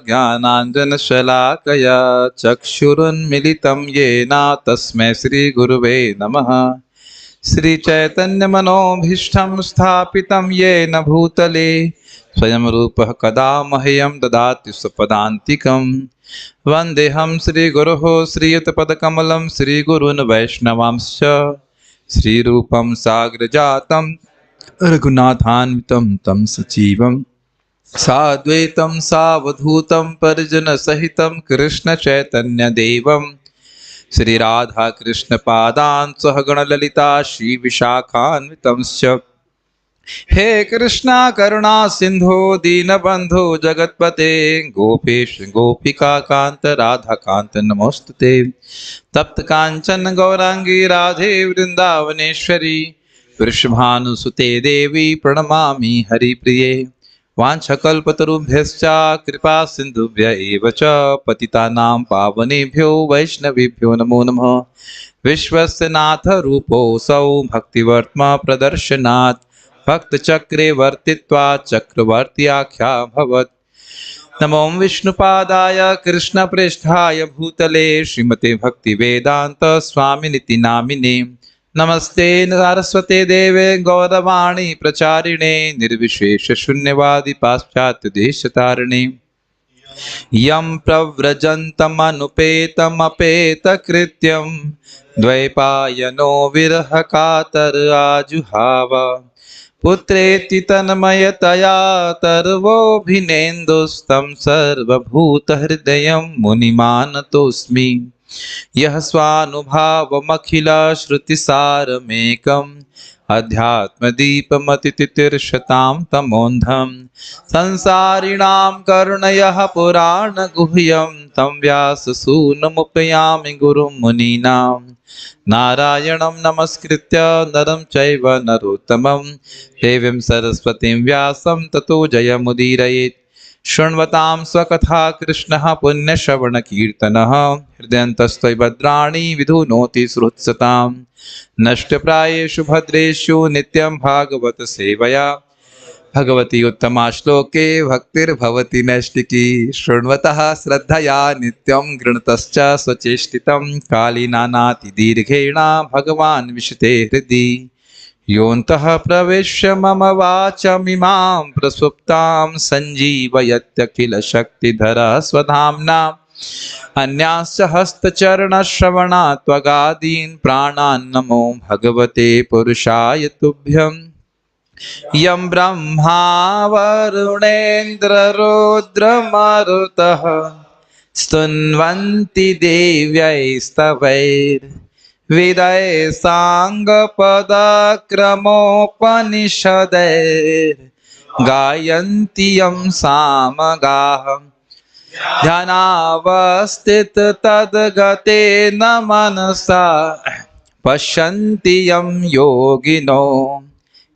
ज्ञानाञ्जनशलाकया चक्षुरुन्मिलितं येन तस्मै श्रीगुरुवे नमः। श्रीचैतन्यमनोभीष्टं स्थापितं येन भूतले स्वयं रूपः कदा मह्यं ददाति स्वपदान्तिकं। वन्देऽहं श्रीगुरोः श्रीयुतपदकमलं श्रीगुरून् वैष्णवांश्च श्रीरूपं साग्रजातं रघुनाथान्वितं तं सजीवं साद्वैतं सावधूतं परिजनसहितं कृष्णचैतन्यदेवं श्रीराधाकृष्णपादान् सहगणललिता श्रीविशाखान्वितंश्च। हे कृष्णा करुणा सिंधो दीनबंधो जगतपते गोपेश गोपिका कांत राधा कांत नमोस्तुते। तप्त कांचन गौरांगी राधे वृंदावनेश्वरी वृषभानुसुते देवी प्रणमामि हरिप्रिये। वाञ्छकल्पतरुभ्यश्च कृपा सिन्धुभ्य एव च पतितानां पावनेभ्यो वैष्णवेभ्यो नमो नमः। विश्वस्य नाथ रूपोऽसौ भक्तिवर्त्मा प्रदर्शनात् भक्तचक्रे वर्तित्वा चक्रवर्ती आख्याभवत्। नमो विष्णुपादाय कृष्णप्रेष्ठाय भूतले श्रीमते भक्तिवेदांत स्वामिनिति नामिने। नमस्ते सारस्वते देवे गौरवाणी प्रचारिणे निर्विशेष शून्यवादी पाश्चात्य देशतारिणे। यं प्रव्रजन्तमनुपेतमपेतकृत्यं द्वैपायनो विरह कातर आजुहाव। पुत्रेति तन्मयतया तर्वोऽभिनेन्दुस्तं सर्वभूतहृदयं मुनिमानतोऽस्मि। यः स्वानुभावमखिलश्रुतिसारमेकम् अध्यात्मदीपमतितितिर्षतां तमोन्धं। संसारिणां करुणयः पुराणगुह्यं तं व्याससूनुमुपयामि गुरुं मुनीनां। नारायणं नमस्कृत्य नरं चैव नरोत्तमं देवीं सरस्वतीं व्यासं ततो जयमुदीरयेत्। शृण्वतां स्वकथा कृष्णः पुण्यश्रवणकीर्तनः हृदयन्तस्त्वयि भद्राणि विधुनोति श्रुत्सताम्। नष्टप्रायेषु भद्रेषु नित्यं भागवत सेवया भगवती उत्तमा श्लोके भक्तिर्भवति नैष्टिकी। शृण्वतः श्रद्धया नित्यं गृणतश्च स्वचेष्टितं कालीनानाति दीर्घेण भगवान् विशते हृदि। योऽन्तः प्रविश्य मम वाचमिमां प्रसुप्तां सञ्जीवयत्यखिलशक्तिधरः स्वधाम्ना। अन्यांश्च हस्तचरणश्रवणात् त्वगादीन् प्राणान् नमो भगवते पुरुषाय तुभ्यम्। यं ब्रह्मा वरुणेन्द्ररुद्रमरुतः स्तुन्वन्ति देव्यैस्तवैर्वेदैः साङ्गपदक्रमोपनिषदैर्गायन्ति यं सामगाः। ध्यानावस्थिततद्गतेन मनसा पश्यन्ति यं योगिनो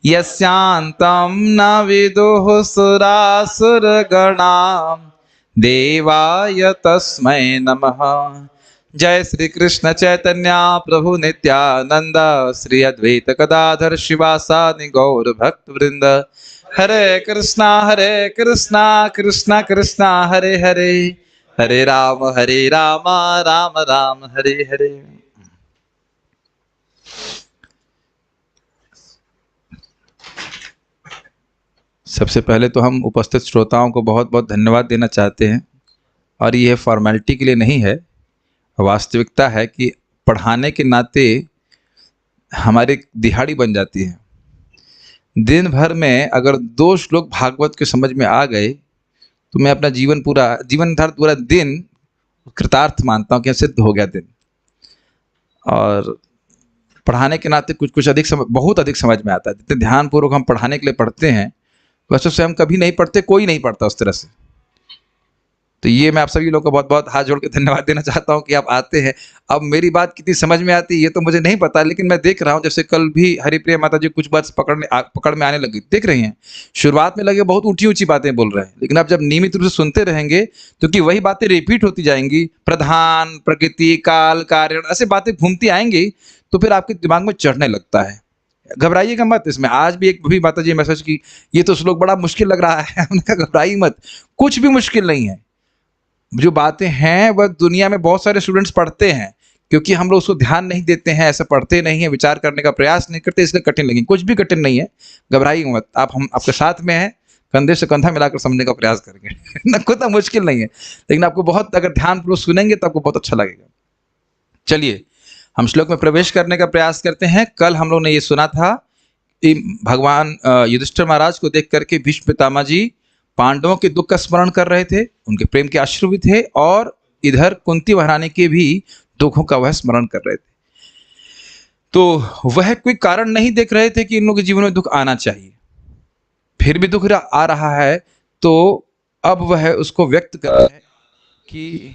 यस्यान्तं न विदुः सुरासुरगणां देवाय तस्मै नमः। जय श्री कृष्ण चैतन्य प्रभु नित्यानंद श्री अद्वैत गदाधर शिवासादि गौर भक्त वृंद। हरे कृष्णा कृष्णा कृष्णा हरे हरे हरे राम राम राम हरे हरे। सबसे पहले तो हम उपस्थित श्रोताओं को बहुत बहुत धन्यवाद देना चाहते हैं। और यह फॉर्मेलिटी के लिए नहीं है, वास्तविकता है कि पढ़ाने के नाते हमारी दिहाड़ी बन जाती है। दिन भर में अगर 2 श्लोक भागवत के समझ में आ गए तो मैं अपना जीवन पूरा दिन कृतार्थ मानता हूँ कि सिद्ध हो गया दिन। और पढ़ाने के नाते कुछ बहुत अधिक समझ में आता है। जितने ध्यानपूर्वक हम पढ़ाने के लिए पढ़ते हैं वैसे स्वयं कभी नहीं पढ़ते, कोई नहीं पढ़ता उस तरह से। तो ये मैं आप सभी लोगों को बहुत बहुत हाथ जोड़ के धन्यवाद देना चाहता हूँ कि आप आते हैं। अब मेरी बात कितनी समझ में आती है ये तो मुझे नहीं पता, लेकिन मैं देख रहा हूँ जैसे कल भी हरिप्रिया माता जी कुछ बात पकड़ में आने लगी, देख रही हैं। शुरुआत में लगे बहुत ऊंची ऊंची बातें बोल रहे हैं, लेकिन आप जब नियमित रूप से सुनते रहेंगे तो कि वही बातें रिपीट होती जाएंगी। प्रधान, प्रकृति, काल, कारण, ऐसे बातें घूमती आएंगी तो फिर आपके दिमाग में चढ़ने लगता है। घबराइएगा मत इसमें। आज भी एक भी माता जी मैसेज की ये तो श्लोक बड़ा मुश्किल लग रहा है, उनका घबराइए मत, कुछ भी मुश्किल नहीं है। जो बातें हैं वह दुनिया में बहुत सारे स्टूडेंट्स पढ़ते हैं, क्योंकि हम लोग उसको ध्यान नहीं देते हैं, ऐसा पढ़ते नहीं है, विचार करने का प्रयास नहीं करते, इसलिए कठिन लगे। कुछ भी कठिन नहीं है, घबराइए मत, हम आपके साथ में हैं, कंधे से कंधा मिलाकर समझने का प्रयास करेंगे ना, कोई मुश्किल नहीं है, लेकिन आपको बहुत, अगर ध्यानपूर्वक सुनेंगे तो आपको बहुत अच्छा लगेगा। चलिए हम श्लोक में प्रवेश करने का प्रयास करते हैं। कल हम लोग ने ये सुना था कि भगवान युधिष्ठिर महाराज को देख करके भीष्म पितामह जी पांडवों के दुख का स्मरण कर रहे थे, उनके प्रेम के अश्रु भी थे, और इधर कुंती महारानी के भी दुखों का वह स्मरण कर रहे थे। तो वह कोई कारण नहीं देख रहे थे कि इन लोगों के जीवन में दुख आना चाहिए, फिर भी दुख आ रहा है, तो अब वह उसको व्यक्त कर रहे हैं कि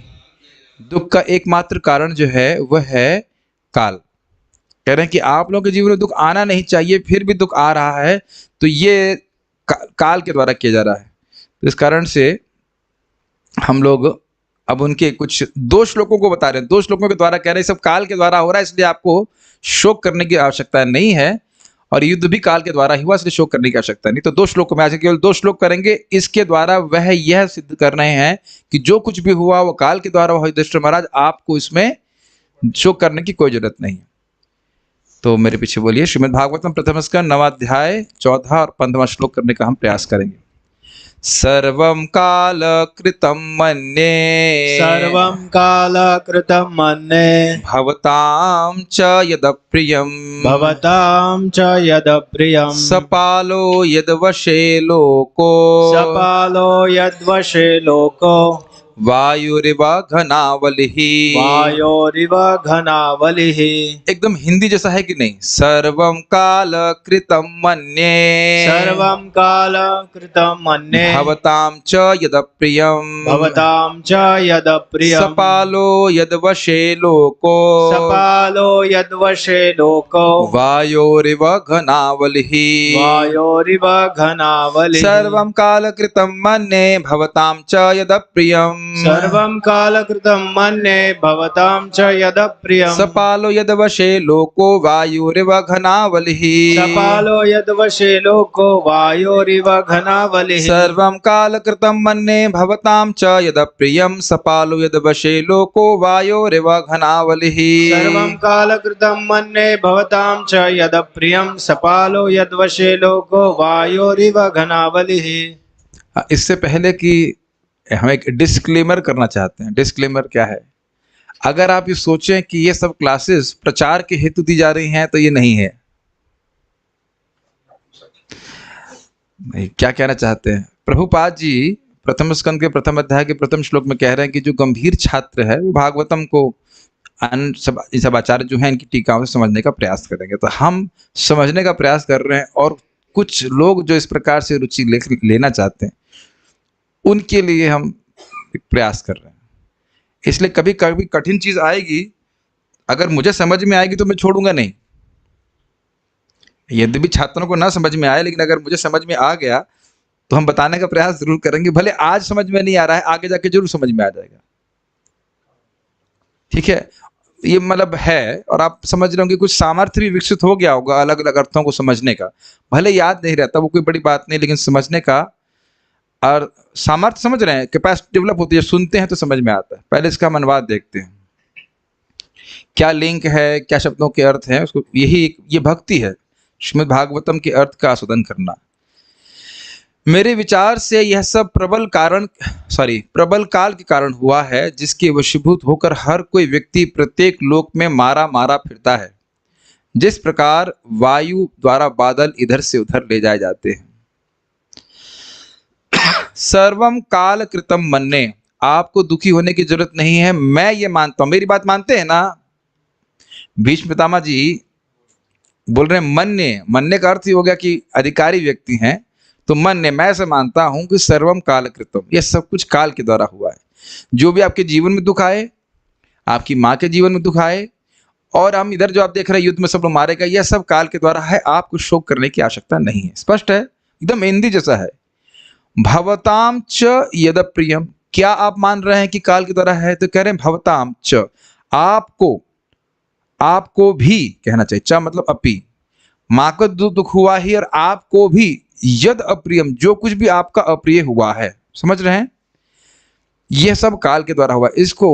दुख का एकमात्र कारण जो है वह है काल। कह रहे हैं कि आप लोगों के जीवन में दुख आना नहीं चाहिए, फिर भी दुख आ रहा है, तो ये काल के द्वारा किया जा रहा है। तो इस कारण से हम लोग अब उनके कुछ 2 श्लोकों को बता रहे हैं, 2 श्लोकों के द्वारा कह रहे हैं सब काल के द्वारा हो रहा है, इसलिए आपको शोक करने की आवश्यकता नहीं है, और युद्ध भी काल के द्वारा ही हुआ, इसलिए शोक करने की आवश्यकता नहीं। तो 2 श्लोकों में आज केवल 2 श्लोक करेंगे। इसके द्वारा वह यह सिद्ध कर रहे हैं कि जो कुछ भी हुआ वो काल के द्वारा हुआ। युधिष्ठिर महाराज, आपको इसमें शोक करने की कोई जरूरत नहीं है। तो मेरे पीछे बोलिए, श्रीमद् भागवतम प्रथम स्कंद 9वां अध्याय 14 और 15वां श्लोक करने का हम प्रयास करेंगे। सर्वं काल कृतं मन्ये, सर्वं काल कृतं मन्ये, भवतां च यदप्रियं, भवतां च यदप्रियं, सपालो यद्वशे लोको, सपालो यद्वशे लोको, वायुरिव घनावलिः, वायोरिव घनावलिः। एकदम हिंदी जैसा है कि नहीं? सर्वं काल कृतं मन्ये, सर्वं काल कृतं मन्ये, भवतां च यदप्रियं, भवतां च यदप्रियं, सपालो यद्वशे लोको, सपालो यद्वशे लोको, वायोरिव घनावलिः, वायोरिव घनावलिः। सर्वं काल कृतं मन्ये, भवतां च यदप्रियं, सर्वं काल कृतं मन्ये, भवतां च यदप्रियं, सपालो यद्वशे लोको, वायुरिव घनावलिः, सपालो यद्वशे लोको, वायोरिव घनावलिः। सर्वं काल कृतं मन्ये, भवतां च यदप्रियं, सपालो यद्वशे लोको, वायोरिव घनावलिः, सर्वं काल कृतं मन्ये, भवतां च यदप्रियं, सपालो यद्वशे लोको, वायोरिव घनावलिः। इससे पहले कि हम एक डिस्क्लेमर करना चाहते हैं। डिस्क्लेमर क्या है? अगर आप ये सोचें कि ये सब क्लासेस प्रचार के हेतु दी जा रही हैं, तो ये नहीं है। क्या कहना चाहते हैं? प्रभुपाद जी प्रथम स्कंद के प्रथम अध्याय के प्रथम श्लोक में कह रहे हैं कि जो गंभीर छात्र है वो भागवतम को सब आचार्य जो हैं इनकी टीकाओं से समझने का प्रयास करेंगे। तो हम समझने का प्रयास कर रहे हैं, और कुछ लोग जो इस प्रकार से रुचि लेना चाहते हैं उनके लिए हम प्रयास कर रहे हैं। इसलिए कभी कभी कठिन चीज आएगी, अगर मुझे समझ में आएगी तो मैं छोड़ूंगा नहीं। यद्यपि छात्रों को ना समझ में आए, लेकिन अगर मुझे समझ में आ गया तो हम बताने का प्रयास जरूर करेंगे। भले आज समझ में नहीं आ रहा है, आगे जाके जरूर समझ में आ जाएगा। ठीक है, ये मतलब है, और आप समझ रहे होंगे कुछ सामर्थ्य भी विकसित हो गया होगा अलग अलग अर्थों को समझने का। भले याद नहीं रहता, वो कोई बड़ी बात नहीं, लेकिन समझने का और सामर्थ्य, समझ रहे हैं, कैपेसिटी डेवलप होती है। सुनते हैं तो समझ में आता है। पहले इसका हम अनुवाद देखते हैं, क्या लिंक है, क्या शब्दों के अर्थ हैं, उसको ये भक्ति है, श्रीमद् भागवतम के अर्थ का आस्वादन करना। मेरे विचार से यह सब प्रबल काल के कारण हुआ है, जिसके वशीभूत होकर हर कोई व्यक्ति प्रत्येक लोक में मारा मारा फिरता है, जिस प्रकार वायु द्वारा बादल इधर से उधर ले जाए जाते हैं। सर्वम काल कृतम मन्ये, आपको दुखी होने की जरूरत नहीं है। मैं ये मानता हूं, मेरी बात मानते हैं ना? भीष्म पितामह जी बोल रहे हैं मन्ये का अर्थ ही हो गया कि अधिकारी व्यक्ति हैं। तो मन्ये, मैं ऐसा मानता हूं कि सर्वम काल कृतम, यह सब कुछ काल के द्वारा हुआ है। जो भी आपके जीवन में दुख आए, आपकी माँ के जीवन में दुख आए, और हम इधर जो आप देख रहे हैं युद्ध में सब लोग मारे गए, यह सब काल के द्वारा है। आपको शोक करने की आवश्यकता नहीं है। स्पष्ट है, एकदम हिंदी जैसा है। भवताम च यदप्रियम, क्या आप मान रहे हैं कि काल की तरह है? तो कह रहे हैं भवताम च, आपको भी कहना चाहिए। च मतलब अपि, मां को दुख हुआ ही, और आपको भी यद अप्रियम, जो कुछ भी आपका अप्रिय हुआ है। समझ रहे हैं? यह सब काल के द्वारा हुआ। इसको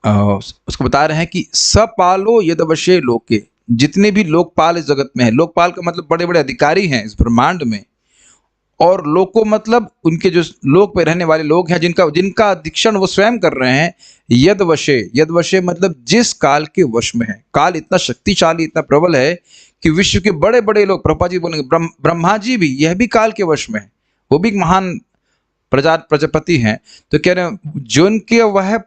उसको बता रहे हैं कि सपालो यदवशे लोके, जितने भी लोकपाल इस जगत में है, लोकपाल का मतलब बड़े बड़े अधिकारी हैं इस ब्रह्मांड में, और लोको मतलब उनके जो लोक पे रहने वाले लोग हैं, जिनका जिनका अधीक्षण वो स्वयं कर रहे हैं। यदवशे, यदवशे मतलब जिस काल के वश में है। काल इतना शक्तिशाली, इतना प्रबल है कि विश्व के बड़े बड़े लोग, प्रभुपाद जी बोलेंगे, ब्रह्मा जी भी, यह भी काल के वश में है, वो भी महान प्रजापति हैं। तो कह रहे हैं जो उनके वह,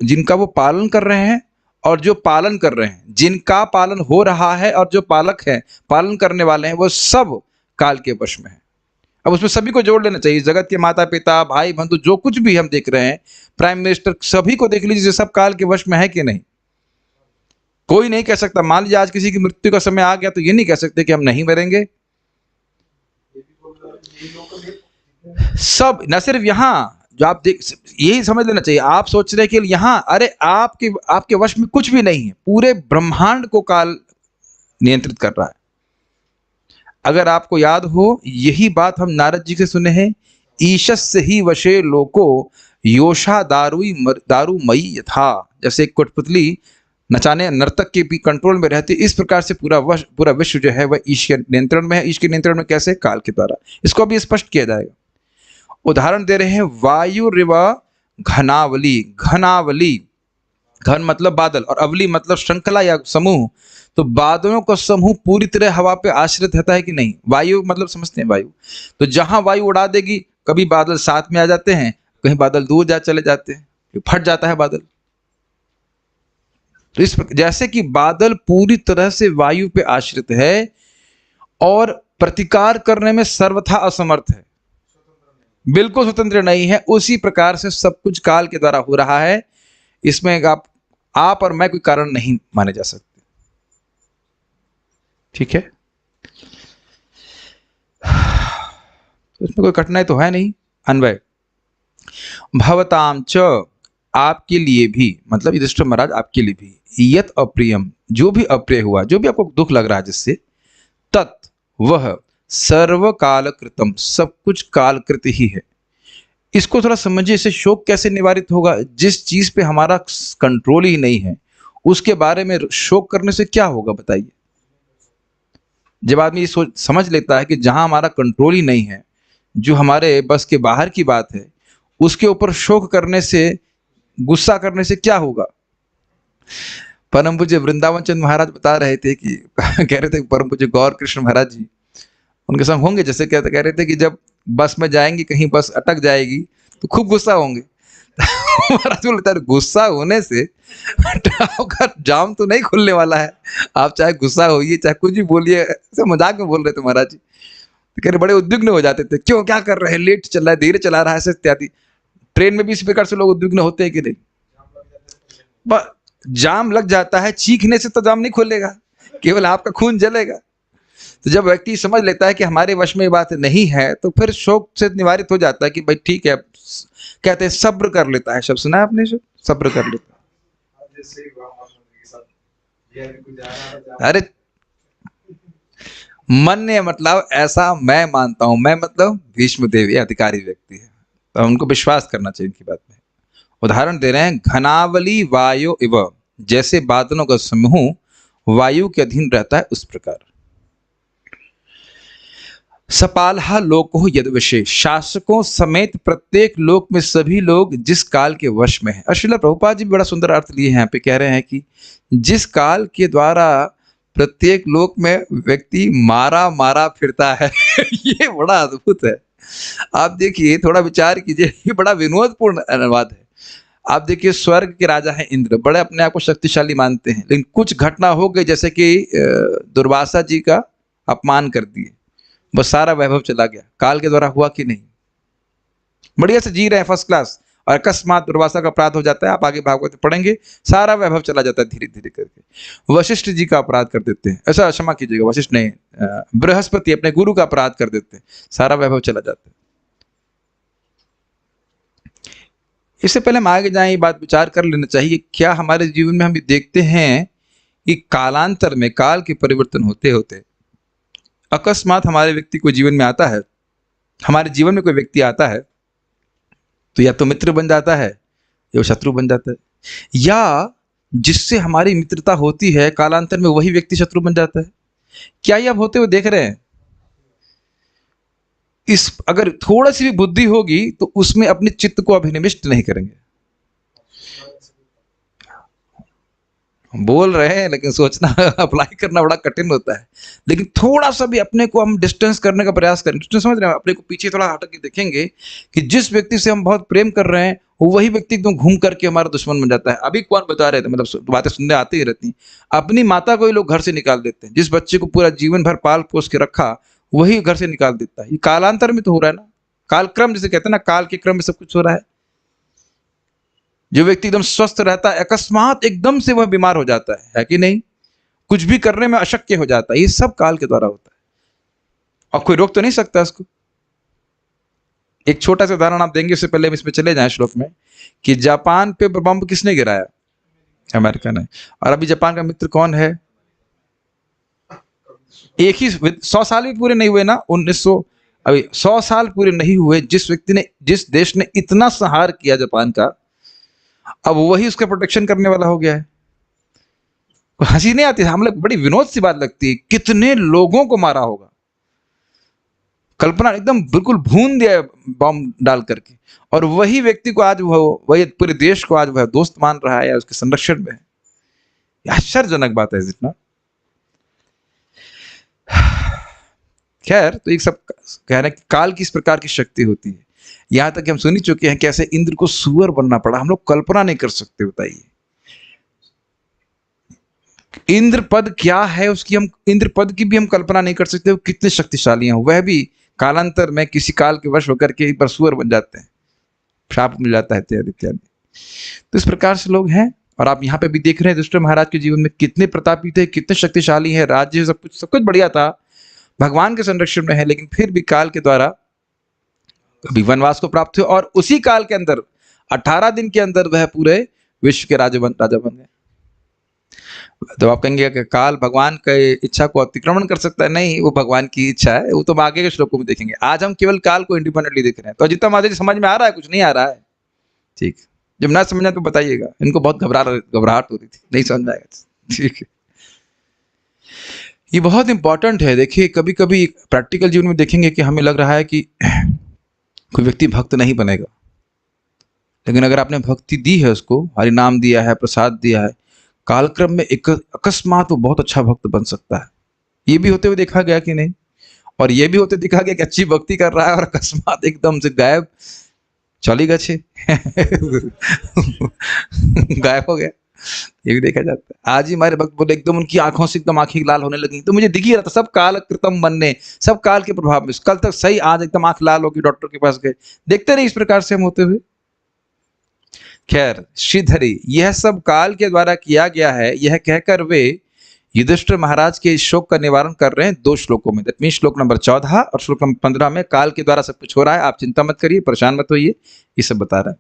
जिनका वो पालन कर रहे हैं और जो पालन कर रहे हैं, जिनका पालन हो रहा है और जो पालक है, पालन करने वाले हैं, वो सब काल के वश में है। अब उसमें सभी को जोड़ लेना चाहिए, जगत के माता पिता, भाई बंधु, जो कुछ भी हम देख रहे हैं, प्राइम मिनिस्टर, सभी को देख लीजिए, सब काल के वश में है कि नहीं। कोई नहीं कह सकता, मान लीजिए आज किसी की मृत्यु का समय आ गया तो ये नहीं कह सकते कि हम नहीं मरेंगे। सब, न सिर्फ यहाँ जो आप देख, यही समझ लेना चाहिए। आप सोच रहे कि यहाँ, अरे आपके वश में कुछ भी नहीं है, पूरे ब्रह्मांड को काल नियंत्रित कर रहा है। अगर आपको याद हो, यही बात हम नारद जी से सुने हैं, ईशस्य ही वशे लोको योषा दारुमयी यथा। जैसे एक कठपुतली नचाने नर्तक के भी कंट्रोल में रहती, इस प्रकार से पूरा विश्व जो है वह ईश के नियंत्रण में है। ईश के नियंत्रण में कैसे? काल के द्वारा। इसको भी स्पष्ट किया जाएगा। उदाहरण दे रहे हैं, वायुरिव घनावली। घनावली, घन मतलब बादल और अवली मतलब श्रृंखला या समूह। तो बादलों का समूह पूरी तरह हवा पे आश्रित रहता है कि नहीं? वायु मतलब समझते हैं वायु, तो जहां वायु उड़ा देगी, कभी बादल साथ में आ जाते हैं, कहीं बादल दूर जा चले जाते हैं, फट जाता है बादल। तो इस जैसे कि बादल पूरी तरह से वायु पे आश्रित है और प्रतिकार करने में सर्वथा असमर्थ है, बिल्कुल स्वतंत्र नहीं है, उसी प्रकार से सब कुछ काल के द्वारा हो रहा है। इसमें आप और मैं कोई कारण नहीं माने जा सकते। ठीक है, तो इसमें कोई कठिनाई तो है नहीं। अन्वय, भवताम च, आपके लिए भी, मतलब युधिष्ठिर महाराज आपके लिए भी, यत अप्रियम, जो भी अप्रिय हुआ, जो भी आपको दुख लग रहा है जिससे, तत् वह सर्व काल कृतम, सब कुछ कालकृत ही है। इसको थोड़ा समझिए, इससे शोक कैसे निवारित होगा? जिस चीज पे हमारा कंट्रोल ही नहीं है उसके बारे में शोक करने से क्या होगा बताइए? जब आदमी ये समझ लेता है कि जहां हमारा कंट्रोल ही नहीं है, जो हमारे बस के बाहर की बात है, उसके ऊपर शोक करने से, गुस्सा करने से क्या होगा? परम पूज्य वृंदावन चंद महाराज बता रहे थे कि कह रहे थे परम पूज्य गौर कृष्ण महाराज जी उनके संग होंगे, जैसे कह रहे थे कि जब बस में जाएंगे, कहीं बस अटक जाएगी तो खूब गुस्सा होंगे। महाराज बोलता है गुस्सा होने से का जाम तो नहीं खुलने वाला है, आप चाहे गुस्सा होइए चाहे कुछ भी बोलिए। मजाक में बोल रहे थे महाराज जी, तो कह रहे बड़े उद्विग्न हो जाते थे, क्यों, क्या कर रहे हैं, लेट चल रहा है, धीरे चला रहा है, ऐसे इत्यादि। ट्रेन में भी इस प्रकार से लोग उद्विग्न होते हैं कि नहीं? जाम लग जाता है, चीखने से तो जाम नहीं खुलेगा, केवल आपका खून जलेगा। तो जब व्यक्ति समझ लेता है कि हमारे वश में ये बात नहीं है, तो फिर शोक से निवारित हो जाता है कि भाई ठीक है, कहते हैं सब्र कर लेता है। शब्द सुना है आपने? सब्र कर लेता है। अरे मन ने, मतलब ऐसा मैं मानता हूं, मैं मतलब भीष्म देव ये अधिकारी व्यक्ति है, तो उनको विश्वास करना चाहिए इनकी बात में। उदाहरण दे रहे हैं, घनावली वायु इव, जैसे बादलों का समूह वायु के अधीन रहता है उस प्रकार। सपालहा लोको यदवशे, शासकों समेत प्रत्येक लोक में सभी लोग जिस काल के वश में है। और श्रील प्रभुपाद जी बड़ा सुंदर अर्थ लिए हैं यहाँ पे, कह रहे हैं कि जिस काल के द्वारा प्रत्येक लोक में व्यक्ति मारा फिरता है। ये बड़ा अद्भुत है। आप देखिए, थोड़ा विचार कीजिए, ये बड़ा विनोदपूर्ण अनुवाद है। आप देखिए, स्वर्ग के राजा हैं इंद्र, बड़े अपने आप को शक्तिशाली मानते हैं, लेकिन कुछ घटना हो गई, जैसे कि दुर्वासा जी का अपमान कर दिए, बस सारा वैभव चला गया। काल के द्वारा हुआ कि नहीं? बढ़िया से जी रहे हैं, फर्स्ट क्लास, और अकस्मात दुर्वासा का अपराध हो जाता है। आप आगे भागवत पढ़ेंगे, सारा वैभव चला जाता है धीरे धीरे करके। वशिष्ठ जी का अपराध कर देते हैं, ऐसा क्षमा कीजिएगा, वशिष्ठ नहीं, बृहस्पति अपने गुरु का अपराध कर देते हैं, सारा वैभव चला जाता है। इससे पहले हम आगे जाएं, ये बात विचार कर लेना चाहिए, क्या हमारे जीवन में हम देखते हैं कि कालांतर में, काल के परिवर्तन होते होते अकस्मात हमारे व्यक्ति को जीवन में आता है, हमारे जीवन में कोई व्यक्ति आता है तो या तो मित्र बन जाता है या वो शत्रु बन जाता है, या जिससे हमारी मित्रता होती है कालांतर में वही व्यक्ति शत्रु बन जाता है। क्या ये आप होते हुए देख रहे हैं? इस अगर थोड़ा सी भी बुद्धि होगी तो उसमें अपने चित्त को अभिनिविष्ट नहीं करेंगे। बोल रहे हैं लेकिन सोचना अप्लाई करना बड़ा कठिन होता है। लेकिन थोड़ा सा भी अपने को हम डिस्टेंस करने का प्रयास करें, डिस्टेंस समझ रहे हैं, अपने को पीछे थोड़ा हटक के देखेंगे कि जिस व्यक्ति से हम बहुत प्रेम कर रहे हैं वही व्यक्ति एकदम घूम करके हमारा दुश्मन बन जाता है। अभी कौन बता रहे थे, मतलब बातें सुनने आती ही रहती, अपनी माता को ही लोग घर से निकाल देते हैं। जिस बच्चे को पूरा जीवन भर पाल पोस के रखा वही घर से निकाल देता है। ये कालांतर में तो हो रहा है ना, कालक्रम जिसे कहते हैं ना, काल के क्रम में सब कुछ हो रहा है। जो व्यक्ति एकदम स्वस्थ रहता है अकस्मात एकदम से वह बीमार हो जाता है कि नहीं, कुछ भी करने में अशक्य हो जाता है। ये सब काल के द्वारा होता है और कोई रोक तो नहीं सकता इसको। एक छोटा सा उदाहरण आप देंगे, उससे पहले हम इसमें चले जाएं श्लोक में, कि जापान पे बम किसने गिराया? अमेरिका ने। और अभी जापान का मित्र कौन है? एक ही 100 साल भी पूरे नहीं हुए ना, 1900, अभी 100 साल पूरे नहीं हुए जिस व्यक्ति ने, जिस देश ने इतना संहार किया जापान का, अब वही उसका प्रोटेक्शन करने वाला हो गया है। हंसी नहीं आती, हम लोग बड़ी विनोद सी बात लगती है, कितने लोगों को मारा होगा। कल्पना एकदम बिल्कुल भून दिया बम डाल करके, और वही व्यक्ति को आज वही पूरे देश को आज वह दोस्त मान रहा है या उसके संरक्षण में है। आश्चर्यजनक बात है जितना। खैर, तो एक सब कह रहे हैं कि काल की इस प्रकार की शक्ति होती है। यहां तक कि हम सुन ही चुके हैं कैसे इंद्र को सुअर बनना पड़ा, हम लोग कल्पना नहीं कर सकते। बताइए इंद्र पद क्या है उसकी, हम इंद्र पद की भी हम कल्पना नहीं कर सकते वो कितने शक्तिशाली हैं। वह भी कालांतर में किसी काल के वश होकर के एक बार सुअर बन जाते हैं, श्राप मिल जाता है इत्यादि इत्यादि। तो इस प्रकार से लोग हैं। और आप यहाँ पे भी देख रहे हैं युधिष्ठिर महाराज के जीवन में कितने प्रतापी थे, कितने शक्तिशाली है, राज्य सब कुछ बढ़िया था, भगवान के संरक्षण में है, लेकिन फिर भी काल के द्वारा अभी वनवास को प्राप्त हुए और उसी काल के अंदर 18 दिन के अंदर वह पूरे विश्व के राजा बन गए। तो आप कहेंगे कि काल भगवान की इच्छा को अतिक्रमण कर सकता है? नहीं, वो भगवान की इच्छा है, वो तो हम आगे के श्लोकों में देखेंगे। आज हम केवल काल को इंडिपेंडेंटली देख रहे हैं। तो जितना माता जी समझ में आ रहा है, कुछ नहीं आ रहा है, ठीक। जब ना समझना तो बताइएगा। इनको बहुत घबराहट हो रही थी, नहीं समझ आएगा, ठीक है। ये बहुत इंपॉर्टेंट है। देखिए कभी कभी प्रैक्टिकल जीवन में देखेंगे कि हमें लग रहा है कि कोई व्यक्ति भक्त नहीं बनेगा, लेकिन अगर आपने भक्ति दी है, उसको हरि नाम दिया है, प्रसाद दिया है, कालक्रम में एक अकस्मात वो बहुत अच्छा भक्त बन सकता है। ये भी होते हुए देखा गया कि नहीं? और ये भी होते दिखा गया कि अच्छी भक्ति कर रहा है और अकस्मात एकदम से गायब, चली गए गायब हो गया। ये भी देखा जाता है। आज ही हमारे भक्त बोले एकदम उनकी आंखों से एकदम आंखें लाल होने लगी, तो मुझे दिख ही रहा था सब काल कृतम बनने, सब काल के प्रभाव में। कल तक सही, आज एकदम आंख लाल होगी, डॉक्टर के पास गए, देखते नहीं इस प्रकार से हम होते हुए। खैर श्रीधरी, यह सब काल के द्वारा किया गया है, यह कहकर वे युधिष्ठिर महाराज के शोक का निवारण कर रहे हैं 2 श्लोकों में। दैट मीन श्लोक नंबर 14 और श्लोक नंबर 15 में काल के द्वारा सब कुछ हो रहा है, आप चिंता मत करिए, परेशान मत होइए, ये सब बता रहा है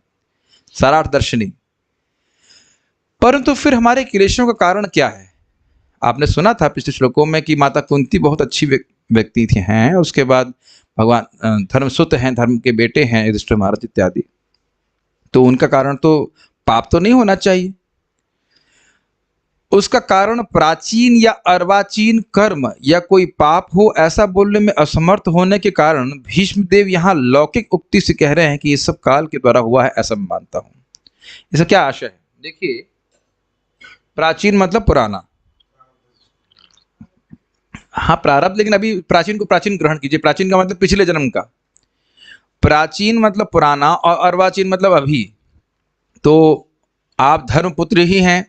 सारार्थ दर्शनी। परंतु फिर हमारे क्लेशों का कारण क्या है? आपने सुना था पिछले श्लोकों में कि माता कुंती बहुत अच्छी व्यक्ति थी हैं, उसके बाद भगवान धर्मसुत हैं, धर्म के बेटे हैं युधिष्ठिर महाराज इत्यादि। तो उनका कारण तो पाप तो नहीं होना चाहिए। उसका कारण प्राचीन या अर्वाचीन कर्म या कोई पाप हो, ऐसा बोलने में असमर्थ होने के कारण भीष्म देव यहाँ लौकिक उक्ति से कह रहे हैं कि ये सब काल के द्वारा हुआ है, ऐसा मैं मानता हूं। इसका क्या आशय है? देखिए, प्राचीन मतलब पुराना, हाँ प्रारब्ध, लेकिन अभी प्राचीन को प्राचीन ग्रहण कीजिए। प्राचीन का मतलब पिछले जन्म का, प्राचीन मतलब पुराना, और अर्वाचीन मतलब अभी। तो आप धर्मपुत्र ही हैं,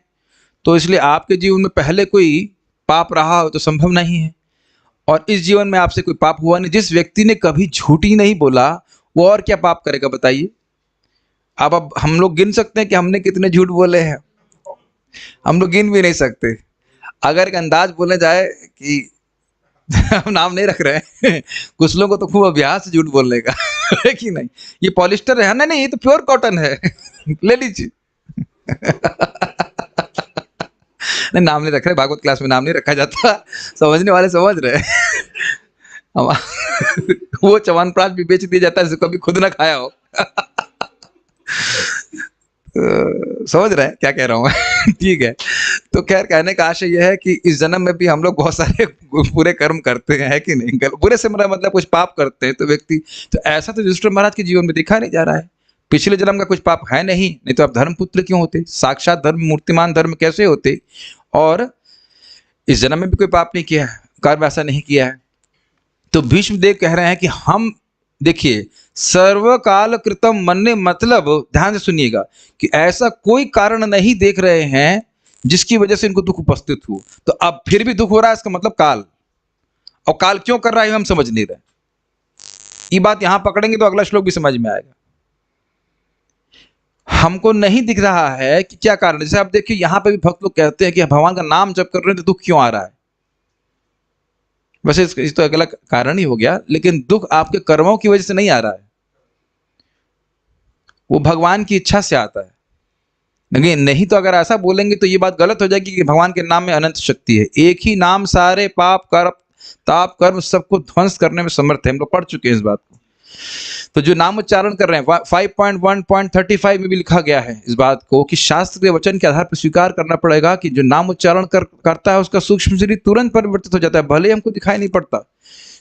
तो इसलिए आपके जीवन में पहले कोई पाप रहा हो तो संभव नहीं है, और इस जीवन में आपसे कोई पाप हुआ नहीं। जिस व्यक्ति ने कभी झूठ ही नहीं बोला वो और क्या पाप करेगा बताइए? अब हम लोग गिन सकते हैं कि हमने कितने झूठ बोले हैं? हम लोग गिन भी नहीं सकते। अगर एक अंदाज बोलने जाए कि हम नाम नहीं रख रहे हैं, कुछ लोगों को तो खूब अभ्यास झूठ बोलने का है कि नहीं? ये पॉलिस्टर है ना? नहीं, ये तो प्योर कॉटन है, ले लीजिए। नहीं, नाम नहीं रख रहे, भागवत क्लास में नाम नहीं रखा जाता, समझने वाले समझ रहे वो च्यवनप्राश भी बेच दिया जाता है, कभी खुद ना खाया हो। समझ रहे हैं क्या कह रहा हूँ मैं? ठीक है। तो खैर कहने का आशय यह है कि इस जन्म में भी हम लोग बहुत सारे बुरे कर्म करते हैं, है कि नहीं? बुरे से मेरा मतलब कुछ पाप करते हैं तो व्यक्ति, तो ऐसा तो युधिष्ठिर महाराज के जीवन में देखा नहीं जा रहा है। पिछले जन्म का कुछ पाप है नहीं तो आप धर्मपुत्र क्यों होते? साक्षात धर्म, मूर्तिमान धर्म कैसे होते? और इस जन्म में भी कोई पाप नहीं किया है, कर्म ऐसा नहीं किया है। तो भीष्मदेव कह रहे हैं कि हम देखिए, सर्वकाल कृतम मन्ने, मतलब ध्यान से सुनिएगा कि ऐसा कोई कारण नहीं देख रहे हैं जिसकी वजह से इनको दुख उपस्थित हो। तो अब फिर भी दुख हो रहा है, इसका मतलब काल, और काल क्यों कर रहा है हम समझ नहीं रहे। ये बात यहां पकड़ेंगे तो अगला श्लोक भी समझ में आएगा। हमको नहीं दिख रहा है कि क्या कारण। जैसे आप देखिए यहां पे भी भक्त लोग कहते हैं कि भगवान का नाम जप कर रहे हैं तो दुख क्यों आ रहा है। वैसे इस तो अगला कारण ही हो गया, लेकिन दुख आपके कर्मों की वजह से नहीं आ रहा है, वो भगवान की इच्छा से आता है। लेकिन नहीं तो अगर ऐसा बोलेंगे तो ये बात गलत हो जाएगी कि भगवान के नाम में अनंत शक्ति है। एक ही नाम सारे पाप कर्म ताप कर्म सबको ध्वंस करने में समर्थ है। हम लोग पढ़ चुके हैं इस बात को। तो जो नाम उच्चारण कर रहे हैं 5.1.35 में भी लिखा गया है इस बात को कि शास्त्र के वचन के आधार पर स्वीकार करना पड़ेगा कि जो नाम उच्चारण करता है उसका सूक्ष्म शरीर तुरंत परिवर्तित हो जाता है, भले हमको दिखाई नहीं पड़ता।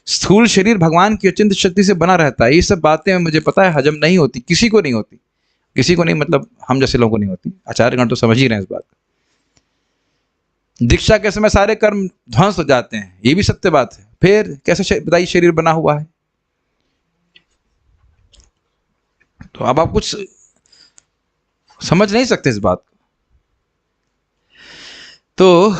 स्थूल शरीर भगवान की अचिंत्य शक्ति से बना रहता है। ये सब बातें मुझे पता है हजम नहीं होती, किसी को नहीं होती, किसी को नहीं, मतलब हम जैसे लोगों को नहीं होती। आचार्यगण तो समझ ही रहे हैं इस बात। दीक्षा के समय सारे कर्म ध्वंस हो जाते हैं, ये भी सत्य बात है। फिर कैसे बताइए शरीर बना हुआ है। तो अब आप कुछ समझ नहीं सकते इस बात को। तो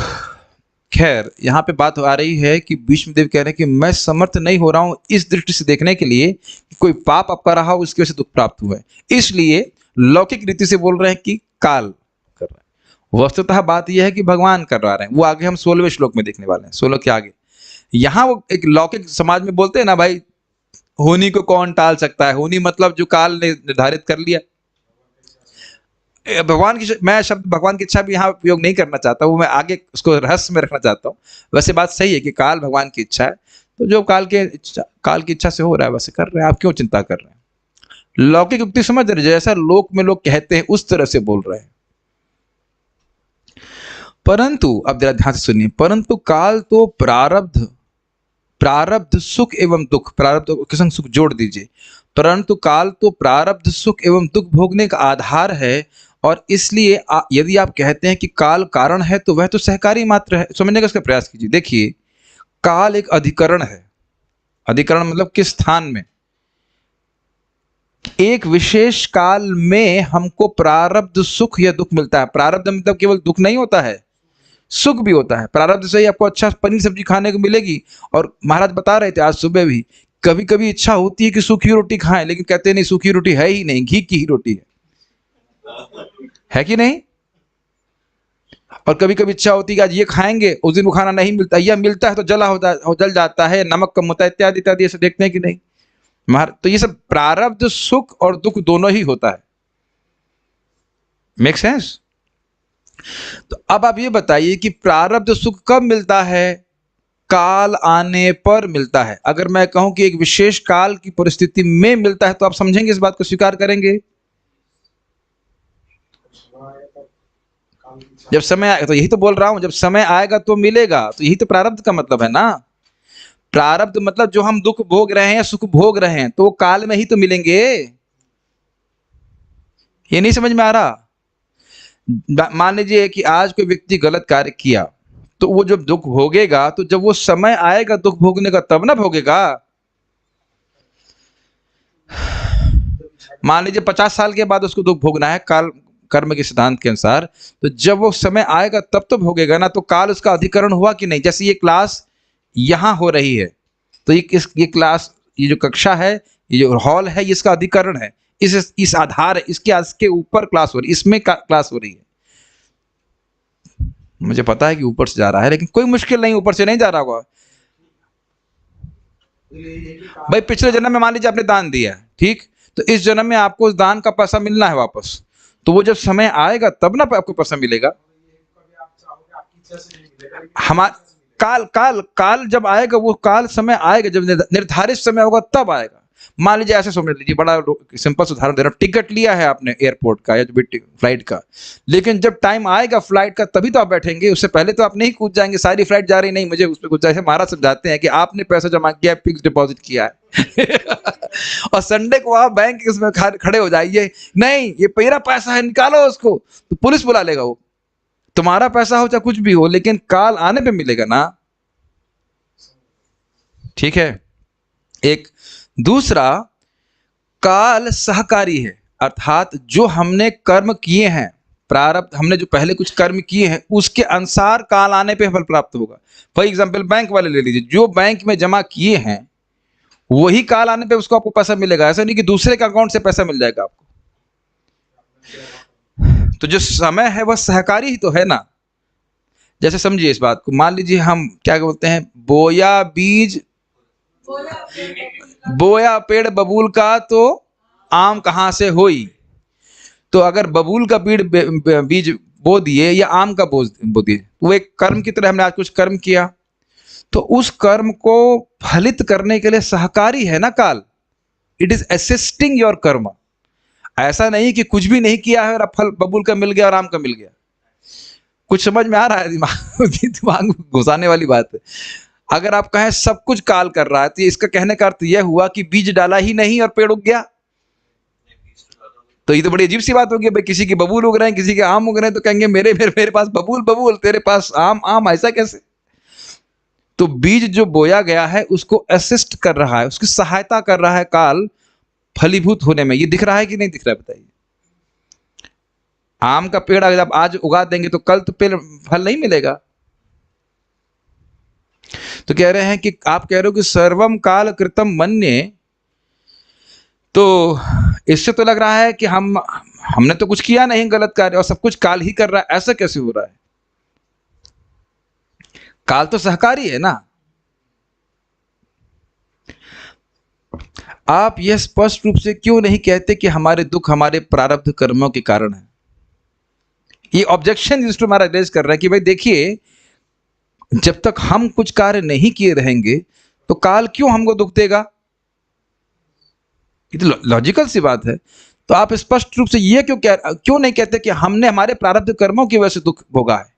खैर यहां पे बात आ रही है कि भीष्मदेव कह रहे हैं कि मैं समर्थ नहीं हो रहा हूं इस दृष्टि से देखने के लिए कि कोई पाप आपका रहा हो उसकी वजह से दुख प्राप्त हुआ है, इसलिए लौकिक रीति से बोल रहे हैं कि काल कर रहा है। वस्तुतः बात यह है कि भगवान कर रहा है। वो आगे हम 16वें श्लोक में देखने वाले हैं, 16 के आगे। यहां वो एक लौकिक समाज में बोलते हैं ना भाई, होनी को कौन टाल सकता है। होनी मतलब जो काल ने निर्धारित कर लिया। भगवान की, मैं शब्द भगवान की इच्छा भी यहाँ उपयोग नहीं करना चाहता, वो मैं आगे उसको रहस्य में रखना चाहता हूँ। वैसे बात सही है कि काल भगवान की इच्छा है, तो जो काल की इच्छा से हो रहा है वैसे कर रहे हैं, आप क्यों चिंता कर रहे हैं। लौकिक युक्ति समझ रहे, जैसा लोक में लोग कहते हैं उस तरह से बोल रहे हैं। परंतु अब जरा ध्यान से सुनिए, परंतु काल तो प्रारब्ध सुख एवं दुख, प्रारब्ध के संग सुख जोड़ दीजिए, परंतु काल तो प्रारब्ध सुख एवं दुख भोगने का आधार है। और इसलिए यदि आप कहते हैं कि काल कारण है तो वह तो सहकारी मात्र है। समझने का इसका प्रयास कीजिए। देखिए काल एक अधिकरण है। अधिकरण मतलब किस स्थान में, एक विशेष काल में हमको प्रारब्ध सुख या दुख मिलता है। प्रारब्ध मतलब केवल दुख नहीं होता है, सुख भी होता है। प्रारब्ध से ही आपको अच्छा पनीर सब्जी खाने को मिलेगी। और महाराज बता रहे थे आज सुबह भी, कभी कभी इच्छा होती है कि सूखी रोटी खाएं, लेकिन कहते नहीं सूखी रोटी है ही नहीं, घी की ही रोटी है कि नहीं। और कभी कभी इच्छा होती है कि आज ये खाएंगे, उस दिन वो खाना नहीं मिलता, या मिलता है तो जल जाता है, नमक कम होता है, इत्यादि इत्यादि। ऐसे देखते हैं कि नहीं महाराज। तो ये सब प्रारब्ध सुख और दुख दोनों ही होता है। Make sense. तो अब आप ये बताइए कि प्रारब्ध सुख कब मिलता है, काल आने पर मिलता है। अगर मैं कहूं कि एक विशेष काल की परिस्थिति में मिलता है तो आप समझेंगे, इस बात को स्वीकार करेंगे। जब समय आएगा, तो यही तो बोल रहा हूं, जब समय आएगा तो मिलेगा। तो यही तो प्रारब्ध का मतलब है ना। प्रारब्ध मतलब जो हम दुख भोग रहे हैं, सुख भोग रहे हैं, तो काल में ही तो मिलेंगे। ये नहीं समझ में आ रहा। मान लीजिए कि आज कोई व्यक्ति गलत कार्य किया, तो वो जब दुख भोगेगा, तो जब वो समय आएगा दुख भोगने का तब ना भोगेगा। मान लीजिए 50 साल के बाद उसको दुख भोगना है काल कर्म के सिद्धांत के अनुसार, तो जब वो समय आएगा तब तो भोगेगा ना। तो काल उसका अधिकरण हुआ कि नहीं। जैसे ये क्लास यहां हो रही है, तो ये क्लास, ये जो कक्षा है, ये जो हॉल है, ये इसका अधिकरण है। इस आधार है, इसके ऊपर क्लास हो रही है, इसमें क्लास हो रही है। मुझे पता है कि ऊपर से जा रहा है, लेकिन कोई मुश्किल नहीं, ऊपर से नहीं जा रहा होगा भाई। पिछले जन्म में मान लीजिए आपने दान दिया, ठीक, तो इस जन्म में आपको उस दान का पैसा मिलना है वापस। तो वो जब समय आएगा तब ना आपको पैसा मिलेगा। हमारा काल जब आएगा, वो काल समय आएगा, जब निर्धारित समय होगा तब आएगा। मान लीजिए ऐसे समझ लीजिए, बड़ा सिंपल सा उदाहरण दे रहा हूँ, टिकट लिया है आपने एयरपोर्ट का या जो भी फ्लाइट का, लेकिन जब टाइम आएगा फ्लाइट का तभी तो आप बैठेंगे, उससे पहले तो आप नहीं कूद जाएंगे, सारी फ्लाइट जा रही नहीं मुझे उस पर कूद जाए। महाराज समझाते हैं कि आपने पैसा जमा किया, फिक्स डिपॉजिट किया है और संडे को आप बैंक इसमें खड़े हो जाइए, नहीं ये मेरा पैसा है निकालो उसको, तो पुलिस बुला लेगा। वो तुम्हारा पैसा हो चाहे कुछ भी हो, लेकिन काल आने पे मिलेगा ना। ठीक है। एक दूसरा, काल सहकारी है, अर्थात जो हमने कर्म किए हैं, प्रारब्ध हमने जो पहले कुछ कर्म किए हैं उसके अनुसार काल आने पे फल प्राप्त होगा। फॉर एग्जाम्पल बैंक वाले ले लीजिए, जो बैंक में जमा किए हैं वही काल आने पे उसको आपको पैसा मिलेगा, ऐसा नहीं कि दूसरे के अकाउंट से पैसा मिल जाएगा आपको। तो जो समय है वह सहकारी ही तो है ना। जैसे समझिए इस बात को, मान लीजिए हम क्या बोलते हैं, बोया बीज, बोया पेड़ बबूल का तो आम कहां से होई। तो अगर बबूल का बीज बो दिए या आम का बो दिए, तो वो एक कर्म की तरह, हमने आज कुछ कर्म किया, तो उस कर्म को फलित करने के लिए सहकारी है ना काल। इट इज असिस्टिंग योर कर्म। ऐसा नहीं कि कुछ भी नहीं किया है और फल बबूल का मिल गया और आम का मिल गया। कुछ समझ में आ रहा है? दिमाग में घुसाने वाली बात है। अगर आप कहें सब कुछ काल कर रहा है, तो इसका कहने का अर्थ यह हुआ कि बीज डाला ही नहीं और पेड़ उग गया। तो ये तो बड़ी अजीब सी बात होगी। भाई किसी के बबूल उग रहे हैं, किसी के आम उग रहे हैं, तो कहेंगे मेरे पास बबूल बबूल, तेरे पास आम आम, ऐसा कैसे? तो बीज जो बोया गया है उसको असिस्ट कर रहा है, उसकी सहायता कर रहा है काल फलीभूत होने में। ये दिख रहा है कि नहीं दिख रहा है बताइए? आम का पेड़ अगर आप आज उगा देंगे तो कल तो पेड़ फल नहीं मिलेगा। तो कह रहे हैं कि आप कह रहे हो कि सर्वम काल कृतम मन्ये, तो इससे तो लग रहा है कि हमने तो कुछ किया नहीं गलत कार्य और सब कुछ काल ही कर रहा है, ऐसा कैसे हो रहा है? काल तो सहकारी है ना। आप यह स्पष्ट रूप से क्यों नहीं कहते कि हमारे दुख हमारे प्रारब्ध कर्मों के कारण है? ये ऑब्जेक्शन जिसको हमारा रेज कर रहा है कि भाई देखिए, जब तक हम कुछ कार्य नहीं किए रहेंगे तो काल क्यों हमको दुख देगा? ये तो लॉजिकल सी बात है। तो आप स्पष्ट रूप से ये क्यों नहीं कहते कि हमने हमारे प्रारब्ध कर्मों की वजह से दुख भोगा है?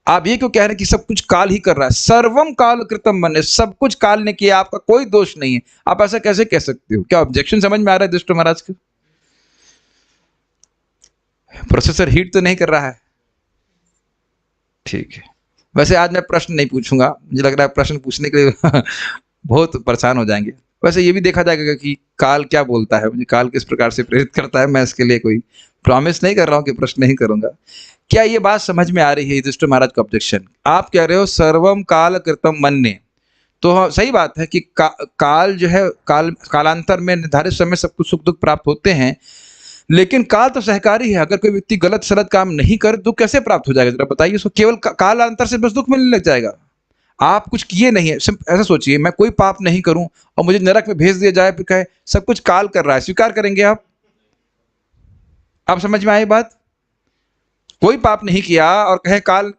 आप ये क्यों कह रहे हैं कि सब कुछ काल ही कर रहा है? सर्वम काल कृतम मन्ये, सब कुछ काल ने किया, आपका कोई दोष नहीं है। आप ऐसा कैसे कह सकते हो? क्या ऑब्जेक्शन समझ में आ रहा है दुष्ट महाराज को? प्रोसेसर हीट तो नहीं कर रहा है? ठीक है। वैसे आज मैं प्रश्न नहीं पूछूंगा, मुझे लग रहा है प्रश्न पूछने के लिए बहुत परेशान हो जाएंगे। वैसे ये भी देखा जाएगा कि काल क्या बोलता है, मुझे काल किस प्रकार से प्रेरित करता है। मैं इसके लिए कोई प्रॉमिस नहीं कर रहा हूं कि प्रश्न नहीं करूंगा। क्या ये बात समझ में आ रही है युधिष्ठिर महाराज का ऑब्जेक्शन? आप कह रहे हो सर्वम काल कृतम मन्ये, तो सही बात है कि काल जो है, कालांतर में निर्धारित समय सब कुछ सुख दुख प्राप्त होते हैं, लेकिन काल तो सहकारी है। अगर कोई व्यक्ति गलत सलत काम नहीं करे, दुख कैसे प्राप्त हो जाएगा? जरा बताइए उसको। केवल कालांतर से बस दुख मिलने लग जाएगा। आप कुछ किए नहीं है, ऐसा सोचिए, मैं कोई पाप नहीं करूं और मुझे नरक में भेज दिया जाए, फिर कहे सब कुछ काल कर रहा है, स्वीकार करेंगे आप? आप समझ में आई बात? कोई पाप नहीं किया और कहे काल,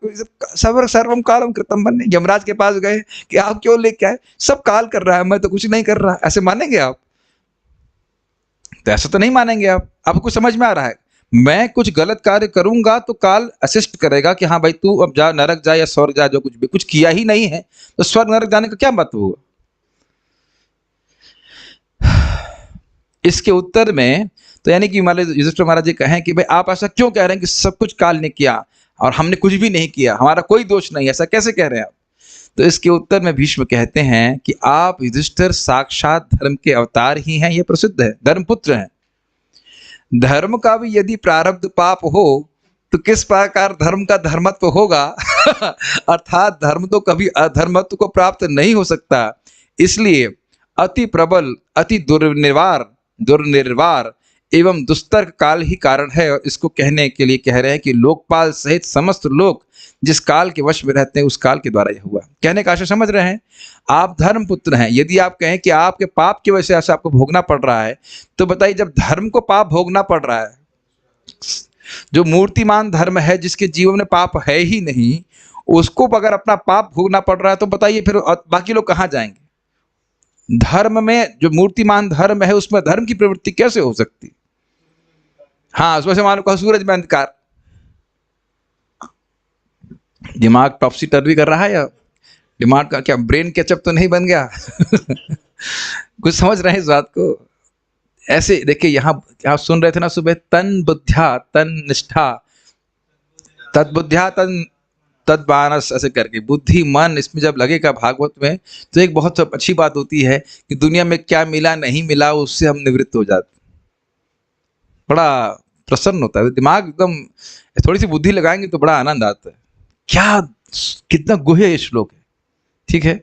सर्वम कालम कृतम मन्ये। यमराज के पास गए कि आप क्यों लेके आए? सब काल कर रहा है, मैं तो कुछ नहीं कर रहा। ऐसे मानेंगे आप? तो ऐसा तो नहीं मानेंगे आप। आपको समझ में आ रहा है? मैं कुछ गलत कार्य करूंगा तो काल असिस्ट करेगा कि हाँ भाई तू अब जा, नरक जा या स्वर्ग जा, जो कुछ भी कुछ किया ही नहीं है तो स्वर्ग नरक जाने का क्या मतलब होगा? इसके उत्तर में तो यानी कि मान लीजिए युधिष्ठिर महाराज जी कहें कि भाई आप ऐसा क्यों कह रहे हैं कि सब कुछ काल ने किया और हमने कुछ भी नहीं किया, हमारा कोई दोष नहीं, ऐसा कैसे कह रहे हैं आप? तो इसके उत्तर में भीष्म कहते हैं कि आप युधिष्ठिर साक्षात धर्म के अवतार ही हैं, ये प्रसिद्ध है, धर्मपुत्र हैं। धर्म का भी यदि प्रारब्ध पाप हो तो किस प्रकार धर्म का धर्मत्व होगा? अर्थात धर्म तो कभी अधर्मत्व को प्राप्त नहीं हो सकता। इसलिए अति प्रबल, अति दुर्निर्वार एवं दुस्तर्क काल ही कारण है। और इसको कहने के लिए कह रहे हैं कि लोकपाल सहित समस्त लोग जिस काल के वश में रहते हैं उस काल के द्वारा यह हुआ। कहने का आशय समझ रहे हैं? आप धर्मपुत्र हैं, यदि आप कहें कि आपके पाप की वजह से ऐसा आपको भोगना पड़ रहा है, तो बताइए जब धर्म को पाप भोगना पड़ रहा है, जो मूर्तिमान धर्म है जिसके जीवन में पाप है ही नहीं, उसको अगर अपना पाप भोगना पड़ रहा है तो बताइए फिर बाकी लोग कहाँ जाएंगे? धर्म में जो मूर्तिमान धर्म है उसमें धर्म की प्रवृत्ति कैसे हो सकती? हाँ, उसमें से मानो कहो सूरज में अंधकार। दिमाग टॉपसी टर्वी कर रहा है या दिमाग का क्या ब्रेन केचप तो नहीं बन गया? कुछ समझ रहे हैं इस बात को? ऐसे देखिए, यहाँ आप सुन रहे थे ना सुबह, तन बुद्ध्या तन निष्ठा तद्बुद्ध्या तन तद्मानस, ऐसे करके बुद्धि मन इसमें जब लगेगा भागवत में, तो एक बहुत अच्छी बात होती है कि दुनिया में क्या मिला नहीं मिला उससे हम निवृत्त हो जाते, बड़ा प्रसन्न होता है दिमाग, एकदम थोड़ी सी बुद्धि लगाएंगे तो बड़ा आनंद आता है। क्या कितना गुह्य ये श्लोक है, ठीक है।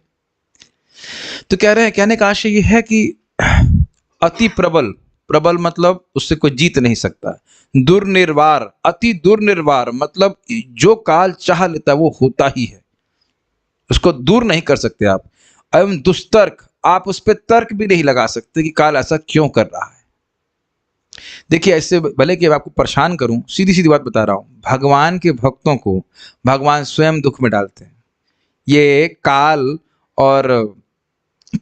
तो कह रहे हैं, कहने का आशय ये है कि अति प्रबल, प्रबल मतलब उससे कोई जीत नहीं सकता। दुर्निर्वार, अति दुर्निर्वार मतलब जो काल चाह लेता है वो होता ही है, उसको दूर नहीं कर सकते आप। एवं दुस्तर्क, आप उस पर तर्क भी नहीं लगा सकते कि काल ऐसा क्यों कर रहा है। देखिए, ऐसे भले कि आपको परेशान करूं, सीधी सीधी बात बता रहा हूं, भगवान के भक्तों को भगवान स्वयं दुख में डालते हैं। ये काल और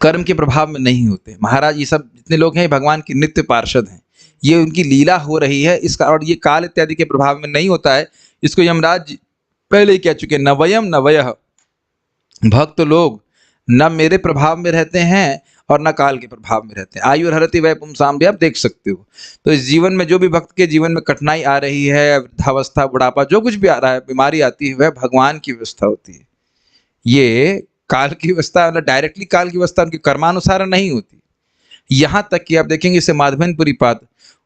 कर्म के प्रभाव में नहीं होते। महाराज, ये सब जितने लोग हैं भगवान की नित्य पार्षद हैं, ये उनकी लीला हो रही है इसका, और ये काल इत्यादि के प्रभाव में नहीं होता है। इसको यमराज पहले ही कह चुके, न वयम न वयः, भक्त लोग न मेरे प्रभाव में रहते हैं और न काल के प्रभाव में रहते हैं। आयु हरति वै पुंसाम भी आप देख सकते हो। तो इस जीवन में जो भी भक्त के जीवन में कठिनाई आ रही है, वृद्धावस्था बुढ़ापा जो कुछ भी आ रहा है, बीमारी आती है, वह भगवान की व्यवस्था होती है। ये काल की व्यवस्था, डायरेक्टली काल की व्यवस्था उनके कर्मानुसार नहीं होती। यहां तक कि आप देखेंगे इसे माधवेंद्रपुरी पाद,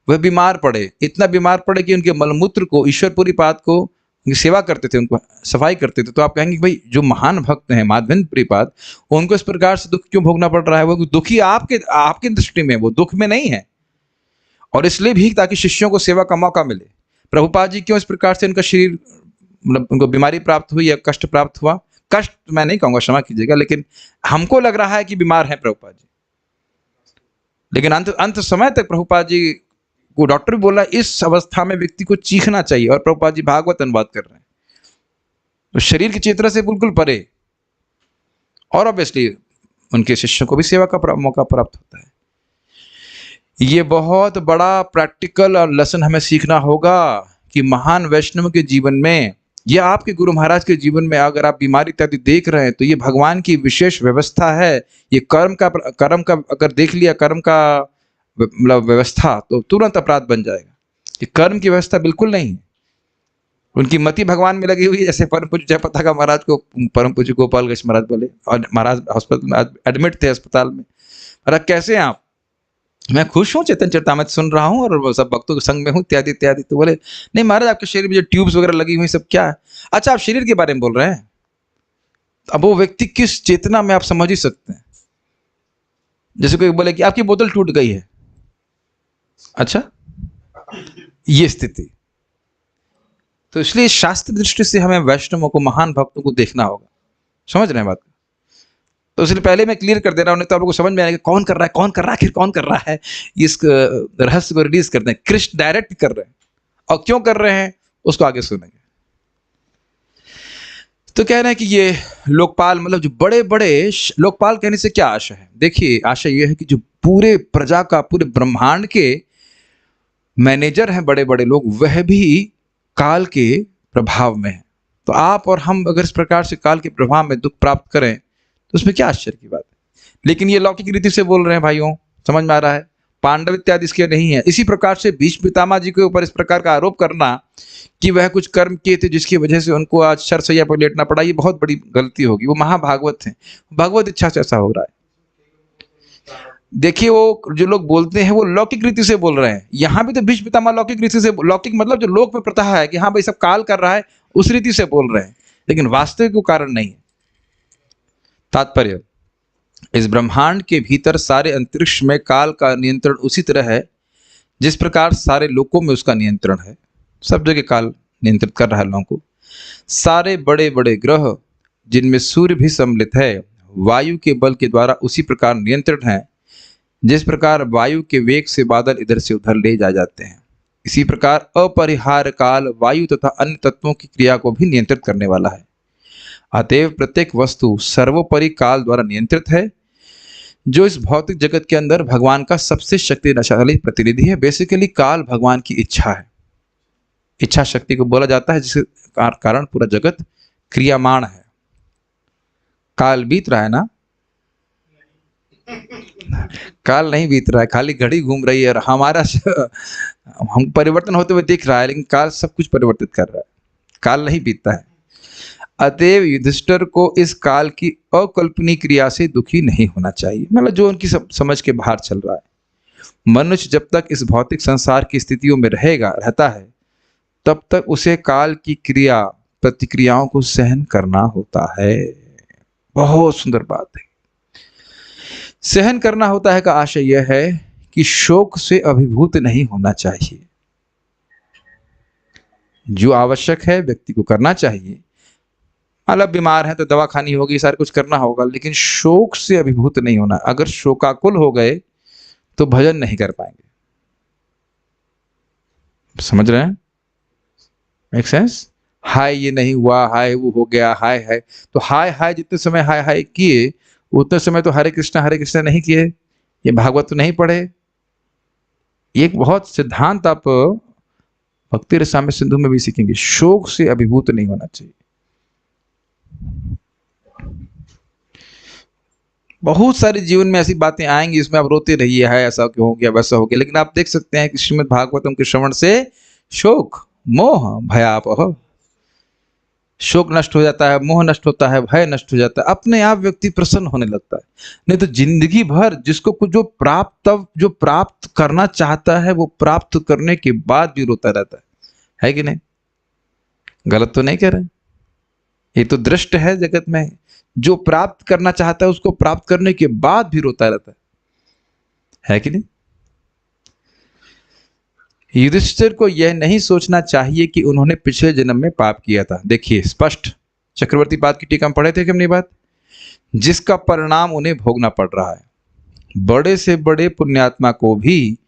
वह बीमार पड़े, इतना बीमार पड़े कि उनके मलमूत्र को ईश्वरपुरी पाद को उनकी सेवा करते थे, उनको सफाई करते थे। तो आप कहेंगे भाई जो महान भक्त हैं माधवेंद्रपुरी पाद, उनको इस प्रकार से दुख क्यों भोगना पड़ रहा है? वो दुखी आपके दृष्टि में, वो दुख में नहीं है, और इसलिए भी ताकि शिष्यों को सेवा का मौका मिले। प्रभुपाद जी क्यों इस प्रकार से उनका शरीर, मतलब उनको बीमारी प्राप्त हुई या कष्ट प्राप्त हुआ? कष्ट मैं नहीं कहूंगा, क्षमा कीजिएगा, लेकिन हमको लग रहा है कि बीमार हैं प्रभुपाद जी, लेकिन अंत समय तक प्रभुपाद जी को डॉक्टर भी बोला इस अवस्था में व्यक्ति को चीखना चाहिए, और प्रभुपाद जी भागवत अनुवाद कर रहे हैं, तो शरीर की चेतना से बिल्कुल परे, और ऑब्वियसली उनके शिष्यों को भी सेवा का मौका प्राप्त होता है। ये बहुत बड़ा प्रैक्टिकल और लेसन हमें सीखना होगा कि महान वैष्णव के जीवन में या आपके गुरु महाराज के जीवन में अगर आप बीमारी इत्यादि देख रहे हैं तो ये भगवान की विशेष व्यवस्था है। ये कर्म का अगर देख लिया, कर्म का मतलब व्यवस्था, तो तुरंत अपराध बन जाएगा। कि कर्म की व्यवस्था बिल्कुल नहीं है, उनकी मति भगवान में लगी हुई है। जैसे परम पूज्य जयपताका का महाराज को परम पूज्य गोपाल गणेश महाराज बोले, और महाराज हॉस्पिटल में एडमिट थे अस्पताल में, महाराज कैसे हैं आप? मैं खुश हूँ, चेतन चरितामृत सुन रहा हूँ और सब भक्तों के संग में हूँ इत्यादि इत्यादि। तो बोले नहीं महाराज, आपके शरीर में जो ट्यूब्स वगैरह लगी हुई सब क्या है? अच्छा, आप शरीर के बारे में बोल रहे हैं। अब वो व्यक्ति किस चेतना में, आप समझ ही सकते हैं। जैसे कोई बोले कि आपकी बोतल टूट गई है, अच्छा, ये स्थिति। तो इसलिए शास्त्र दृष्टि से हमें वैष्णवों को, महान भक्तों को देखना होगा। समझ रहे हैं बात? तो इसलिए पहले मैं क्लियर कर दे रहा हूं, नहीं तो आप लोगों को समझ में आएगा कौन कर रहा है, कौन कर रहा है, आखिर कौन कर रहा है। इस रहस्य को रिलीज करते हैं, कृष्ण डायरेक्ट कर रहे हैं, और क्यों कर रहे हैं उसको आगे सुनेंगे। तो कह रहे हैं कि ये लोकपाल, मतलब जो बड़े बड़े, लोकपाल कहने से क्या आशय है? देखिए, आशय यह है कि जो पूरे प्रजा का, पूरे ब्रह्मांड के मैनेजर हैं बड़े बड़े लोग, वह भी काल के प्रभाव में है। तो आप और हम अगर इस प्रकार से काल के प्रभाव में दुख प्राप्त करें तो उसमें क्या आश्चर्य की बात है। लेकिन ये लौकिक रीति से बोल रहे हैं भाइयों, समझ में आ रहा है? पांडव इत्यादि इसके नहीं है। इसी प्रकार से भीष्म पितामह जी के ऊपर इस प्रकार का आरोप करना कि वह कुछ कर्म किए थे जिसकी वजह से उनको आज शरशैया पर लेटना पड़ा, ये बहुत बड़ी गलती होगी। वो महाभागवत हैं, भगवत इच्छा से ऐसा हो रहा है। देखिए, वो जो लोग बोलते हैं वो लौकिक रीति से बोल रहे हैं। यहाँ भी तो भीष्म पितामह लौकिक रीति से, लौकिक मतलब जो लोक में प्रथा है कि हाँ भाई सब काल कर रहा है, उस रीति से बोल रहे हैं, लेकिन वास्तविक वो कारण नहीं है। तात्पर्य, इस ब्रह्मांड के भीतर सारे अंतरिक्ष में काल का नियंत्रण उसी तरह है जिस प्रकार सारे लोकों में उसका नियंत्रण है। सब जगह काल नियंत्रित कर रहा है लोगों को। सारे बड़े बड़े ग्रह जिनमें सूर्य भी सम्मिलित है, वायु के बल के द्वारा उसी प्रकार नियंत्रित हैं जिस प्रकार वायु के वेग से बादल इधर से उधर ले जाए जाते हैं। इसी प्रकार अपरिहार्य काल वायु तथा अन्य तत्वों की क्रिया को भी नियंत्रित करने वाला है। अतएव प्रत्येक वस्तु सर्वोपरि काल द्वारा नियंत्रित है। जो इस भौतिक जगत के अंदर भगवान का सबसे शक्तिशाली प्रतिनिधि है। बेसिकली काल भगवान की इच्छा है, इच्छा शक्ति को बोला जाता है, जिसके कारण पूरा जगत क्रियामाण है। काल बीत रहा है ना? काल नहीं बीत रहा है, खाली घड़ी घूम रही है और हमारा हम परिवर्तन होते हुए दिख रहा है, लेकिन काल सब कुछ परिवर्तित कर रहा है, काल नहीं बीतता है। अतएव युधिष्ठिर को इस काल की अकल्पनीय क्रिया से दुखी नहीं होना चाहिए, मतलब जो उनकी समझ के बाहर चल रहा है। मनुष्य जब तक इस भौतिक संसार की स्थितियों में रहता है, तब तक उसे काल की क्रिया प्रतिक्रियाओं को सहन करना होता है। बहुत सुंदर बात है। सहन करना होता है का आशय यह है कि शोक से अभिभूत नहीं होना चाहिए। जो आवश्यक है व्यक्ति को करना चाहिए, मतलब बीमार है तो दवा खानी होगी, सारा कुछ करना होगा, लेकिन शोक से अभिभूत नहीं होना। अगर शोकाकुल हो गए तो भजन नहीं कर पाएंगे। समझ रहे हैं? Make sense? हाय ये नहीं हुआ, हाय वो हो गया, हाय हाय, तो हाय हाय जितने समय हाय हाय किए उतने समय तो हरे कृष्णा नहीं किए, ये भागवत तो नहीं पढ़े। ये एक बहुत सिद्धांत आप भक्ति रसामृत सिंधु में भी सीखेंगे, शोक से अभिभूत नहीं होना चाहिए। बहुत सारे जीवन में ऐसी बातें आएंगी इसमें आप रोते रहिए, है ऐसा क्यों हो गया, वैसा हो गया, लेकिन आप देख सकते हैं कि श्रीमद् भागवतम के श्रवण से शोक मोह भयापह, शोक नष्ट हो जाता है, मोह नष्ट होता है, भय नष्ट हो जाता है, अपने आप व्यक्ति प्रसन्न होने लगता है। नहीं तो जिंदगी भर जिसको कुछ जो प्राप्त करना चाहता है वो प्राप्त करने के बाद भी रोता रहता है कि नहीं? गलत तो नहीं कह रहे? ये तो दृष्ट है जगत में, जो प्राप्त करना चाहता है उसको प्राप्त करने के बाद भी रोता रहता है कि नहीं? युधिष्ठिर को यह नहीं सोचना चाहिए कि उन्होंने पिछले जन्म में पाप किया था। देखिए स्पष्ट चक्रवर्ती पाद की टीका में पढ़े थे कि हमने बात, जिसका परिणाम उन्हें भोगना पड़ रहा है। बड़े से बड़े पुण्यात्मा को भी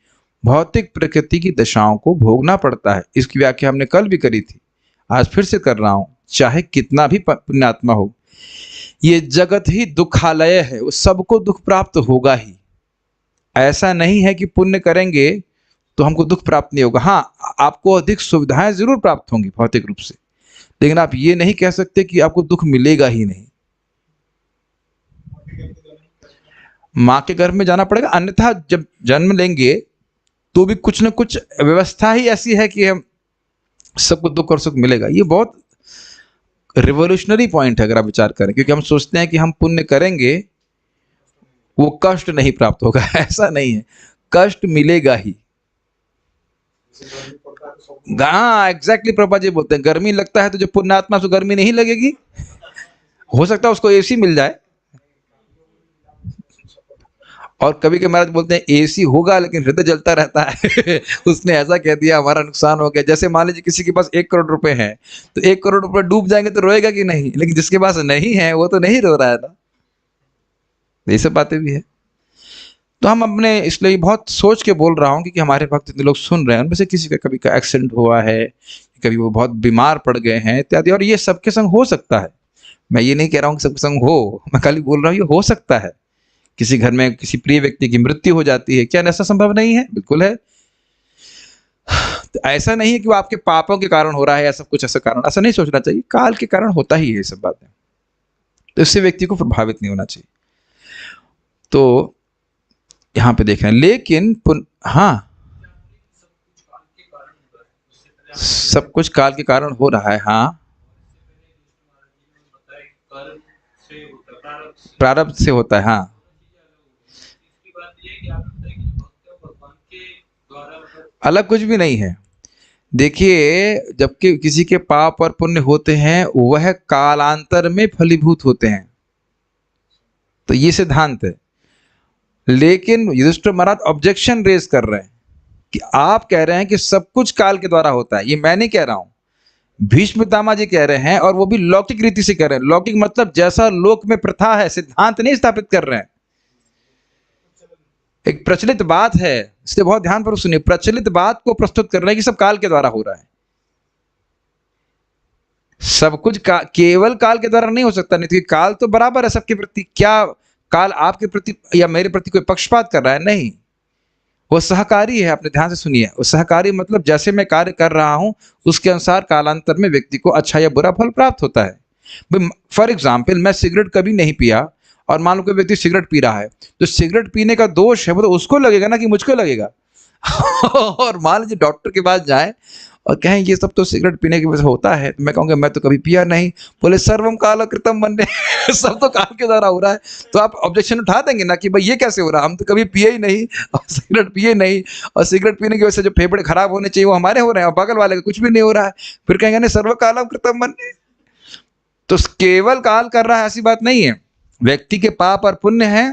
भौतिक प्रकृति की दशाओं को भोगना पड़ता है। इसकी व्याख्या हमने कल भी करी थी, आज फिर से कर रहा हूं। चाहे कितना भी पुण्यात्मा हो, ये जगत ही दुखालय है, वो सबको दुख प्राप्त होगा ही। ऐसा नहीं है कि पुण्य करेंगे तो हमको दुख प्राप्त नहीं होगा। हाँ, आपको अधिक सुविधाएं जरूर प्राप्त होंगी भौतिक रूप से, लेकिन आप ये नहीं कह सकते कि आपको दुख मिलेगा ही नहीं। माँ के गर्भ में जाना पड़ेगा, अन्यथा जब जन्म लेंगे तो भी कुछ न कुछ व्यवस्था ही ऐसी है कि हम सबको दुख और सुख मिलेगा। ये बहुत रिवोल्यूशनरी पॉइंट है अगर आप विचार करें, क्योंकि हम सोचते हैं कि हम पुण्य करेंगे वो कष्ट नहीं प्राप्त होगा। ऐसा नहीं है, कष्ट मिलेगा ही। हाँ एग्जैक्टली, प्रभा जी बोलते हैं गर्मी लगता है तो जो पुण्यात्मा से गर्मी नहीं लगेगी, हो सकता है उसको एसी मिल जाए। और कभी के महाराज बोलते हैं एसी होगा लेकिन हृदय जलता रहता है। उसने ऐसा कह दिया, हमारा नुकसान हो गया। जैसे मान लीजिए किसी के पास 1 करोड़ रुपए हैं, तो 1 करोड़ रुपए डूब जाएंगे तो रोएगा कि नहीं, लेकिन जिसके पास नहीं है वो तो नहीं रो रहा है ना। ये सब बातें भी है। तो हम अपने, इसलिए बहुत सोच के बोल रहा हूँ क्योंकि हमारे भक्त जितने लोग सुन रहे हैं उनमें से किसी का कभी का एक्सीडेंट हुआ है, कभी वो बहुत बीमार पड़ गए हैं इत्यादि, और ये सबके संग हो सकता है। मैं ये नहीं कह रहा हूँ कि सबके संग हो, मैं खाली बोल रहा हूँ ये हो सकता है। किसी घर में किसी प्रिय व्यक्ति की मृत्यु हो जाती है, क्या ऐसा संभव नहीं है? बिल्कुल है। तो ऐसा नहीं है कि वो आपके पापों के कारण हो रहा है, ऐसा कुछ ऐसा कारण, ऐसा नहीं सोचना चाहिए। काल के कारण होता ही है ये सब बातें, तो इससे व्यक्ति को प्रभावित नहीं होना चाहिए। तो यहां पे देख रहे हैं, लेकिन हाँ सब कुछ काल के कारण हो रहा है। हाँ प्रारब्ध से होता है। हाँ अलग कुछ भी नहीं है। देखिए जबकि किसी के पाप और पुण्य होते हैं वह कालांतर में फलीभूत होते हैं, तो ये सिद्धांत है। लेकिन युधिष्ठिर महाराज ऑब्जेक्शन रेज कर रहे हैं कि आप कह रहे हैं कि सब कुछ काल के द्वारा होता है। ये मैं नहीं कह रहा हूं, भीष्म पितामह जी कह रहे हैं, और वो भी लौकिक रीति से कह रहे हैं। लौकिक मतलब जैसा लोक में प्रथा है, सिद्धांत नहीं स्थापित कर रहे हैं। एक प्रचलित बात है, इसलिए बहुत ध्यानपूर्वक सुनिए। प्रचलित बात को प्रस्तुत कर रहे हैं कि सब काल के द्वारा हो रहा है। सब कुछ केवल काल के द्वारा नहीं हो सकता, नहीं तो काल तो बराबर है सबके प्रति। क्या काल आपके प्रति या मेरे प्रति कोई पक्षपात कर रहा है, नहीं, वो सहकारी है। अपने ध्यान से सुनिए, वो सहकारी मतलब जैसे मैं कार्य कर रहा हूं उसके अनुसार कालांतर में व्यक्ति को अच्छा या बुरा फल प्राप्त होता है। फॉर एग्जाम्पल, मैं सिगरेट कभी नहीं पिया और मान लो कोई व्यक्ति सिगरेट पी रहा है, तो सिगरेट पीने का दोष है वो तो उसको लगेगा ना कि मुझको लगेगा। और मान लीजिए डॉक्टर के पास जाए और कहें ये सब तो सिगरेट पीने की वजह से होता है, तो मैं कहूँगा मैं तो कभी पिया नहीं। बोले सर्वम काल कृतम वन्य, सब तो काल के द्वारा हो रहा है। तो आप ऑब्जेक्शन उठा देंगे ना कि भाई ये कैसे हो रहा है, हम तो कभी पिए ही नहीं और सिगरेट पिए नहीं, और सिगरेट पीने की वजह से जो फेफड़े खराब होने चाहिए वो हमारे हो रहे हैं और बगल वाले का कुछ भी नहीं हो रहा है। फिर कहेंगे नहीं सर्व कालम कृतम वन्य। तो केवल काल कर रहा है ऐसी बात नहीं है, व्यक्ति के पाप और पुण्य है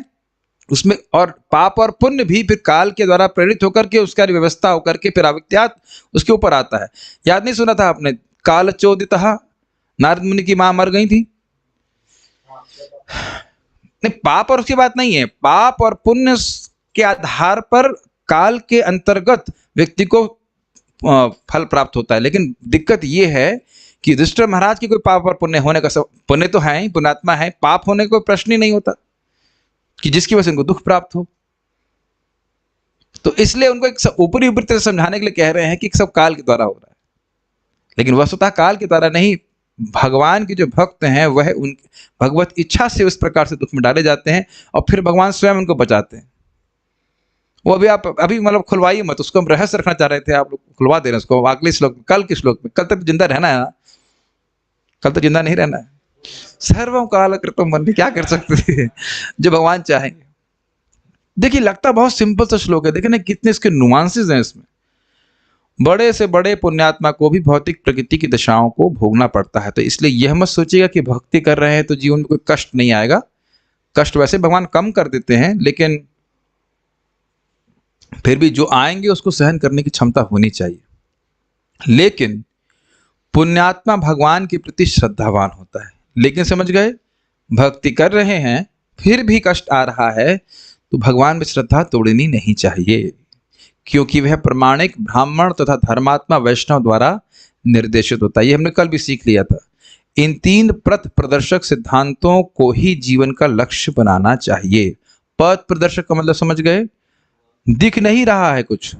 उसमें, और पाप और पुण्य भी फिर काल के द्वारा प्रेरित होकर के उसका व्यवस्था होकर के फिर अविद्यात उसके ऊपर आता है। याद नहीं सुना था आपने, काल चोदितः, नारद मुनि की मां मर गई थी। नहीं, पाप और उसकी बात नहीं है, पाप और पुण्य के आधार पर काल के अंतर्गत व्यक्ति को फल प्राप्त होता है। लेकिन दिक्कत यह है कि युधिष्ठिर महाराज की कोई पाप और पुण्य होने का, पुण्य तो है ही, पुण्यात्मा है, पाप होने का कोई प्रश्न ही नहीं होता कि जिसकी वजह से उनको दुख प्राप्त हो। तो इसलिए उनको एक ऊपरी ऊपरी तरह समझाने के लिए कह रहे हैं कि सब काल के द्वारा हो रहा है, लेकिन वस्तुतः काल के द्वारा नहीं। भगवान के जो भक्त हैं वह उन भगवत इच्छा से उस प्रकार से दुख में डाले जाते हैं और फिर भगवान स्वयं उनको बचाते हैं। वो अभी आप अभी मतलब खुलवाइए मत, उसको हम रहस्य रखना चाह रहे थे, आप लोग खुलवा दे रहे हैं उसको अगले श्लोक में, कल के श्लोक में। कल तक जिंदा रहना है ना, कल तो जिंदा नहीं रहना है। सर्वम काल कृतम वन्य, क्या कर सकते थे जो भगवान चाहेंगे। देखिए लगता बहुत सिंपल सा श्लोक है, देखिए ना कितने इसके नुआंसेस हैं इसमें। बड़े से बड़े पुण्यात्मा को भी भौतिक प्रकृति की दशाओं को भोगना पड़ता है, तो इसलिए यह मत सोचिएगा कि भक्ति कर रहे हैं तो जीवन में कोई कष्ट नहीं आएगा। कष्ट वैसे भगवान कम कर देते हैं, लेकिन फिर भी जो आएंगे उसको सहन करने की क्षमता होनी चाहिए। लेकिन पुण्यात्मा भगवान के प्रति श्रद्धावान होता है। लेकिन समझ गए, भक्ति कर रहे हैं फिर भी कष्ट आ रहा है तो भगवान में श्रद्धा तोड़नी नहीं चाहिए, क्योंकि वह प्रमाणिक ब्राह्मण तथा धर्मात्मा वैष्णव द्वारा निर्देशित होता है। ये हमने कल भी सीख लिया था। इन 3 पथ प्रदर्शक सिद्धांतों को ही जीवन का लक्ष्य बनाना चाहिए। पथ प्रदर्शक का मतलब समझ गए, दिख नहीं रहा है कुछ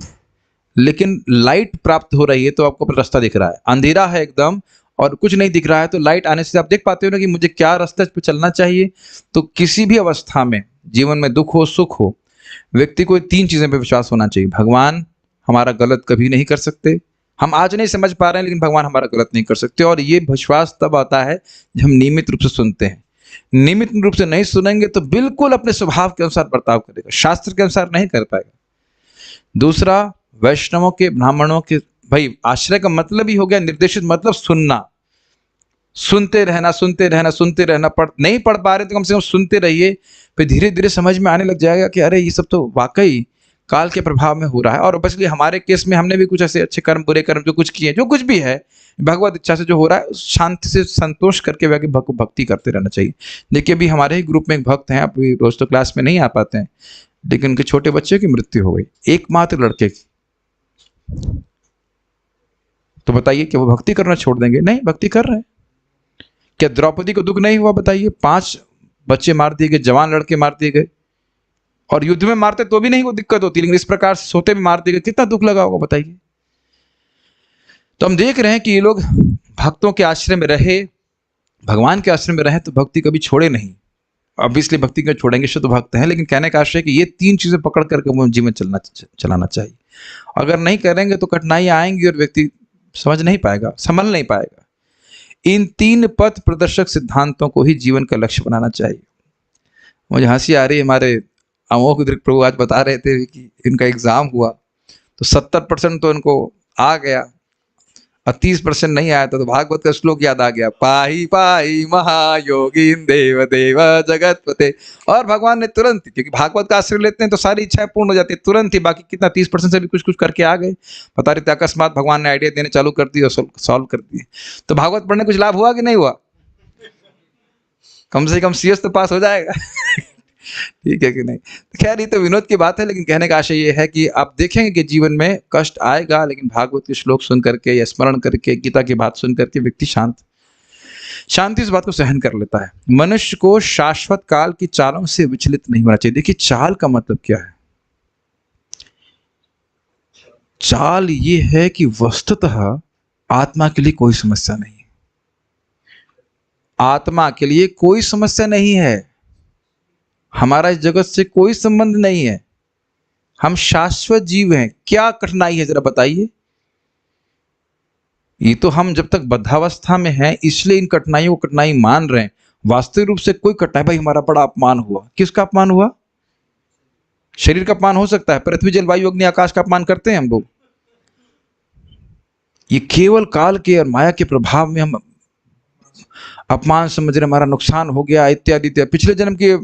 लेकिन लाइट प्राप्त हो रही है तो आपको रास्ता दिख रहा है। अंधेरा है एकदम और कुछ नहीं दिख रहा है, तो लाइट आने से आप देख पाते हो ना कि मुझे क्या रास्ते पे चलना चाहिए। तो किसी भी अवस्था में, जीवन में दुख हो सुख हो, व्यक्ति को 3 चीजें पे विश्वास होना चाहिए। भगवान हमारा गलत कभी नहीं कर सकते, हम आज नहीं समझ पा रहे हैं लेकिन भगवान हमारा गलत नहीं कर सकते। और ये विश्वास तब आता है जब हम नियमित रूप से सुनते हैं। नियमित रूप से नहीं सुनेंगे तो बिल्कुल अपने स्वभाव के अनुसार बर्ताव करेगा, शास्त्र के अनुसार नहीं कर पाएगा। दूसरा, वैष्णवों के ब्राह्मणों के भाई आश्रय का मतलब ही हो गया निर्देशित, मतलब सुनना, सुनते रहना सुनते रहना सुनते रहना। नहीं पढ़ पा रहे तो कम से कम सुनते रहिए, फिर धीरे धीरे समझ में आने लग जाएगा कि अरे ये सब तो वाकई काल के प्रभाव में हो रहा है। और बस हमारे केस में हमने भी कुछ ऐसे अच्छे कर्म बुरे कर्म जो कुछ किए, जो कुछ भी है भगवत इच्छा से जो हो रहा है, शांति से संतोष करके भक्ति करते रहना चाहिए। देखिए अभी हमारे ही ग्रुप में एक भक्त हैं, अभी रोज तो क्लास में नहीं आ पाते हैं, लेकिन उनके छोटे बच्चे की मृत्यु हो गई, एकमात्र लड़के की। तो बताइए क्या वो भक्ति करना छोड़ देंगे? नहीं, भक्ति कर रहे हैं। क्या द्रौपदी को दुख नहीं हुआ? बताइए, 5 बच्चे मार दिए गए, जवान लड़के मार दिए गए, और युद्ध में मारते तो भी नहीं वो दिक्कत होती, लेकिन इस प्रकार से सोते में मार दिए गए, कितना दुख लगा होगा बताइए। तो हम देख रहे हैं कि ये लोग भक्तों के आश्रय में रहे, भगवान के आश्रय में रहे तो भक्ति कभी छोड़े नहीं। ऑब्वियसली भक्ति को छोड़ेंगे शुद्ध भक्त हैं, लेकिन कहने का आशय कि ये 3 चीजें पकड़ करके जीवन चलाना चाहिए। अगर नहीं करेंगे तो कठिनाई आएंगी और व्यक्ति समझ नहीं पाएगा, संभल नहीं पाएगा। इन 3 पथ प्रदर्शक सिद्धांतों को ही जीवन का लक्ष्य बनाना चाहिए। मुझे हंसी आ रही है, हमारे अमोघ प्रभु आज बता रहे थे कि इनका एग्जाम हुआ तो 70% तो इनको आ गया और 30% नहीं आया था। तो भागवत का श्लोक याद आ गया, पाही पाही महायोगीन देव देव जगतपते। और भगवान ने तुरंत, क्योंकि भागवत का आश्रय लेते हैं तो सारी इच्छाएं पूर्ण हो जाती है तुरंत ही, बाकी कितना 30% से भी कुछ कुछ करके आ गए। बता रहे थे अकस्मात भगवान ने आइडिया देने चालू कर दी और सॉल्व कर दिए। तो भागवत पढ़ने कुछ लाभ हुआ कि नहीं हुआ? कम से कम CS तो पास हो जाएगा। ठीक है कि नहीं? खैर ये तो विनोद की बात है, लेकिन कहने का आशय ये है कि आप देखेंगे कि जीवन में कष्ट आएगा, लेकिन भागवत के श्लोक सुन करके या स्मरण करके, गीता की बात सुन करके व्यक्ति शांत। शांति से बात को सहन कर लेता है। मनुष्य को शाश्वत काल की चालों से विचलित नहीं होना चाहिए। देखिए चाल का मतलब क्या है? चाल ये है कि वस्तुतः आत्मा के लिए कोई समस्या नहीं है। आत्मा के लिए कोई समस्या नहीं है। हमारा इस जगत से कोई संबंध नहीं है। हम शाश्वत जीव हैं। क्या कठिनाई है जरा बताइए? ये तो हम जब तक बद्धावस्था में हैं इसलिए इन कठिनाइयों को कठिनाई मान रहे हैं। वास्तविक रूप से कोई कठिनाई, भाई हमारा बड़ा अपमान हुआ। किसका अपमान हुआ? शरीर का अपमान हो सकता है, पृथ्वी जलवायु अग्नि आकाश का अपमान करते हैं हम लोग। ये केवल काल के और माया के प्रभाव में हम अपमान समझ रहे, हमारा नुकसान हो गया इत्यादि इत्यादि। पिछले जन्म के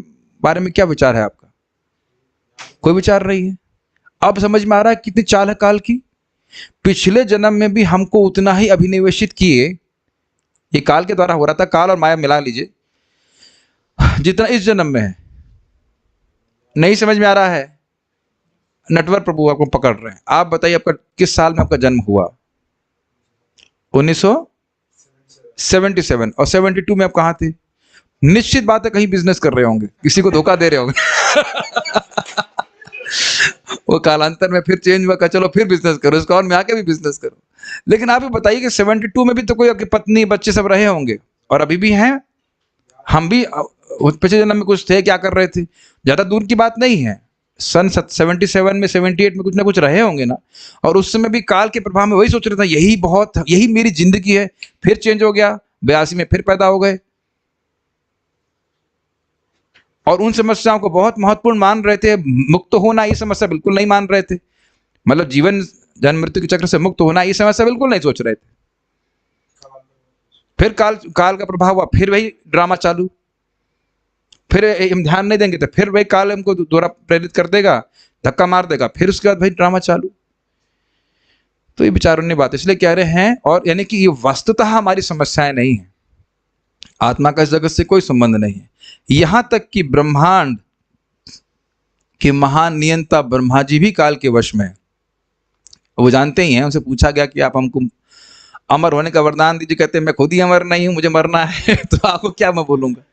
बारे में क्या विचार है आपका? कोई विचार नहीं है। अब समझ में आ रहा है कितनी चाल है काल की। पिछले जन्म में भी हमको उतना ही अभिनिवेशित किए, ये काल के द्वारा हो रहा था। काल और माया मिला लीजिए जितना इस जन्म में है। नहीं समझ में आ रहा है? नटवर प्रभु आपको पकड़ रहे हैं। आप बताइए आपका किस साल में आपका जन्म हुआ? 1977। और 72 में आप कहाँ थे? निश्चित बात है कहीं बिजनेस कर रहे होंगे, किसी को धोखा दे रहे होंगे। वो कालांतर में फिर चेंज हुआ का चलो फिर बिजनेस करो, इसको और में आके भी बिजनेस करो। लेकिन आप ये बताइए कि 72 में भी तो कोई आपकी पत्नी बच्चे सब रहे होंगे और अभी भी हैं। हम भी पिछले जन्म में कुछ थे, क्या कर रहे थे? ज्यादा दूर की बात नहीं है। सन 77 में 78 में कुछ ना कुछ रहे होंगे ना। और उस समय भी काल के प्रभाव में वही सोच रहा था यही बहुत, यही मेरी जिंदगी है। फिर चेंज हो गया, 82 में फिर पैदा हो गए और उन समस्याओं को बहुत महत्वपूर्ण मान रहे थे। मुक्त होना ये समस्या बिल्कुल नहीं मान रहे थे। मतलब जीवन जन्म मृत्यु के चक्र से मुक्त होना ये समस्या बिल्कुल नहीं सोच रहे थे। फिर काल का प्रभाव हुआ, फिर वही ड्रामा चालू। फिर हम ध्यान नहीं देंगे तो फिर वही काल हमको दोबारा प्रेरित कर देगा, धक्का मार देगा, फिर उसके बाद भाई ड्रामा चालू। तो ये विचारों बात इसलिए कह रहे हैं। और यानी कि ये वस्तुतः हमारी समस्याएं नहीं है। आत्मा का इस जगत से कोई संबंध नहीं है। यहां तक कि ब्रह्मांड के महान नियंता ब्रह्मा जी भी काल के वश में है। वो जानते ही हैं। उनसे पूछा गया कि आप हमको अमर होने का वरदान दीजिए। कहते हैं मैं खुद ही अमर नहीं हूं, मुझे मरना है। तो आपको क्या मैं बोलूंगा?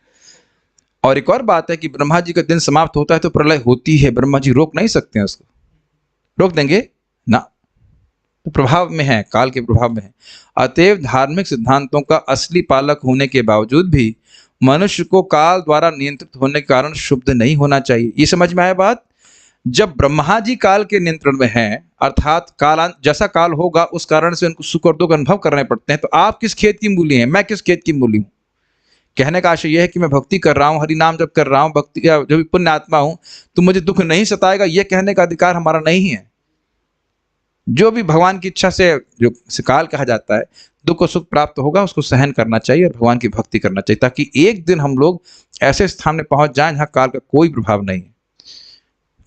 और एक और बात है कि ब्रह्मा जी का दिन समाप्त होता है तो प्रलय होती है। ब्रह्मा जी रोक नहीं सकते हैं उसको। रोक देंगे ना? तो प्रभाव में है, काल के प्रभाव में है। अतएव धार्मिक सिद्धांतों का असली पालक होने के बावजूद भी मनुष्य को काल द्वारा नियंत्रित होने के कारण शुद्ध नहीं होना चाहिए। ये समझ में आया बात? जब ब्रह्मा जी काल के नियंत्रण में हैं, अर्थात कालांत जैसा काल होगा उस कारण से उनको सुख और दुख अनुभव करने पड़ते हैं। तो आप किस खेत की मूली हैं, मैं किस खेत की मूली हूं? कहने का आशय यह है कि मैं भक्ति कर रहा हूं, हरि नाम जप कर रहा हूं, भक्ति या जो भी पुण्य आत्मा हूं, तो मुझे दुख नहीं सताएगा, यह कहने का अधिकार हमारा नहीं है। जो भी भगवान की इच्छा से जो काल कहा जाता है, दुख और सुख प्राप्त होगा उसको सहन करना चाहिए और भगवान की भक्ति करना चाहिए, ताकि एक दिन हम लोग ऐसे स्थान में पहुंच जाएं जहां काल का कोई प्रभाव नहीं है।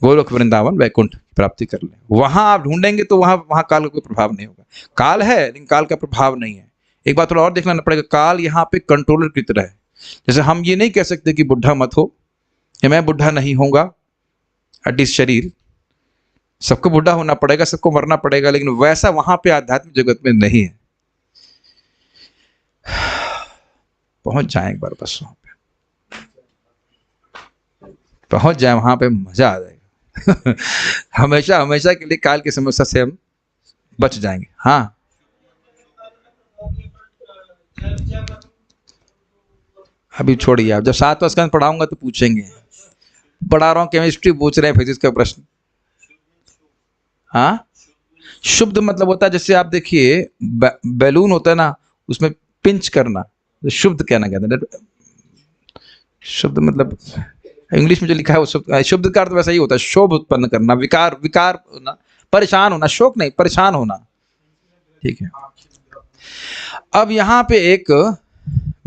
गोलोक वृंदावन वैकुंठ की प्राप्ति कर लें। वहां आप ढूंढेंगे तो वहां काल का कोई प्रभाव नहीं होगा। काल है लेकिन काल का प्रभाव नहीं है। एक बात थोड़ा और देखना पड़ेगा, काल यहाँ पे कंट्रोलर की तरह है। जैसे हम ये नहीं कह सकते कि बुढ़ा मत हो या मैं बुढ़ा नहीं होऊंगा। हड्डी शरीर, सबको बुढ़ा होना पड़ेगा, सबको मरना पड़ेगा, लेकिन वैसा वहां पे आध्यात्मिक जगत में नहीं है। पहुंच जाए एक बार, बस वहां पे पहुंच जाए, वहां पे मजा आ जाएगा। हमेशा हमेशा के लिए काल की समस्या से हम बच जाएंगे। हाँ, अभी छोड़िए, आप जब 7वां स्कंद पढ़ाऊंगा तो पूछेंगे। पढ़ा रहा हूँ केमिस्ट्री, पूछ रहे हैं फिजिक्स का प्रश्न। हाँ, शुद्ध मतलब होता है जैसे आप देखिए बैलून होता है ना, उसमें पिंच करना, तो शुद्ध कहना कहते हैं। शुद्ध मतलब इंग्लिश में जो लिखा है वो शुद्ध का अर्थ वैसा ही होता है, शोभ उत्पन्न करना, विकार होना, परेशान होना, शोक नहीं परेशान होना। ठीक है। अब यहाँ पे एक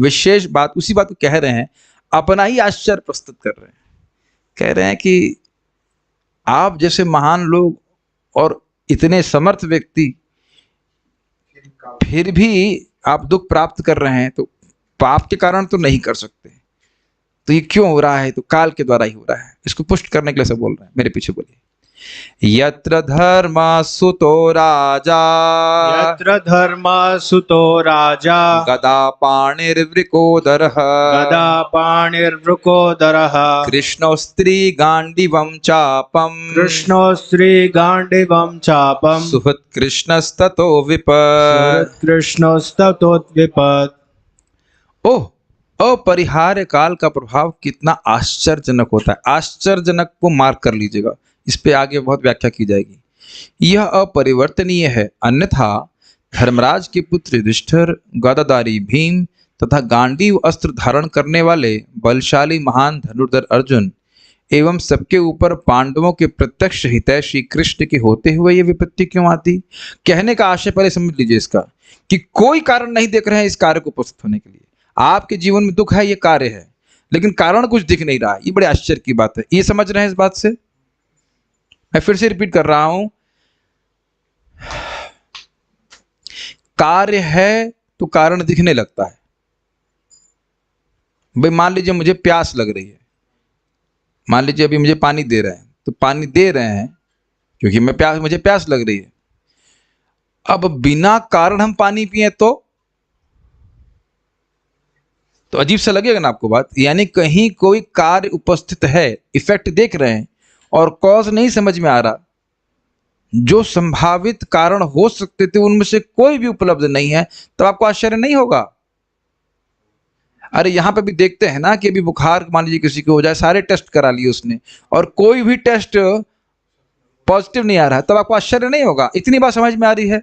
विशेष बात, उसी बात को कह रहे हैं, अपना ही आश्चर्य प्रस्तुत कर रहे हैं। कह रहे हैं कि आप जैसे महान लोग और इतने समर्थ व्यक्ति फिर भी आप दुख प्राप्त कर रहे हैं, तो पाप के कारण तो नहीं कर सकते, तो ये क्यों हो रहा है? तो काल के द्वारा ही हो रहा है। इसको पुष्ट करने के लिए सब बोल रहे हैं, मेरे पीछे बोलिए। यत्र धर्मसुतो राजा यत्र धर्मसुतो राजा गदा पाणिर्वृकोदरः गदा पाणिर्वृकोदरः कृष्णो स्त्रीगाण्डिवं चापम् कृष्णो श्रीगाण्डिवं चापम् सुहृत् कृष्णस्ततो विपत्। कृष्णोस्ततोद्विपत्। ओह, अपरिहार्य काल का प्रभाव कितना आश्चर्यजनक होता है। आश्चर्यजनक को मार्क कर लीजिएगा, इस पे आगे बहुत व्याख्या की जाएगी। यह अपरिवर्तनीय है, अन्यथा धर्मराज के पुत्र युधिष्ठिर, गदाधारी भीम तथा गांडीव अस्त्र धारण करने वाले बलशाली महान धनुर्धर अर्जुन एवं सबके ऊपर पांडवों के प्रत्यक्ष हितैषी कृष्ण के होते हुए ये विपत्ति क्यों आती। कहने का आशय पहले समझ लीजिए इसका, कि कोई कारण नहीं देख रहे हैं इस कार्य को उपस्थित होने के लिए। आपके जीवन में दुख है, ये कार्य है, लेकिन कारण कुछ दिख नहीं रहा। ये बड़े आश्चर्य की बात है। ये समझ रहे हैं इस बात से? मैं फिर से रिपीट कर रहा हूं, कार्य है तो कारण दिखने लगता है। भाई मान लीजिए मुझे प्यास लग रही है, मान लीजिए अभी मुझे पानी दे रहे हैं, तो पानी दे रहे हैं क्योंकि मुझे प्यास लग रही है। अब बिना कारण हम पानी पिए तो अजीब सा लगेगा ना आपको बात। यानी कहीं कोई कार्य उपस्थित है, इफेक्ट देख रहे हैं और कॉज नहीं समझ में आ रहा। जो संभावित कारण हो सकते थे उनमें से कोई भी उपलब्ध नहीं है, तब आपको आश्चर्य नहीं होगा। अरे यहां पे भी देखते हैं ना कि अभी बुखार मान लीजिए किसी को हो जाए, सारे टेस्ट करा लिए उसने और कोई भी टेस्ट पॉजिटिव नहीं आ रहा है, तब आपको आश्चर्य नहीं होगा। इतनी बात समझ में आ रही है।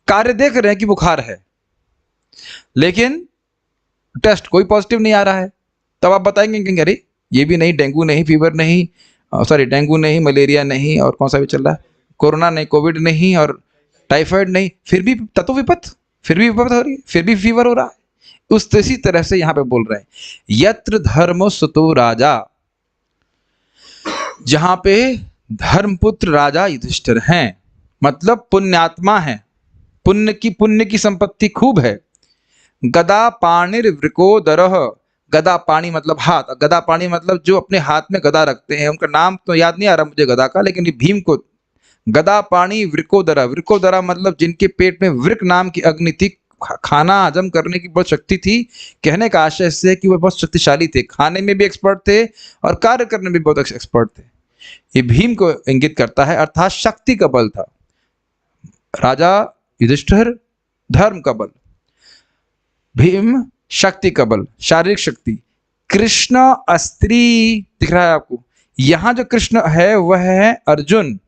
कार्य देख रहे हैं कि बुखार है, लेकिन टेस्ट कोई पॉजिटिव नहीं आ रहा है, तब आप बताएंगे कि अरे ये भी नहीं, डेंगू नहीं, फीवर नहीं, डेंगू नहीं, मलेरिया नहीं, और कौन सा भी चल रहा है, कोरोना नहीं, कोविड नहीं, और टाइफाइड नहीं, फिर भी ततो विपत, फिर भी विपत हो रही है, फिर भी फीवर हो रहा है। इसी तरह से यहां पे बोल रहे हैं, यत्र धर्म सुतो राजा, जहां पे धर्मपुत्र राजा युधिष्ठिर हैं, मतलब पुण्यात्मा है, पुण्य की संपत्ति खूब है। गदा पाणिर वृकोदरः, गदा पाणी मतलब हाथ, गदा पाणी मतलब जो अपने हाथ में गदा रखते हैं, उनका नाम तो याद नहीं आ रहा मुझे गदा का, लेकिन ये भीम को गदा पाणी वृकोदरा, वृकोदरा मतलब जिनके पेट में वृक नाम की अग्नि थी, खाना हजम करने की बहुत शक्ति थी। कहने का आशय से कि वह बहुत शक्तिशाली थे, खाने में भी एक्सपर्ट थे और कार्य करने में भी बहुत एक्सपर्ट थे। ये भीम को इंगित करता है, अर्थात शक्ति का बल था। राजा युधिष्ठिर धर्म का बल, भीम शक्ति का बल, शारीरिक शक्ति। कृष्ण अस्त्री दिख रहा है आपको, यहां जो कृष्ण है वह है अर्जुन।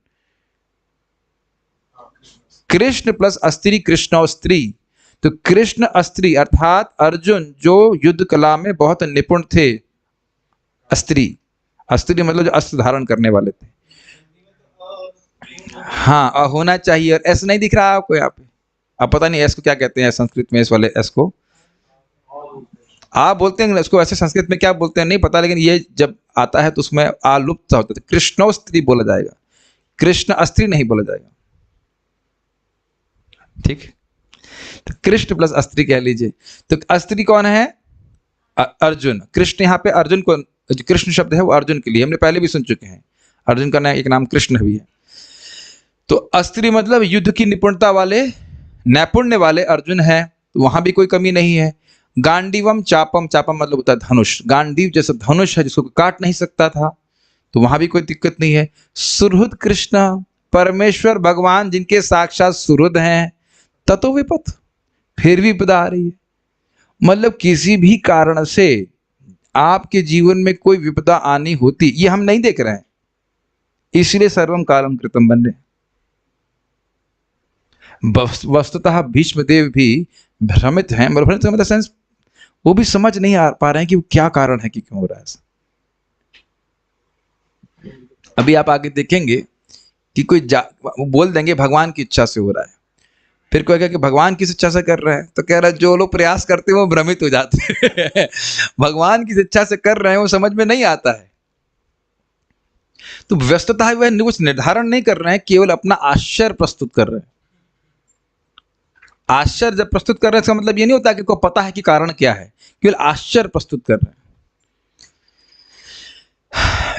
कृष्ण प्लस अस्त्री, कृष्ण और स्त्री, तो कृष्ण अस्त्री अर्थात अर्जुन जो युद्ध कला में बहुत निपुण थे। अस्त्री, अस्त्री मतलब जो अस्त्र धारण करने वाले थे। हाँ, होना चाहिए। और एस नहीं दिख रहा है आपको यहाँ पे? अब पता नहीं एस को क्या कहते हैं संस्कृत में, इस वाले एस को आप बोलते हैं इसको ऐसे, संस्कृत में क्या बोलते हैं नहीं पता, लेकिन ये जब आता है तो उसमें आलुप्त होता है। कृष्णोस्त्री बोला जाएगा, कृष्ण अस्त्री नहीं बोला जाएगा। ठीक, तो कृष्ण प्लस अस्त्री कह लीजिए। तो अस्त्री कौन है? अर्जुन। कृष्ण यहाँ पे अर्जुन को, जो कृष्ण शब्द है वो अर्जुन के लिए हमने पहले भी सुन चुके हैं। अर्जुन का एक नाम कृष्ण भी है। तो अस्त्री मतलब युद्ध की निपुणता वाले, नैपुण्य वाले अर्जुन है, तो वहां भी कोई कमी नहीं है। गांडीवम चापम, चापम मतलब होता है धनुष, गांडीव जैसा धनुष है जिसको काट नहीं सकता था, तो वहां भी कोई दिक्कत नहीं है। सुहृद कृष्ण, परमेश्वर भगवान जिनके साक्षात सुहृद हैं, ततो विपत, फिर भी विपदा आ रही है। मतलब किसी भी कारण से आपके जीवन में कोई विपदा आनी होती, ये हम नहीं देख रहे हैं, इसलिए सर्वम कालम कृतम बन रहे। वस्तुतः भीष्मदेव भी भ्रमित हैं, भ्रमित मतलब सेंस वो भी समझ नहीं आ पा रहे हैं कि वो क्या कारण है कि क्यों हो रहा है ऐसा। अभी आप आगे देखेंगे कि कोई वो बोल देंगे भगवान की इच्छा से हो रहा है, फिर कोई कहेगा कि भगवान किस इच्छा से कर रहे हैं, तो कह रहा है जो लोग प्रयास करते हैं वो भ्रमित हो जाते हैं। भगवान किस इच्छा से कर रहे हैं वो समझ में नहीं आता है। तो व्यस्तता वह कुछ निर्धारण नहीं कर रहे हैं, केवल अपना आश्चर्य प्रस्तुत कर रहे हैं। आश्चर्य जब प्रस्तुत कर रहे हैं इसका मतलब ये नहीं होता कि को पता है कि कारण क्या है, केवल आश्चर्य प्रस्तुत कर रहे हैं।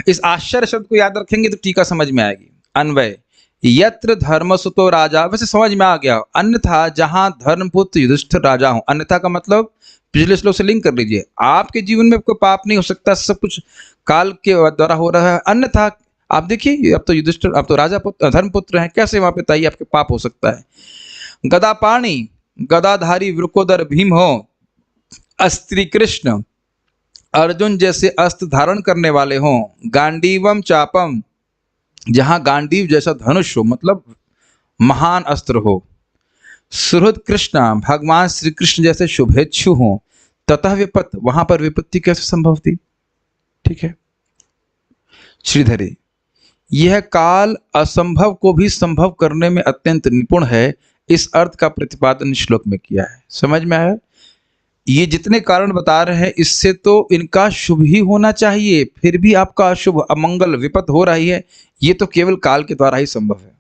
इस आश्चर्य शब्द को याद रखेंगे तो टीका समझ में आएगी। अन्वय यत्र धर्मसुतो राजा, वैसे समझ में आ गया, अन्यथा जहां धर्मपुत्र युधिष्ठिर राजा हो। अन्यथा का मतलब पिछले श्लोक से लिंक कर लीजिए, आपके जीवन में कोई पाप नहीं हो सकता, सब कुछ काल के द्वारा हो रहा है। अन्यथा आप देखिए, अब तो युधिष्ठिर, अब तो राजा पुत्र धर्मपुत्र हैं, कैसे वहां पे बताइए आपके पाप हो सकता है। गदापाणी, गदाधारी वृकोदर भीम हो, अस्त्री कृष्ण अर्जुन जैसे अस्त्र धारण करने वाले हों, गांडीवम चापम, जहां गांडीव जैसा धनुष हो, मतलब महान अस्त्र हो, सुहृद कृष्ण, भगवान श्री कृष्ण जैसे शुभेच्छु हों, ततः विपत, वहां पर विपत्ति कैसे संभव थी। ठीक है श्रीधरी, यह काल असंभव को भी संभव करने में अत्यंत निपुण है, इस अर्थ का प्रतिपादन श्लोक में किया है। समझ में आया? ये जितने कारण बता रहे हैं, इससे तो इनका शुभ ही होना चाहिए, फिर भी आपका अशुभ, अमंगल, विपत हो रही है, ये तो केवल काल के द्वारा ही संभव है।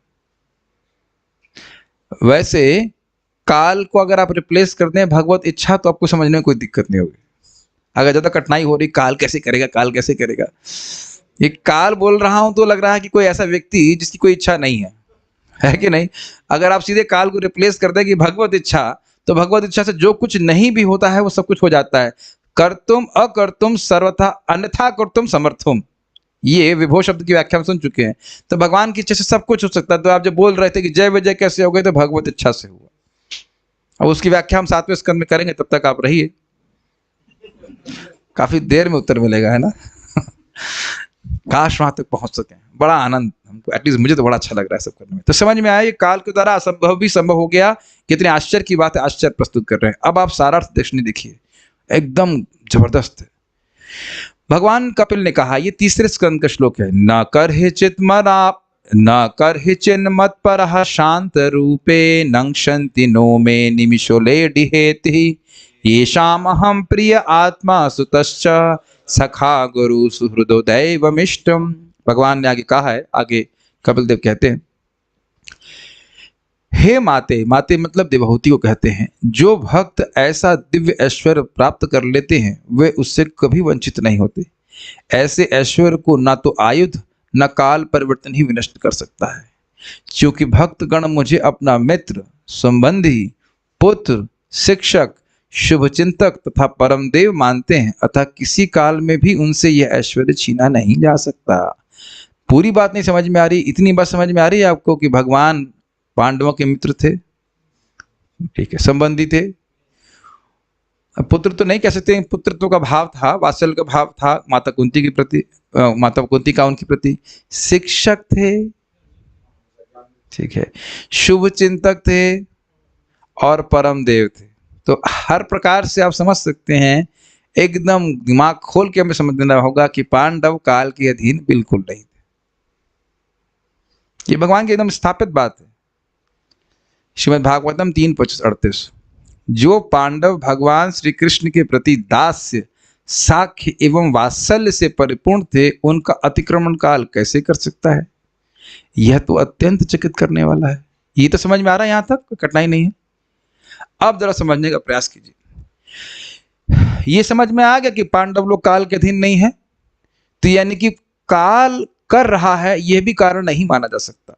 वैसे काल को अगर आप रिप्लेस करते हैं भगवत इच्छा, तो आपको समझने में कोई दिक्कत नहीं होगी। अगर ज्यादा कठिनाई हो रही, काल कैसे करेगा, काल कैसे करेगा, ये काल बोल रहा हूं तो लग रहा है कि कोई ऐसा व्यक्ति जिसकी कोई इच्छा नहीं है कि नहीं। अगर आप सीधे काल को रिप्लेस कर दें कि भगवत इच्छा, तो भगवत इच्छा से जो कुछ नहीं भी होता है वो सब कुछ हो जाता है। कर्तुम अकर्तुम सर्वथा अन्यथा कर्तुम समर्थुम, ये विभो शब्द की व्याख्या हम सुन चुके हैं। तो भगवान की इच्छा से सब कुछ हो सकता है। तो आप जब बोल रहे थे कि जय विजय कैसे हो गए, तो भगवत इच्छा से हुआ। अब उसकी व्याख्या हम 7वें स्कंद में करेंगे, तब तक आप रहिए, काफी देर में उत्तर मिलेगा, है ना। काश वहां तक पहुंच सके, बड़ा आनंद हमको, एटलीस्ट मुझे तो बड़ा अच्छा लग रहा है सब करने में। तो समझ में आया, ये काल के द्वारा असंभव भी संभव हो गया। कितने आश्चर्य की बात है, आश्चर्य प्रस्तुत कर रहे हैं। अब आप सारार्थ दर्शनी देखिए, एकदम जबरदस्त है। भगवान कपिल ने कहा, ये 3रे स्कंद का श्लोक है, न कर चित मराप न कर चिन्मत पर शांत रूपे नंक्षन्ति नो में निमिषोले डिहेति येषाम अहम प्रिय आत्मा सुतश्च सखा गुरु सुहृदो दैवमिष्टम। भगवान ने आगे कहा है, आगे कपिल देव कहते हैं, हे माते, माते मतलब देवहूति को कहते हैं, जो भक्त ऐसा दिव्य ऐश्वर्य प्राप्त कर लेते हैं वे उससे कभी वंचित नहीं होते। ऐसे ऐश्वर्य को ना तो आयुध न काल परिवर्तन ही विनष्ट कर सकता है। क्योंकि भक्तगण मुझे अपना मित्र, संबंधी, पुत्र, शिक्षक, शुभचिंतक तथा परम देव मानते हैं, अतः किसी काल में भी उनसे यह ऐश्वर्य छीना नहीं जा सकता। पूरी बात नहीं समझ में आ रही, इतनी बात समझ में आ रही है आपको कि भगवान पांडवों के मित्र थे, ठीक है, संबंधी थे। पुत्र तो नहीं कह सकते, पुत्रत्व का भाव था, वात्सल्य का भाव था माता कुंती के प्रति, माता कुंती का उनके प्रति। शिक्षक थे, ठीक है, शुभ चिंतक थे और परम देव थे। तो हर प्रकार से आप समझ सकते हैं, एकदम दिमाग खोल के हमें समझना होगा कि पांडव काल के अधीन बिल्कुल नहीं थे। ये भगवान की एकदम स्थापित बात है। श्रीमद् भागवतम 3:25-38, जो पांडव भगवान श्री कृष्ण के प्रति दास्य, साख्य एवं वात्सल्य से परिपूर्ण थे, उनका अतिक्रमण काल कैसे कर सकता है। यह तो अत्यंत चकित करने वाला है। ये तो समझ में आ रहा है, यहां तक कोई कठिनाई नहीं है। अब जरा समझने का प्रयास कीजिए। ये समझ में आ गया कि पांडव लोग काल के अधीन नहीं है, तो यानी कि काल कर रहा है, यह भी कारण नहीं माना जा सकता।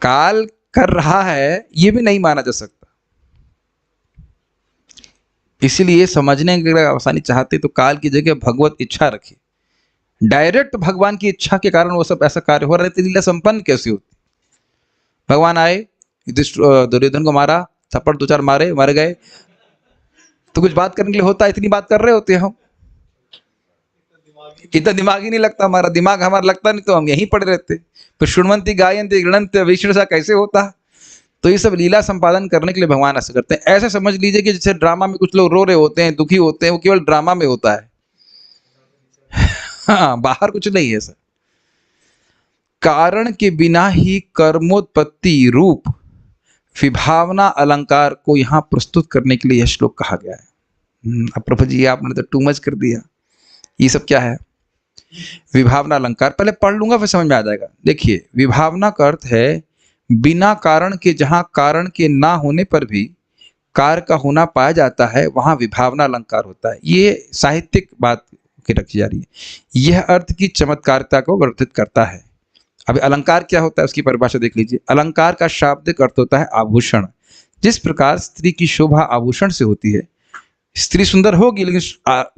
काल कर रहा है, यह भी नहीं माना जा सकता। इसलिए समझने की अगर आसानी चाहते तो काल की जगह भगवत इच्छा रखिए। डायरेक्ट भगवान की इच्छा के कारण वो सब ऐसा कार्य हो रहे थे, लीला संपन्न कैसी होती। भगवान आए, दुर्योधन को मारा, थप्पड़ 2-4 मारे, मर गए, तो कुछ बात करने के लिए होता, इतनी बात कर रहे होते हम, इतना दिमाग ही नहीं लगता हमारा, दिमाग हमारा लगता नहीं तो हम यहीं पड़े रहते। फिर शुण्वन्ति गायन्ति गृणन्ति विष्णु सा कैसे होता। तो ये सब लीला संपादन करने के लिए भगवान ऐसा करते हैं। ऐसे समझ लीजिए कि जैसे ड्रामा में कुछ लोग रो रहे होते हैं, दुखी होते हैं, वो केवल ड्रामा में होता है, हाँ, बाहर कुछ नहीं है सर। कारण के बिना ही कर्मोत्पत्ति रूप विभावना अलंकार को यहां प्रस्तुत करने के लिए यह श्लोक कहा गया है। अब प्रभु जी आपने तो टू मच कर दिया। ये सब क्या है? विभावना अलंकार, पहले पढ़ लूंगा फिर समझ में आ जाएगा। देखिए, विभावना का अर्थ है बिना कारण के, जहां कारण के ना होने पर भी कार्य का होना पाया जाता है, वहां विभावना अलंकार होता है। ये साहित्यिक बात के रखी जा रही है। यह अर्थ की चमत्कारिता को वर्धित करता है। अभी अलंकार क्या होता है उसकी परिभाषा देख लीजिए। अलंकार का शाब्दिक अर्थ होता है आभूषण। जिस प्रकार स्त्री की शोभा आभूषण से होती है, स्त्री सुंदर होगी लेकिन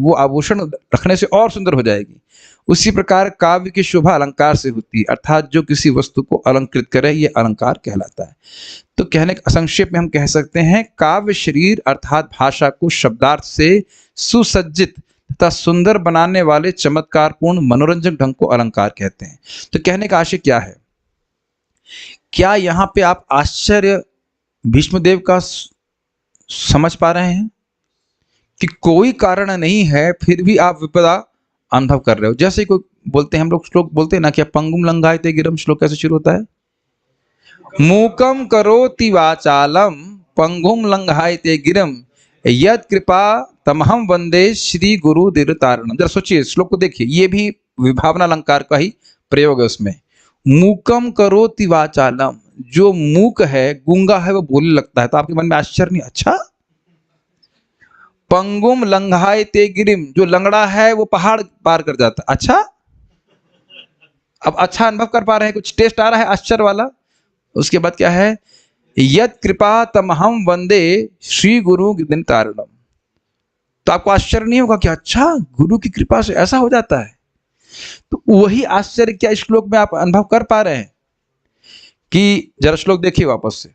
वो आभूषण रखने से और सुंदर हो जाएगी, उसी प्रकार काव्य की शोभा अलंकार से होती है, अर्थात जो किसी वस्तु को अलंकृत करे ये अलंकार कहलाता है। तो कहने संक्षेप में हम कह सकते हैं काव्य शरीर अर्थात भाषा को शब्दार्थ से सुसज्जित तथा सुंदर बनाने वाले चमत्कारपूर्ण मनोरंजक ढंग को अलंकार कहते हैं। तो कहने का आशय क्या है? क्या यहां पे आप आश्चर्य भीष्मदेव का समझ पा रहे हैं कि कोई कारण नहीं है फिर भी आप विपदा अनुभव कर रहे हो? जैसे कोई बोलते हैं, हम लोग श्लोक बोलते हैं ना, क्या पंगुम लंघायते गिरम, श्लोक कैसे शुरू होता है? मूकम करोति वाचालम पंगुम लंघायते गिरम यद कृपा तमहम वंदे श्री गुरु दीर्घतारणम। जरा सोचिए, श्लोक को देखिए, ये भी विभावना अलंकार का ही प्रयोग है उसमें। मूकम करोति वाचालम, जो मूक है, गूंगा है, वो बोलने लगता है, तो आपके मन में आश्चर्य नहीं? अच्छा। पंगुम लंघायते गिरिम, जो लंगड़ा है वो पहाड़ पार कर जाता है। अच्छा, अब अच्छा अनुभव कर पा रहे हैं, कुछ टेस्ट आ रहा है आश्चर्य वाला। उसके बाद क्या है? यद कृपा तमहम वंदे श्री गुरु दीर्घतारणम। तो आपको आश्चर्य नहीं होगा कि अच्छा गुरु की कृपा से ऐसा हो जाता है? तो वही आश्चर्य क्या इस श्लोक में आप अनुभव कर पा रहे हैं? कि जरा श्लोक देखिए वापस से।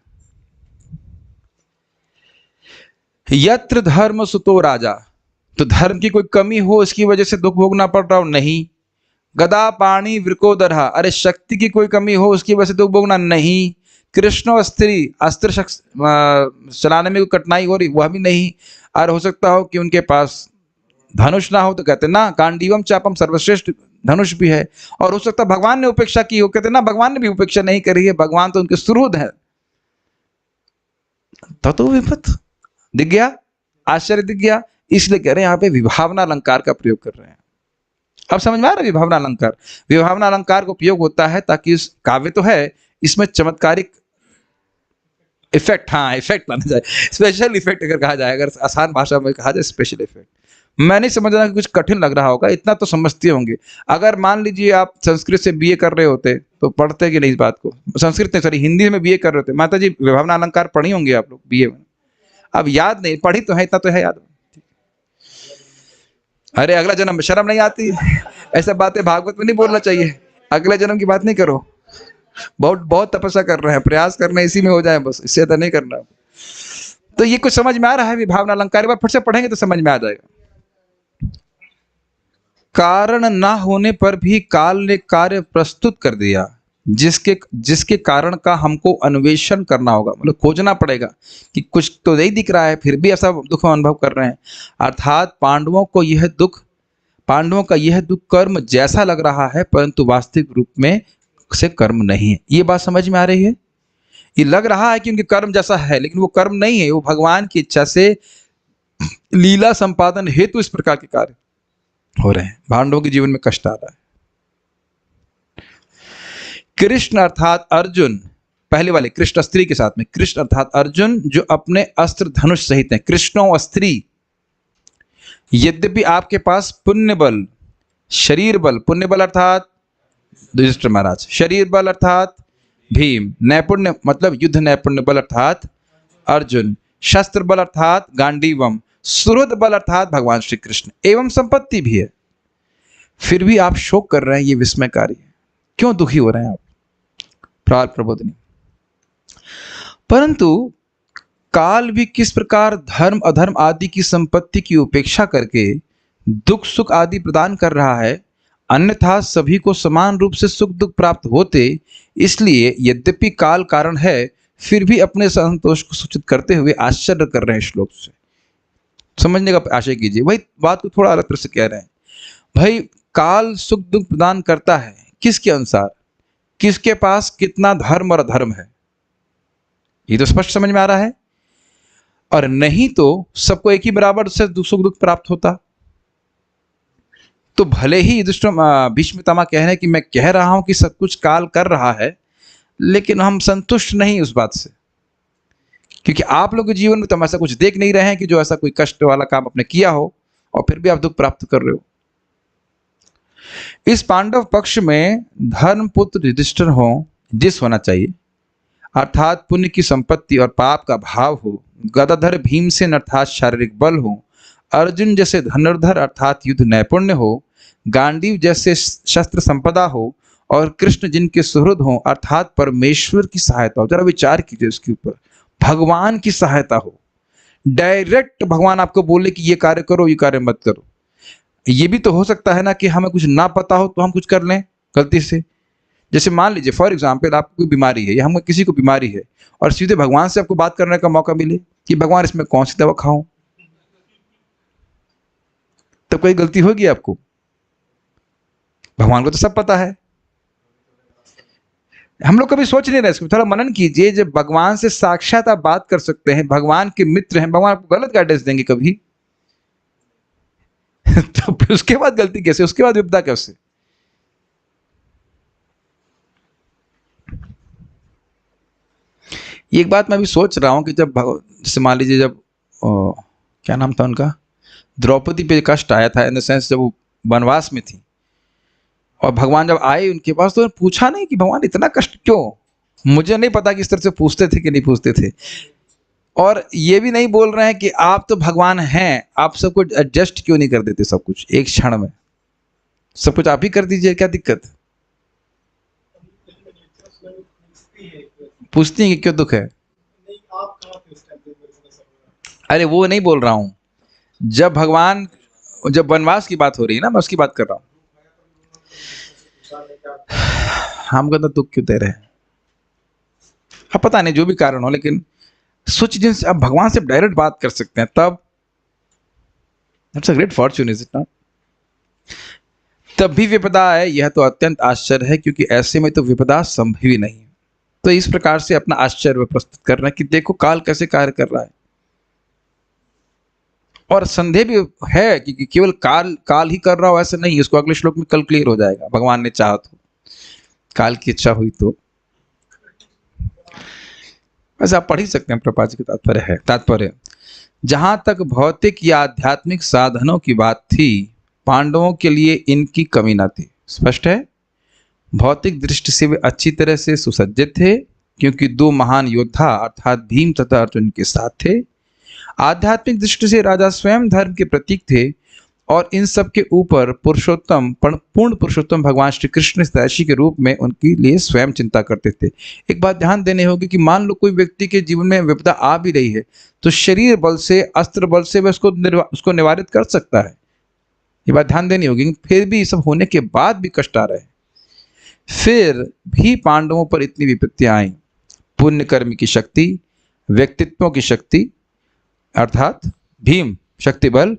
यत्र धर्म सुतो राजा, तो धर्म की कोई कमी हो इसकी वजह से दुख भोगना पड़ रहा हो? नहीं। गदा पाणी वृकोदरहा, अरे शक्ति की कोई कमी हो उसकी वजह से दुख भोगना? नहीं। कृष्ण स्त्री, अस्त्र चलाने में कोई कठिनाई हो रही, वह भी नहीं। और हो सकता हो कि उनके पास धनुष ना हो, तो कहते ना कांडीवम चापम, सर्वश्रेष्ठ धनुष भी है। और हो सकता भगवान ने उपेक्षा की हो, कहते ना भगवान ने भी उपेक्षा नहीं करी है, भगवान तो उनके सुहृद है। तो विपत दिख गया, आश्चर्य दिख गया, इसलिए कह रहे हैं यहाँ पे विभावना अलंकार का प्रयोग कर रहे हैं। अब समझ में आ रहा है विभावना अलंकार? विभावना अलंकार का उपयोग होता है ताकि इस काव्य तो है, इसमें चमत्कारिक इफेक्ट, हाँ इफेक्ट लाना जाए, स्पेशल इफेक्ट अगर कहा जाए, अगर आसान भाषा में कहा जाए स्पेशल इफेक्ट। मैं नहीं समझ रहा कि कुछ कठिन लग रहा होगा, इतना तो समझते होंगे। अगर मान लीजिए आप संस्कृत से बीए कर रहे होते तो पढ़ते कि नहीं इस बात को? संस्कृत नहीं, सॉरी, हिंदी में बीए कर रहे होते, माता जी विभावना अलंकार पढ़ी होंगे आप लोग बीए में। अब याद नहीं, पढ़ी तो है, इतना तो है याद। अरे अगला जन्म, शर्म नहीं आती? ऐसा बातें भागवत में नहीं बोलना चाहिए। अगले जन्म की बात नहीं करो, बहुत तपस्या कर रहे हैं, प्रयास करना इसी में हो जाए बस, इससे ज्यादा नहीं करना। तो ये कुछ समझ में आ रहा है विभावना अलंकार? बार फिर से पढ़ेंगे तो समझ में आ जाएगा। कारण ना होने पर भी काल ने कार्य प्रस्तुत कर दिया, जिसके कारण का हमको अन्वेषण करना होगा, मतलब खोजना पड़ेगा कि कुछ तो नहीं दिख रहा है फिर भी ऐसा दुख अनुभव कर रहे हैं। अर्थात पांडवों का यह दुख कर्म जैसा लग रहा है, परंतु वास्तविक रूप में से कर्म नहीं है। ये बात समझ में आ रही है? ये लग रहा है कि उनके कर्म जैसा है, लेकिन वो कर्म नहीं है, वो भगवान की इच्छा से लीला संपादन हेतु इस प्रकार के कार्य हो रहे हैं। पांडवों के जीवन में कष्ट आ रहा है। कृष्ण अर्थात अर्जुन, पहले वाले कृष्ण स्त्री के साथ में कृष्ण अर्थात अर्जुन, जो अपने अस्त्र धनुष सहित हैं। कृष्णो अस्त्री, यद्यपि आपके पास पुण्य बल, शरीर बल, पुण्य बल अर्थात युधिष्ठिर महाराज, शरीर बल अर्थात भीम, नैपुण्य मतलब युद्ध नैपुण्य बल अर्थात अर्जुन, शस्त्र बल अर्थात गांडीवम, सुहृद बल अर्थात भगवान श्री कृष्ण, एवं संपत्ति भी है, फिर भी आप शोक कर रहे हैं। ये विस्मयकारी है। क्यों दुखी हो रहे हैं आप? प्रबोधिनी, परंतु काल भी किस प्रकार धर्म अधर्म आदि की संपत्ति की उपेक्षा करके दुख सुख आदि प्रदान कर रहा है, अन्यथा सभी को समान रूप से सुख दुख प्राप्त होते। इसलिए यद्यपि काल कारण है, फिर भी अपने संतोष को सूचित करते हुए आश्चर्य कर रहे हैं। श्लोक से समझने का आशय कीजिए। वही बात को थोड़ा अलग तरह से कह रहे हैं। भाई काल सुख दुख प्रदान करता है, किसके अनुसार, किसके पास कितना धर्म और अधर्म है, ये तो स्पष्ट समझ में आ रहा है। और नहीं तो सबको एक ही बराबर से सुख दुख प्राप्त होता। तो भले ही भीष्म पितामह कह रहे हैं कि मैं कह रहा हूं कि सब कुछ काल कर रहा है, लेकिन हम संतुष्ट नहीं उस बात से, क्योंकि आप लोग के जीवन में तो हम ऐसा कुछ देख नहीं रहे हैं कि जो ऐसा कोई कष्ट वाला काम आपने किया हो और फिर भी आप दुख प्राप्त कर रहे हो। इस पांडव पक्ष में धर्मपुत्र युधिष्ठिर हो, जिस होना चाहिए, अर्थात पुण्य की संपत्ति और पाप का भाव हो। गदाधर भीमसेन अर्थात शारीरिक बल हो। अर्जुन जैसे धनुर्धर अर्थात युद्ध नैपुण्य हो। गांडीव जैसे शस्त्र संपदा हो। और कृष्ण जिनके सुहृद हो अर्थात परमेश्वर की सहायता हो। जरा विचार कीजिए उसके ऊपर, भगवान की सहायता हो। डायरेक्ट भगवान आपको बोले कि ये कार्य करो, ये कार्य मत करो। ये भी तो हो सकता है ना कि हमें कुछ ना पता हो तो हम कुछ कर लें गलती से। जैसे मान लीजिए फॉर एग्जाम्पल आपको कोई बीमारी है या हम किसी को बीमारी है और सीधे भगवान से आपको बात करने का मौका मिले कि भगवान इसमें कौन सी दवा खाऊं, तब कोई गलती होगी आपको? भगवान को तो सब पता है। हम लोग कभी सोच नहीं रहे इसको, थोड़ा मनन कीजिए। जब भगवान से साक्षात आप बात कर सकते हैं, भगवान के मित्र हैं, भगवान आपको गलत गाइडेंस देंगे कभी? तो फिर उसके बाद गलती कैसे, उसके बाद विपदा कैसे? एक बात मैं भी सोच रहा हूं कि जब जैसे मान लीजिए जब क्या नाम था उनका, द्रौपदी पे कष्ट आया था, इन द सेंस जब वो वनवास में थी और भगवान जब आए उनके पास तो पूछा नहीं कि भगवान इतना कष्ट क्यों। मुझे नहीं पता कि इस तरह से पूछते थे कि नहीं पूछते थे। और ये भी नहीं बोल रहे हैं कि आप तो भगवान हैं, आप सब कुछ एडजस्ट क्यों नहीं कर देते, सब कुछ एक क्षण में सब कुछ आप ही कर दीजिए, क्या दिक्कत? पूछती हैं कि क्यों दुख है। अरे वो नहीं बोल रहा हूं, जब भगवान, जब वनवास की बात हो रही है ना, मैं उसकी बात कर रहा हूं। हम कहते दुख क्यों दे रहे हैं, अब पता नहीं जो भी कारण हो, लेकिन सोच जिनसे आप भगवान से डायरेक्ट बात कर सकते हैं, तब that's a great Fortune, is it not? तब भी विपदा है, यह तो अत्यंत आश्चर्य है, क्योंकि ऐसे में तो विपदा संभव ही नहीं। तो इस प्रकार से अपना आश्चर्य प्रस्तुत कर रहे हैं कि देखो काल कैसे कार्य कर रहा है। और संदेह भी है कि केवल काल ही कर रहा हो ऐसा नहीं, इसको अगले श्लोक में कल क्लियर हो जाएगा, भगवान ने चाहा तो, काल की इच्छा हुई तो। वैसे आप पढ़ ही सकते हैं, प्रभुपाद जी का तात्पर्य जहां तक भौतिक या आध्यात्मिक साधनों की बात थी, पांडवों के लिए इनकी कमी न थी। स्पष्ट है, भौतिक दृष्टि से वे अच्छी तरह से सुसज्जित थे, क्योंकि दो महान योद्धा अर्थात भीम तथा अर्जुन के साथ थे। आध्यात्मिक दृष्टि से राजा स्वयं धर्म के प्रतीक थे, और इन सब के ऊपर पुरुषोत्तम, पूर्ण पुरुषोत्तम भगवान श्री कृष्ण हितैषी के रूप में उनके लिए स्वयं चिंता करते थे। एक बात ध्यान देनी होगी कि मान लो कोई व्यक्ति के जीवन में विपदा आ भी रही है, तो शरीर बल से, अस्त्र बल से वह उसको निवारित कर सकता है, ये बात ध्यान देनी होगी। फिर भी सब होने के बाद भी कष्ट आ रहे हैं, फिर भी पांडवों पर इतनी विपत्तियां आई। पुण्य कर्म की शक्ति, व्यक्तित्वों की शक्ति अर्थात भीम शक्ति बल,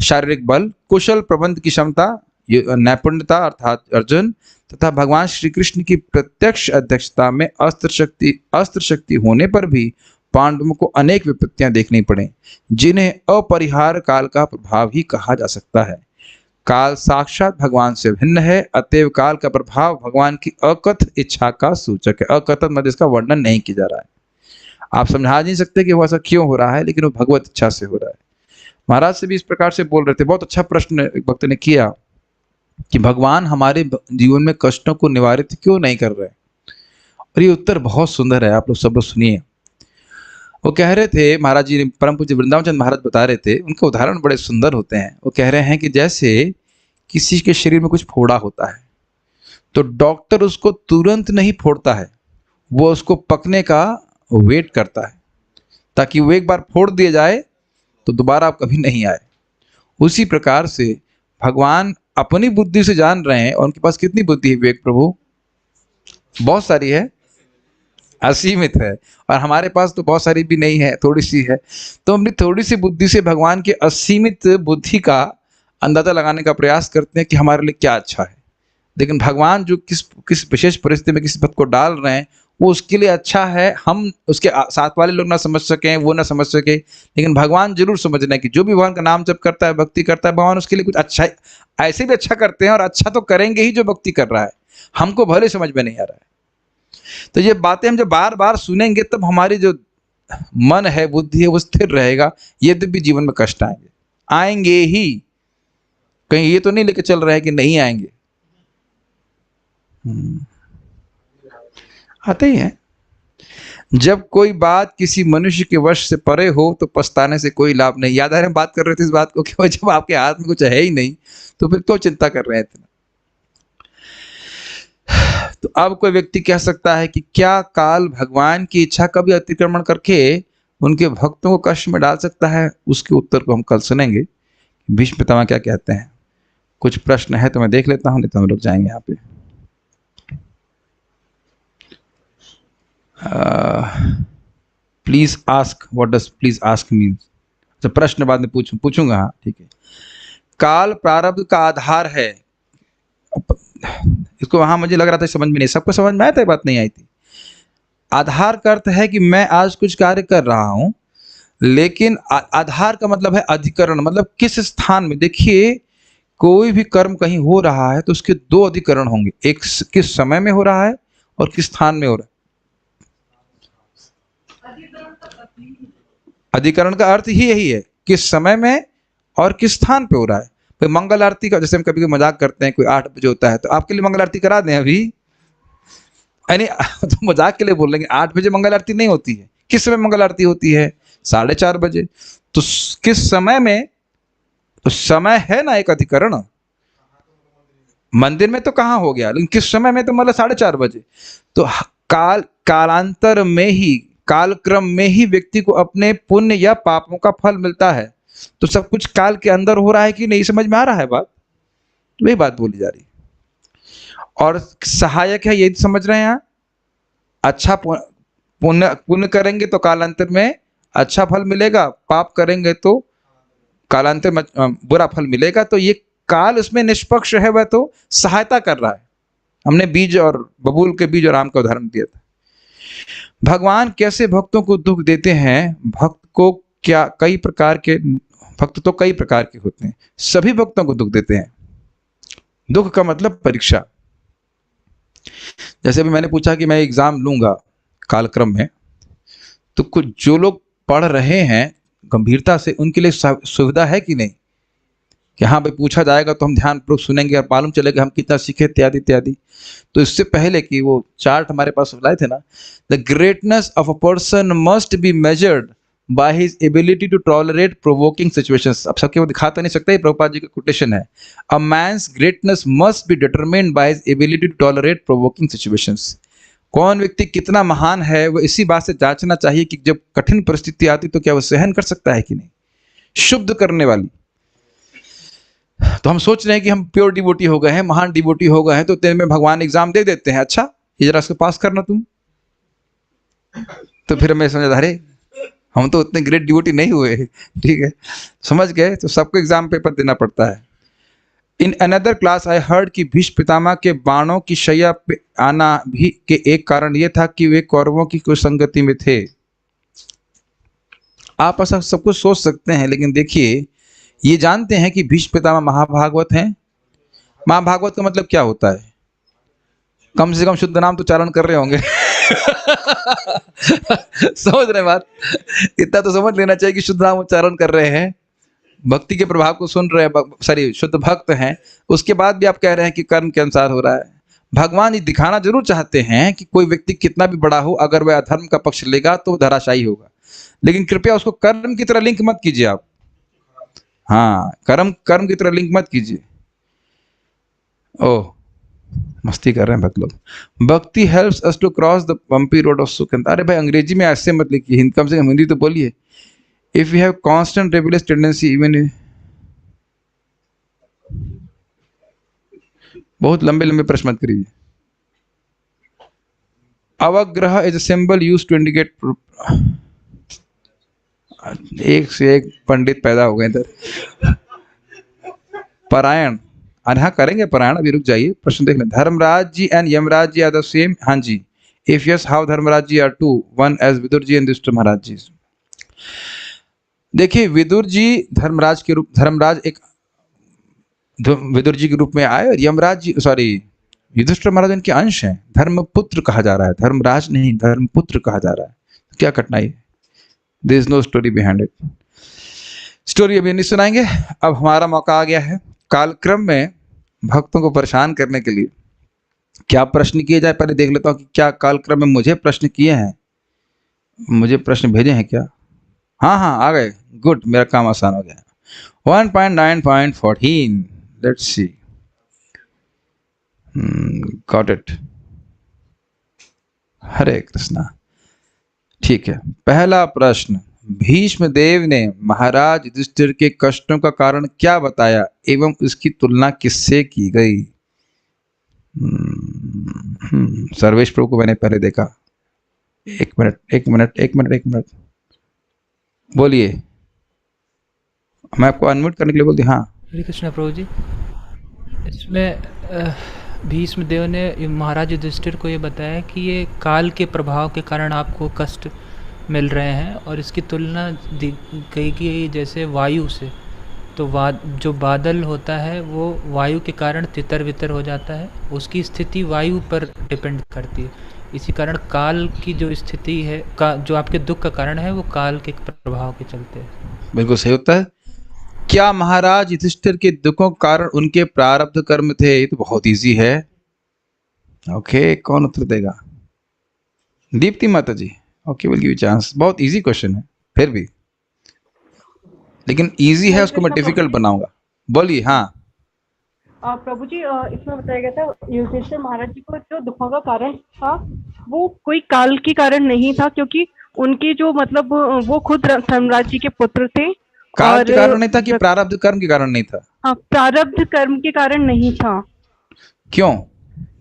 शारीरिक बल, कुशल प्रबंध की क्षमता नैपुण्यता अर्थात अर्जुन, तथा भगवान श्री कृष्ण की प्रत्यक्ष अध्यक्षता में अस्त्र शक्ति होने पर भी पांडवों को अनेक विपत्तियां देखनी पड़े, जिन्हें अपरिहार्य काल का प्रभाव ही कहा जा सकता है। काल साक्षात भगवान से भिन्न है, अतएव काल का प्रभाव भगवान की अकथ इच्छा का सूचक है। अकथित मतलब इसका वर्णन नहीं किया जा रहा है, आप समझा नहीं सकते कि वो ऐसा क्यों हो रहा है, लेकिन वो भगवत इच्छा से हो रहा है। महाराज से भी इस प्रकार से बोल रहे थे, बहुत अच्छा प्रश्न एक भक्त ने किया कि भगवान हमारे जीवन में कष्टों को निवारित क्यों नहीं कर रहे, और ये उत्तर बहुत सुंदर है, आप लोग सब लोग सुनिए। वो कह रहे थे, महाराज जी परम पूज्य वृंदावन चंद महाराज बता रहे थे, उनके उदाहरण बड़े सुंदर होते हैं। वो कह रहे हैं कि जैसे किसी के शरीर में कुछ फोड़ा होता है, तो डॉक्टर उसको तुरंत नहीं फोड़ता है, वो उसको पकने का वेट करता है, ताकि वो एक बार फोड़ दिया जाए तो दोबारा आप कभी नहीं आए। उसी प्रकार से भगवान अपनी बुद्धि से जान रहे हैं, और उनके पास कितनी बुद्धि है विवेक प्रभु? बहुत सारी है, असीमित है, और हमारे पास तो बहुत सारी भी नहीं है, थोड़ी सी है। तो अपनी थोड़ी सी बुद्धि से भगवान के असीमित बुद्धि का अंदाजा लगाने का प्रयास करते हैं कि हमारे लिए क्या अच्छा है। लेकिन भगवान जो किस विशेष परिस्थिति में किस पद को डाल रहे हैं, वो उसके लिए अच्छा है। हम उसके साथ वाले लोग ना समझ सकें, वो ना समझ सके, लेकिन भगवान जरूर समझ रहे हैं कि जो भी भगवान का नाम जप करता है, भक्ति करता है, भगवान उसके लिए कुछ अच्छा ऐसे भी अच्छा करते हैं, और अच्छा तो करेंगे ही जो भक्ति कर रहा है, हमको भले समझ में नहीं आ रहा है। तो ये बातें हम जब बार बार सुनेंगे, तब हमारी जो मन है, बुद्धि है, वो स्थिर रहेगा। यद्यपि जीवन में कष्ट आएंगे ही, कहीं ये तो नहीं लेके चल रहे हैं कि नहीं आएंगे। आते ही हैं। जब कोई बात किसी मनुष्य के वश से परे हो तो पछताने से कोई लाभ नहीं। याद आ रहा है, हम बात कर रहे थे इस बात को कि भाई जब आपके हाथ में कुछ है ही नहीं तो फिर क्यों चिंता कर रहे हैं इतना। तो अब कोई व्यक्ति कह सकता है कि क्या काल भगवान की इच्छा का भी अतिक्रमण करके उनके भक्तों को कष्ट में डाल सकता है? उसके उत्तर को हम कल सुनेंगे। भीष्म पितामह क्या कहते हैं। कुछ प्रश्न है तो मैं देख लेता हूं, नहीं तो हम लोग जाएंगे यहाँ पे। Please ask, what does please ask mean? तो प्रश्न बाद में पूछूंगा। हाँ ठीक है। काल प्रारब्ध का आधार है। इसको वहां मुझे लग रहा था समझ में नहीं, सबको समझ में आया था, बात नहीं आई थी। आधार का अर्थ है कि मैं आज कुछ कार्य कर रहा हूं, लेकिन आधार का मतलब है अधिकरण, मतलब किस स्थान में। देखिए कोई भी कर्म कहीं हो रहा है तो उसके दो अधिकरण होंगे, एक किस समय में हो रहा है और किस स्थान में हो रहा है। अधिकरण का अर्थ ही यही है, किस समय में और किस स्थान पे हो रहा है। तो मंगल आरती का जैसे हम कभी मजाक करते हैं, कोई 8 बजे होता है तो आपके लिए मंगल आरती करा दें अभी, यानी तो मजाक के लिए बोल लेंगे 8 बजे मंगल आरती नहीं होती है। किस समय मंगल आरती होती है? 4:30 बजे। तो किस समय में, तो समय है ना एक अधिकरण। मंदिर में तो कहाँ हो गया, लेकिन किस समय में तो मतलब 4:30 बजे। तो कालांतर में ही, कालक्रम में ही व्यक्ति को अपने पुण्य या पापों का फल मिलता है। तो सब कुछ काल के अंदर हो रहा है कि नहीं, समझ में आ रहा है बात? तो वही बात बोली जा रही। और सहायक है, ये समझ रहे हैं यहाँ। अच्छा पुण्य करेंगे तो कालांतर में अच्छा फल मिलेगा, पाप करेंगे तो कालांतर में बुरा फल मिलेगा। तो ये काल उसमें निष्पक्ष है, वह तो सहायता कर रहा है। हमने बीज और बबूल के बीज और आम का उदाहरण दिया था। भगवान कैसे भक्तों को दुख देते हैं? भक्त को क्या कई प्रकार के, भक्त तो कई प्रकार के होते हैं, सभी भक्तों को दुख देते हैं। दुख का मतलब परीक्षा। जैसे भी मैंने पूछा कि मैं एग्जाम लूंगा कालक्रम में, तो कुछ जो लोग पढ़ रहे हैं गंभीरता से, उनके लिए सुविधा है कि नहीं कि हाँ भाई पूछा जाएगा तो हम ध्यानपूर्वक सुनेंगे और मालूम चलेगा हम कितना सीखे इत्यादि इत्यादि। तो इससे पहले कि वो चार्ट हमारे पास लाए थे ना, the greatness of a person must be measured by his ability to tolerate provoking situations. अब सबके वो दिखा तो नहीं सकता, ये प्रभुपाद जी का कोटेशन है। A man's greatness must be determined by his ability to tolerate provoking situations. कौन व्यक्ति कितना महान है वो इसी बात से जांचना चाहिए कि जब कठिन परिस्थिति आती तो क्या वो सहन कर सकता है कि नहीं। शुद्ध करने वाली। तो हम सोच रहे हैं कि हम प्योर डिवोटी हो गए हैं, महान डिवोटी हो गए हैं, तो तेरे में भगवान एग्जाम दे देते हैं, अच्छा ये जरा इसको पास करना तुम। तो फिर मैं समझा अरे हम तो उतने ग्रेट डिवोटी नहीं हुए, ठीक है, समझ गए। तो सबको एग्जाम पेपर देना पड़ता है। In another class I heard कि भीष्म पितामह के बाणों की शैया पे आना भी के एक कारण यह था कि वे कौरवों की कुसंगति में थे। आप ऐसा सब कुछ सोच सकते हैं, लेकिन देखिए ये जानते हैं कि भीष्म पितामह महाभागवत हैं। महाभागवत का मतलब क्या होता है? कम से कम शुद्ध नाम तो चारण कर रहे होंगे। समझ रहे बात? इतना तो समझ लेना चाहिए कि शुद्ध नाम उच्चारण कर रहे हैं, भक्ति के प्रभाव को सुन रहे हैं, सॉरी शुद्ध भक्त हैं। उसके बाद भी आप कह रहे हैं कि कर्म के अनुसार हो रहा है। भगवान ये दिखाना जरूर चाहते हैं कि कोई व्यक्ति कितना भी बड़ा हो, अगर वह अधर्म का पक्ष लेगा तो धराशायी होगा, लेकिन कृपया उसको कर्म की तरह लिंक मत कीजिए आप। हाँ, कर्म की तरह लिंक मत कीजिए। ओह मस्ती कर रहे हैं भक्त लोग। Bhakti helps us to cross the bumpy road of sukh. अरे भाई अंग्रेजी में ऐसे मत लिखिए, कम से कम हिंदी तो बोलिए। If you have constant rebellious tendency even, बहुत लंबे लंबे प्रश्न मत करिए। Avagraha is a symbol used to indicate. एक से एक पंडित पैदा हो गए इधर। पारायण, अरे हाँ करेंगे पारायण, अभी रुक जाइए, प्रश्न देख लें। Dharmaraj ji and Yamraj ji are the same? हाँ जी। If yes how Dharmaraj ji are two, one as Vidur ji and Yudhishthir Maharaj ji. देखिए विदुर जी धर्मराज के रूप, धर्मराज एक विदुर जी के रूप में आए, और यमराज जी सॉरी युधिष्ठिर महाराज इनके अंश हैं। धर्मपुत्र कहा जा रहा है, धर्मराज नहीं धर्मपुत्र कहा जा रहा है। क्या कठिनाई है? There is no story behind it. Story अभी नहीं सुनाएंगे, अब हमारा मौका आ गया है। कालक्रम में भक्तों को परेशान करने के लिए क्या प्रश्न किए जाए, पहले देख लेता हूँ कि क्या कालक्रम में मुझे प्रश्न किए हैं, मुझे प्रश्न भेजे हैं क्या। हाँ हाँ आ गए, गुड, मेरा काम आसान हो गया। 1.9.14, लेट्स सी, गॉट इट। हरे कृष्णा। ठीक है, पहला प्रश्न, भीष्म देव ने महाराज युधिष्ठिर के कष्टों का कारण क्या बताया एवं उसकी तुलना किससे की गई। सर्वेश प्रभु को मैंने पहले देखा। एक मिनट बोलिए, मैं आपको अनम्यूट करने के लिए बोल दी। हाँ हरे कृष्णा प्रभु जी, इसमें भीष्म देव ने महाराज युधिष्ठिर को ये बताया कि ये काल के प्रभाव के कारण आपको कष्ट मिल रहे हैं और इसकी तुलना दी गई कि जैसे वायु से, तो जो बादल होता है वो वायु के कारण तितर बितर हो जाता है, उसकी स्थिति वायु पर डिपेंड करती है। इसी कारण काल की जो स्थिति है जो आपके दुख का कारण है वो काल के प्रभाव के चलते है। बिल्कुल सही होता है। क्या महाराज युधिष्ठिर के दुखों के कारण उनके प्रारब्ध कर्म थे? ये तो बहुत इजी है। ओके, कौन उत्तर देगा? Deepti Mata ji. Okay, will give you chance. बहुत इजी क्वेश्चन है फिर भी, लेकिन इजी है उसको मैं डिफिकल्ट बनाऊंगा। बोलिए। हाँ प्रभु जी, इसमें बताया गया था युधिष्ठिर महाराज जी को जो दुखों का कारण था वो कोई काल के कारण नहीं था, क्योंकि उनके जो मतलब वो खुद धर्मराज जी के पुत्र थे। काल के कारण नहीं था कि प्रारब्ध कर्म के कारण नहीं था? हाँ, प्रारब्ध कर्म के कारण नहीं था। क्यों?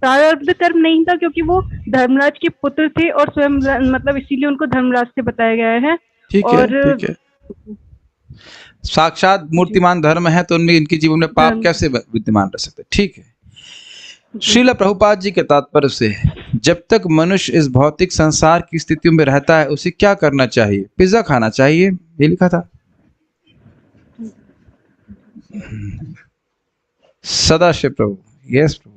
प्रारब्ध कर्म नहीं था क्योंकि वो धर्मराज के पुत्र थे और स्वयं मतलब इसीलिए उनको धर्मराज से बताया गया है। ठीक है, ठीक है। साक्षात मूर्तिमान धर्म है तो उनमें इनके जीवन में पाप कैसे विद्यमान रह सकते? ठीक है। श्रील प्रभुपाद जी के तात्पर्य से जब तक मनुष्य इस भौतिक संसार की स्थितियों में रहता है उसे क्या करना चाहिए? पिज्जा खाना चाहिए, ये लिखा था। सदाशिव प्रभु। यस प्रभु।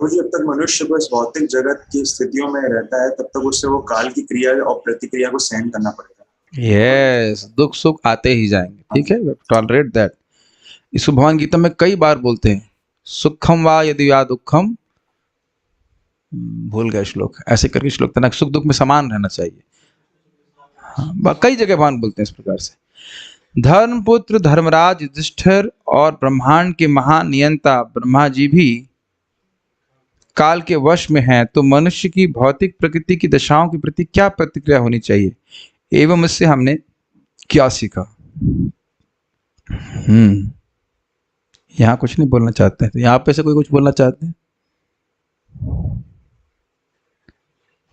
जब तक मनुष्य को इस भौतिक जगत की स्थितियों में रहता है तब तक उससे वो काल की क्रिया और प्रतिक्रिया को सहन करना पड़ेगा। यस, दुख सुख आते ही जाएंगे, ठीक है, टॉलरेट दैट। इसको भगवान गीता में कई बार बोलते हैं, सुखम वा यदि या दुखम, भूल गए श्लोक, ऐसे करके श्लोक था, सुख दुख में समान रहना चाहिए। हाँ, कई जगह भगवान बोलते हैं इस प्रकार से। धर्मपुत्र धर्मराज युधिष्ठिर और ब्रह्मांड के महान नियंता ब्रह्मा जी भी काल के वश में हैं, तो मनुष्य की भौतिक प्रकृति की दशाओं के प्रति क्या प्रतिक्रिया होनी चाहिए एवं इससे हमने क्या सीखा? यहाँ कुछ नहीं बोलना चाहते हैं, तो यहाँ पे से कोई कुछ बोलना चाहते हैं?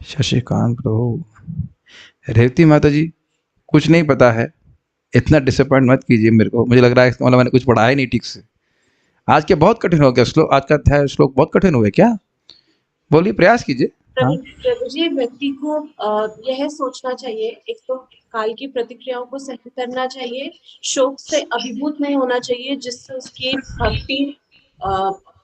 शशिकांत प्रभु। रेवती माता जी, कुछ नहीं पता है, इतना डिसअपॉइंट मत कीजिए मेरे को। मुझे लग रहा है मतलब मैंने कुछ पढ़ा ही नहीं ठीक से। आज के बहुत कठिन हो गया श्लोक, आज का श्लोक बहुत कठिन हो गया क्या? बोलिए, प्रयास कीजिए। प्रभु जी, व्यक्ति को यह सोचना चाहिए, एक तो काल की प्रतिक्रियाओं को सहन करना चाहिए, शोक से अभिभूत नहीं होना चाहिए जिससे उसकी भक्ति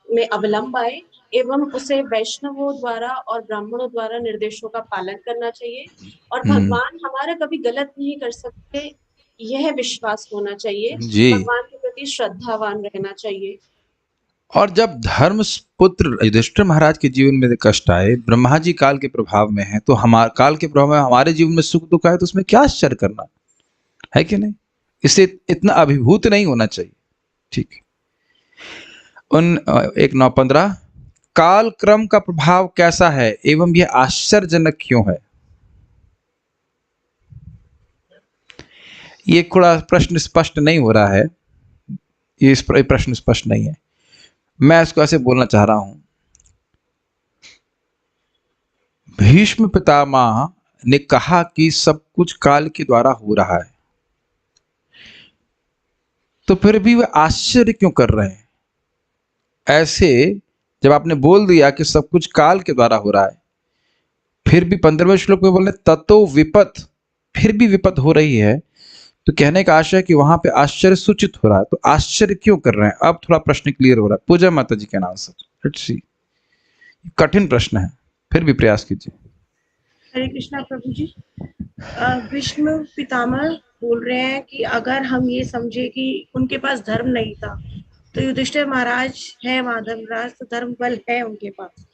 में अवलंब आए, एवं उसे वैष्णवों द्वारा और ब्राह्मणों द्वारा निर्देशों का पालन करना चाहिए, और भगवान हमारा कभी गलत नहीं कर सकते यह विश्वास होना चाहिए, भगवान के प्रति श्रद्धावान रहना चाहिए। और जब धर्म पुत्र युधिष्ठिर महाराज के जीवन में कष्ट आए, ब्रह्मा जी काल के प्रभाव में है, तो हमारे काल के प्रभाव में हमारे जीवन में सुख दुख आए तो उसमें क्या आश्चर्य करना है कि नहीं? इससे इतना अभिभूत नहीं होना चाहिए। ठीक है। 1.9.15 काल क्रम का प्रभाव कैसा है एवं यह आश्चर्यजनक क्यों है? ये थोड़ा प्रश्न स्पष्ट नहीं हो रहा है, ये प्रश्न स्पष्ट नहीं है। मैं इसको ऐसे बोलना चाह रहा हूं, भीष्म पितामह ने कहा कि सब कुछ काल के द्वारा हो रहा है, तो फिर भी वे आश्चर्य क्यों कर रहे हैं? ऐसे जब आपने बोल दिया कि सब कुछ काल के द्वारा हो रहा है, फिर भी 15वें श्लोक में बोले ततो विपत, फिर भी विपत हो रही है, तो कहने का आशय है कि वहां पे आश्चर्य सूचित हो रहा है, तो आश्चर्य क्यों कर रहे हैं? अब थोड़ा प्रश्न क्लियर हो रहा है। पूजा माता जी के नाम से। लेट्स सी, कठिन प्रश्न है, फिर भी प्रयास कीजिए। हरे कृष्णा प्रभु जी, भीष्म पितामह बोल रहे हैं कि अगर हम ये समझे कि उनके पास धर्म नहीं था, तो युधिष्ठिर महाराज है धर्मराज, तो धर्म बल है उनके पास।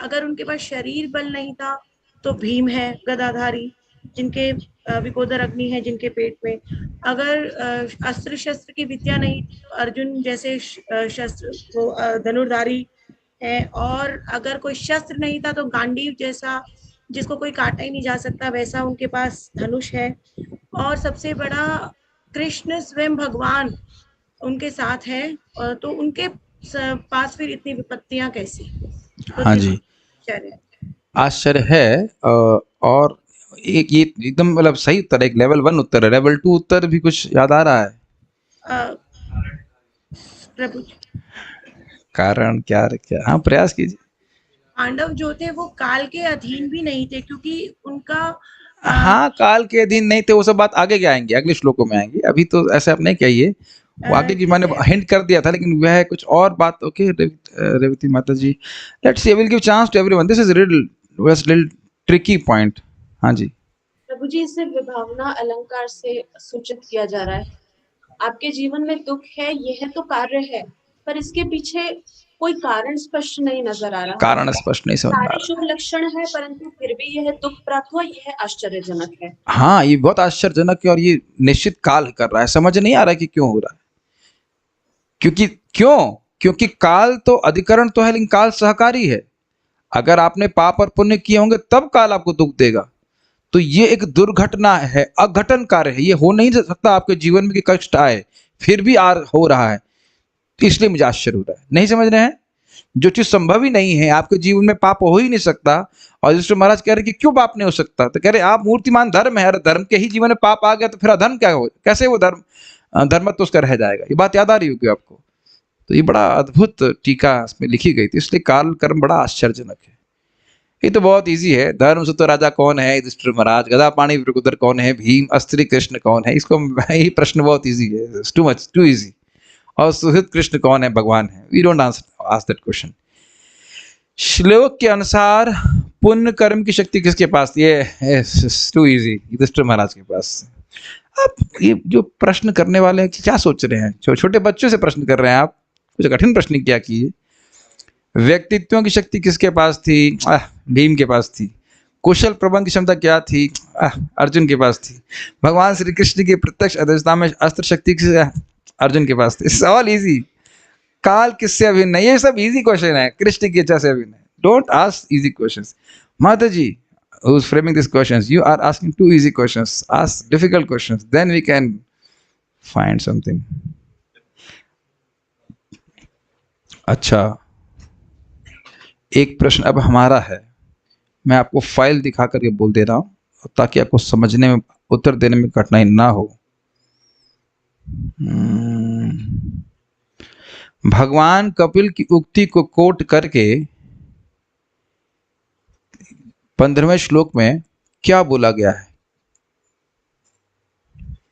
अगर उनके पास शरीर बल नहीं था तो भीम है गदाधारी, जिनके विकोदर अग्नि है जिनके पेट में। अगर अस्त्र शस्त्र की विद्या नहीं थी तो अर्जुन जैसे शस्त्र वो धनुर्धारी है। और अगर कोई शस्त्र नहीं था तो गांडीव जैसा, जिसको कोई काटा ही नहीं जा सकता, वैसा उनके पास धनुष है। और सबसे बड़ा कृष्ण स्वयं भगवान उनके साथ है, तो उनके पास फिर इतनी विपत्तियां कैसी? तो हाँ जी, आश्चर्य है। और एक ये एकदम मतलब सही उत्तर है, एक लेवल 1 उत्तर है। लेवल 2 उत्तर भी कुछ याद आ रहा है? प्रभु जी, कारण क्या क्या? हाँ, प्रयास कीजिए। पांडव जो थे वो काल के अधीन भी नहीं थे, क्योंकि उनका हाँ, काल के अधीन नहीं थे, वो सब बात आगे क्या आएंगे, अगले श्लोकों में आएंगे। अभी तो ऐसे आप नहीं कहिए, वो आगे की मैंने हिंट कर दिया था, लेकिन वह कुछ और बात। Okay Revathi Mata ji, let's see, I will give chance to everyone. This is riddle, was little tricky point. हाँ जी प्रभु जी, इसे विभावना अलंकार से सूचित किया जा रहा है। आपके जीवन में दुख है, यह तो कार्य है, पर इसके पीछे कोई कारण स्पष्ट नहीं नजर आ रहा। कारण स्पष्ट नहीं समझ में आ सारे रहा। शुभ लक्षण है, परंतु फिर भी यह दुख प्राप्त हुआ, यह आश्चर्यजनक है। हाँ, ये बहुत आश्चर्यजनक है, और ये निश्चित काल कर रहा है। समझ नहीं आ रहा कि क्यों हो रहा है। क्योंकि काल तो अधिकरण तो है, लेकिन काल सहकारी है। अगर आपने पाप और पुण्य किए होंगे तब काल आपको दुख देगा। तो ये एक दुर्घटना है, अघटन कार्य है। ये हो नहीं सकता आपके जीवन में कि कष्ट आए, फिर भी हो रहा है। इसलिए मुझे आश्चर्य हो रहा है। नहीं समझ रहे हैं? जो चीज संभव ही नहीं है, आपके जीवन में पाप हो ही नहीं सकता। और युधिष्ठिर महाराज कह रहे कि क्यों पाप नहीं हो सकता, तो कह रहे आप मूर्तिमान धर्म है, धर्म के ही जीवन में पाप आ गया तो फिर अधर्म क्या हो, कैसे वो धर्मत्व उसका रह जाएगा। ये बात याद आ रही होगी आपको। तो ये बड़ा अद्भुत टीका इसमें लिखी गई थी, इसलिए काल कर्म बड़ा आश्चर्यजनक है। ये तो बहुत इजी है। धर्मसूत्र राजा कौन है? युधिष्ठिर महाराज। गदापाणि विकुदर कौन है? भीम। अस्त्री कृष्ण कौन है? इसको ये प्रश्न बहुत इजी है, टू मच, टू इजी। और सुहृद कृष्ण कौन है? भगवान है। We don't ask that question. श्लोक के अनुसार पुण्य कर्म की शक्ति किसके पास थी? ये टू इजी, युधिष्ठिर महाराज के पास। अब ये जो प्रश्न करने वाले हैं क्या सोच रहे हैं? छोटे बच्चों से प्रश्न कर रहे हैं आप, कुछ कठिन प्रश्न क्या किए। व्यक्तित्वों की शक्ति किसके पास थी? भीम के पास थी। कुशल प्रबंध की क्षमता क्या थी? अर्जुन के पास थी। भगवान श्री कृष्ण की प्रत्यक्ष अध्यक्षता में अस्त्र शक्ति अर्जुन के पास थी। सवाल इजी। काल किससे अभिन्न? ये सब इजी क्वेश्चन है। कृष्ण की इच्छा से अभिन्न है। Don't ask easy questions. माता जी, who is framing these questions, you are asking too easy questions. Ask difficult questions, then we can find something. अच्छा, एक प्रश्न अब हमारा है। मैं आपको फाइल दिखा करके बोल दे रहा हूं ताकि आपको समझने में, उत्तर देने में कठिनाई ना हो। भगवान कपिल की उक्ति को कोट करके 15वें श्लोक में क्या बोला गया है?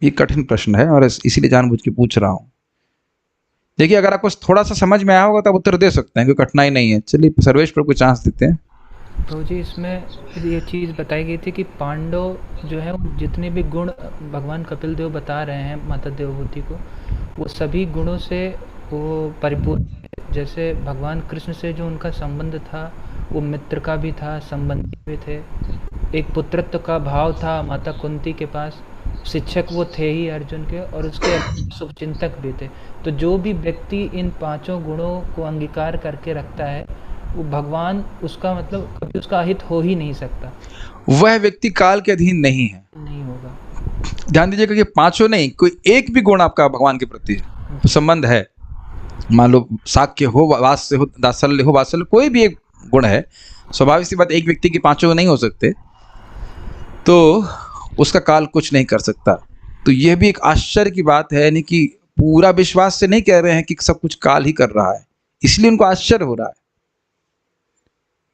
ये कठिन प्रश्न है और इसीलिए जानबूझ के पूछ रहा हूं। देखिए, अगर आपको थोड़ा सा समझ में आया होगा तो आप उत्तर दे सकते हैं, कोई कठिनाई नहीं है। चलिए सर्वेश पर कोई चांस देते हैं। तो जी, इसमें ये चीज़ बताई गई थी कि पांडव जो है, जितने भी गुण भगवान कपिल देव बता रहे हैं माता देवहूति को, वो सभी गुणों से वो परिपूर्ण है। जैसे भगवान कृष्ण से जो उनका संबंध था, वो मित्र का भी था, संबंधी भी थे। एक पुत्रत्व का भाव था माता कुंती के पास। शिक्षक वो थे ही अर्जुन के, और उसके शुभचिंतक भी थे। तो जो भी व्यक्ति इन पांचों गुणों को अंगीकार करके रखता है, वो भगवान उसका मतलब कभी उसका अहित हो ही नहीं सकता। वह व्यक्ति काल के अधीन नहीं है, नहीं होगा। ध्यान दीजिएगा कि पांचों नहीं, कोई एक भी गुण आपका भगवान के प्रति संबंध है। मान लो साक्य हो, वात्सल्य हो, दासल्य हो, वात्सल्य, कोई भी एक गुण है। स्वाभाविक सी बात, एक व्यक्ति के पांचों नहीं हो सकते, तो उसका काल कुछ नहीं कर सकता। तो यह भी एक आश्चर्य की बात है, यानी कि पूरा विश्वास से नहीं कह रहे हैं कि सब कुछ काल ही कर रहा है, इसलिए उनको आश्चर्य हो रहा है।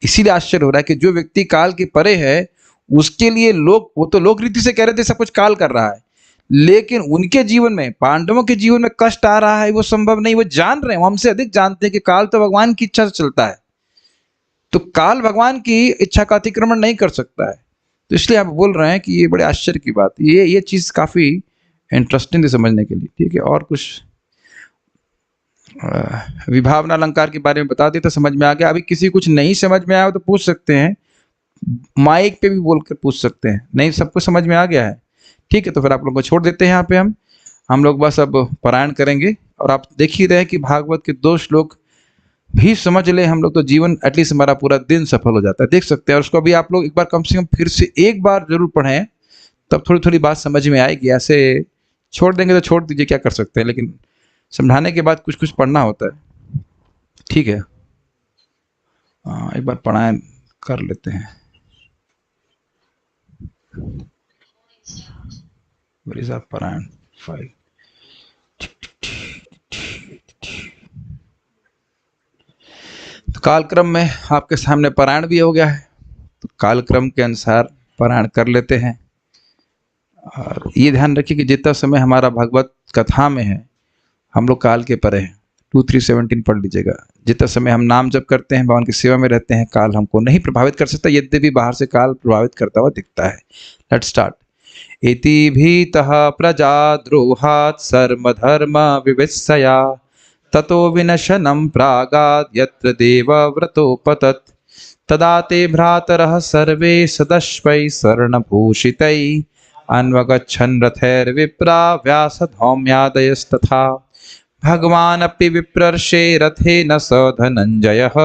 इसीलिए आश्चर्य हो रहा है कि जो व्यक्ति काल के परे है, उसके लिए लोग, वो तो लोक रीति से कह रहे थे सब कुछ काल कर रहा है, लेकिन उनके जीवन में, पांडवों के जीवन में कष्ट आ रहा है, वो संभव नहीं। वो जान रहे हैं, वो हमसे अधिक जानते हैं कि काल तो भगवान की इच्छा से चलता है, तो काल भगवान की इच्छा का अतिक्रमण नहीं कर सकता है। तो इसलिए आप बोल रहे हैं कि ये बड़े आश्चर्य की बात। ये चीज काफी इंटरेस्टिंग थी समझने के लिए, ठीक है। और कुछ विभावना अलंकार के बारे में बता दिया तो समझ में आ गया। अभी किसी कुछ नहीं समझ में आया तो पूछ सकते हैं, माइक पे भी बोलकर पूछ सकते हैं। नहीं सबको समझ में आ गया है, ठीक है, तो फिर आप लोग को छोड़ देते हैं यहाँ पे। हम लोग बस अब पारायण करेंगे, और आप देख ही रहे कि भागवत के 2 श्लोक भी समझ ले हम लोग तो जीवन एटलीस्ट हमारा पूरा दिन सफल हो जाता है, देख सकते हैं। और उसको भी आप लोग एक बार कम से कम फिर से एक बार जरूर पढ़ें, तब थोड़ी थोड़ी बात समझ में आएगी। ऐसे छोड़ देंगे तो छोड़ दीजिए, क्या कर सकते हैं, लेकिन समझाने के बाद कुछ कुछ पढ़ना होता है, ठीक है। एक बार पारायण कर लेते हैं। पारायण 5 तो कालक्रम में आपके सामने पारायण भी हो गया है, तो कालक्रम के अनुसार पारायण कर लेते हैं। और ये ध्यान रखिए कि जितना समय हमारा भगवत कथा में है हम लोग काल के परे हैं। 2-3-17 पढ़ लीजिएगा। जितना समय हम नाम जप करते हैं, भगवान की सेवा में रहते हैं, काल हमको नहीं प्रभावित कर सकता, यद्यपि बाहर से काल प्रभावित करता हुआ दिखता है। Let's start. इति भीतः प्रजाद्रोहात् सर्वधर्म विवित्सया ततो विनशनं प्रागाद् यत्र देवव्रतोपतत् तदा ते भ्रातरः सर्वे सदश्वै शरणभूषितैः अन्वगच्छन् रथैर्विप्रा व्यासधौम्यादयस्तथा भगवानपि विप्रर्षे रथेन स धनञ्जयः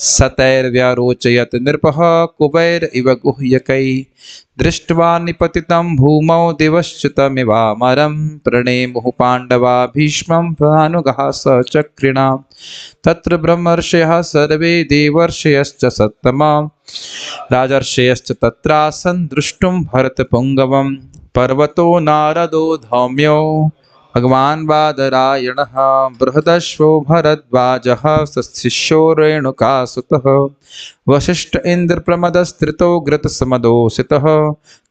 सतैर्व्यारोचयत् नृपः कुबैर इव गुह्यकैः दृष्ट्वा निपतितं भूमौ दिवश्च्युतमिवामरं प्रणेमुः पाण्डवा भीष्मं भानुगः स चक्रिणां तत्र ब्रह्मर्षयः सर्वे देवर्षयश्च सत्तमा राजर्षयश्च तत्रासन् द्रष्टुं भरतपुङ्गवं पर्वतो नारदो धौम्यो भगवान् बादरायणः बृहदश्वो भरद्वाजः शिष्यो रेणुकासुतः वसिष्ठ इन्द्रप्रमदस्त्रितो घृतसमदोषितः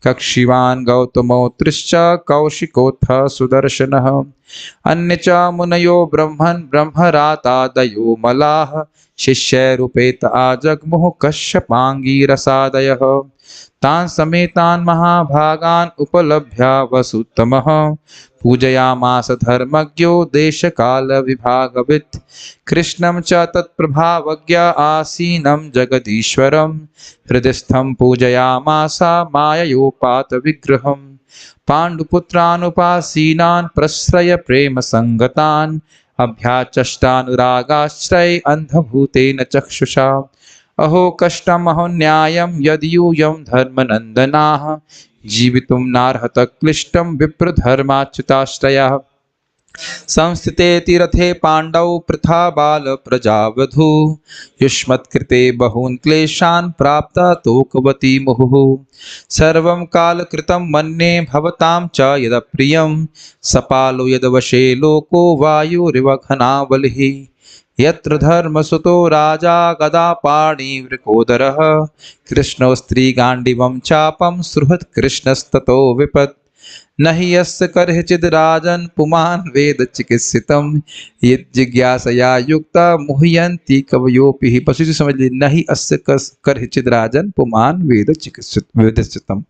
कक्षीवान् गौतमोऽत्रिश्च कौशिकोऽथ सुदर्शनः अन्ये च मुनयो ब्रह्मन् ब्रह्मरातादयो मलाः शिष्यैरुपेत आजग्मुः कश्यपाङ्गीरसादयः तान् समेतान् महाभागान् उपलभ्य वसुत्तमः पूजयामास धर्मज्ञो देशकालविभागवित् कृष्णं च तत्प्रभावज्ञ आसीनं जगदीश्वरं हृदयस्थं पूजयामास माययोपातविग्रहं पाण्डुपुत्रानुपासीनान् प्रश्रय प्रेमसङ्गतान् अभ्याचष्टानुरागाश्रय अन्धभूतेन चक्षुषा अहो कष्टमहो यद्यूयं धर्मनन्दनाः जीवितुं नार्हत क्लिष्टं विप्रधर्माच्युताश्रयः संस्थिते तीर्थे पाण्डौ पृथा बाल प्रजावधू युष्मत्कृते बहून् क्लेशान् प्राप्ता तोकवती मुहुः सर्वं कालकृतं मन्ये भवतां च यदप्रियं सपालो यदवशे लोको वायुरिव घनावलिः यत्र धर्मसुतो राजा गदापाणिवृकोदरः कृष्णो स्त्रीगाण्डिवं चापं सुहृत् कृष्णस्ततो विपत् न हि यस्य कर्हिचिद् राजन् पुमान् वेद चिकित्सितं यज्जिज्ञासया युक्ता मुह्यन्ति कवयोऽपि हि। पशु से समझ लीजिए, न ही अस्य कर्हिचिद् राजन् पुमान् वेद चिकित्सितम्।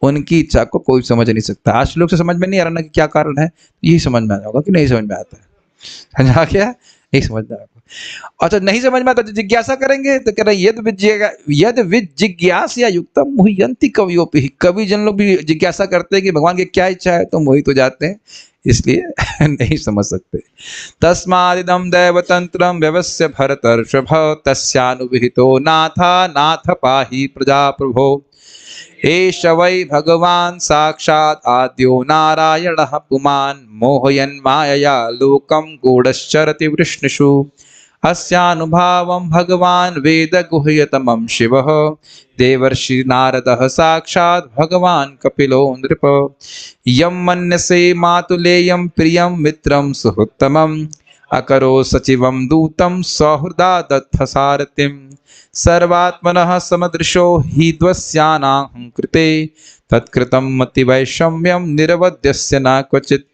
उनकी इच्छा को कोई समझ नहीं सकता। आज लोग से समझ में नहीं आ रहा ना कि क्या कारण है, यही समझ में आ जाएगा कि नहीं समझ में आता है, समझा क्या? नहीं समझना आपको। अच्छा नहीं समझ में आता तो जिज्ञासा करेंगे तो कह रहे यद विजिज्ञासा युक्तम मुह्यन्ति कवियोपि। कवि जन लोग भी जिज्ञासा करते हैं कि भगवान की क्या इच्छा है, तो मोहित हो जाते हैं, इसलिए नहीं समझ सकते। तस्मादिदं दैवतंत्रं व्यवस्य भरतर्षभ तस्यानुविहितो नाथ पाहि प्रजा प्रभो एष वै भगवान् साक्षात् आद्यो नारायणः पुमान् मोहयन् मायया लोकं गूढश्चरति वृष्णिषु अस्यानुभावं भगवान् वेद गुह्यतमं शिवः देवर्षि नारदः साक्षात् भगवान् कपिलो नृप यं मन्यसे मातुलेयं प्रियं मित्रं सुहृत्तमं अकरो सचिवं दूतं सौहृदा दत्थ सारथिं सर्वात्मनः समदृशो हि द्वस्यानां कृते तत्कृतं मतिवैषम्यं निरवध्यस्य न क्वचित्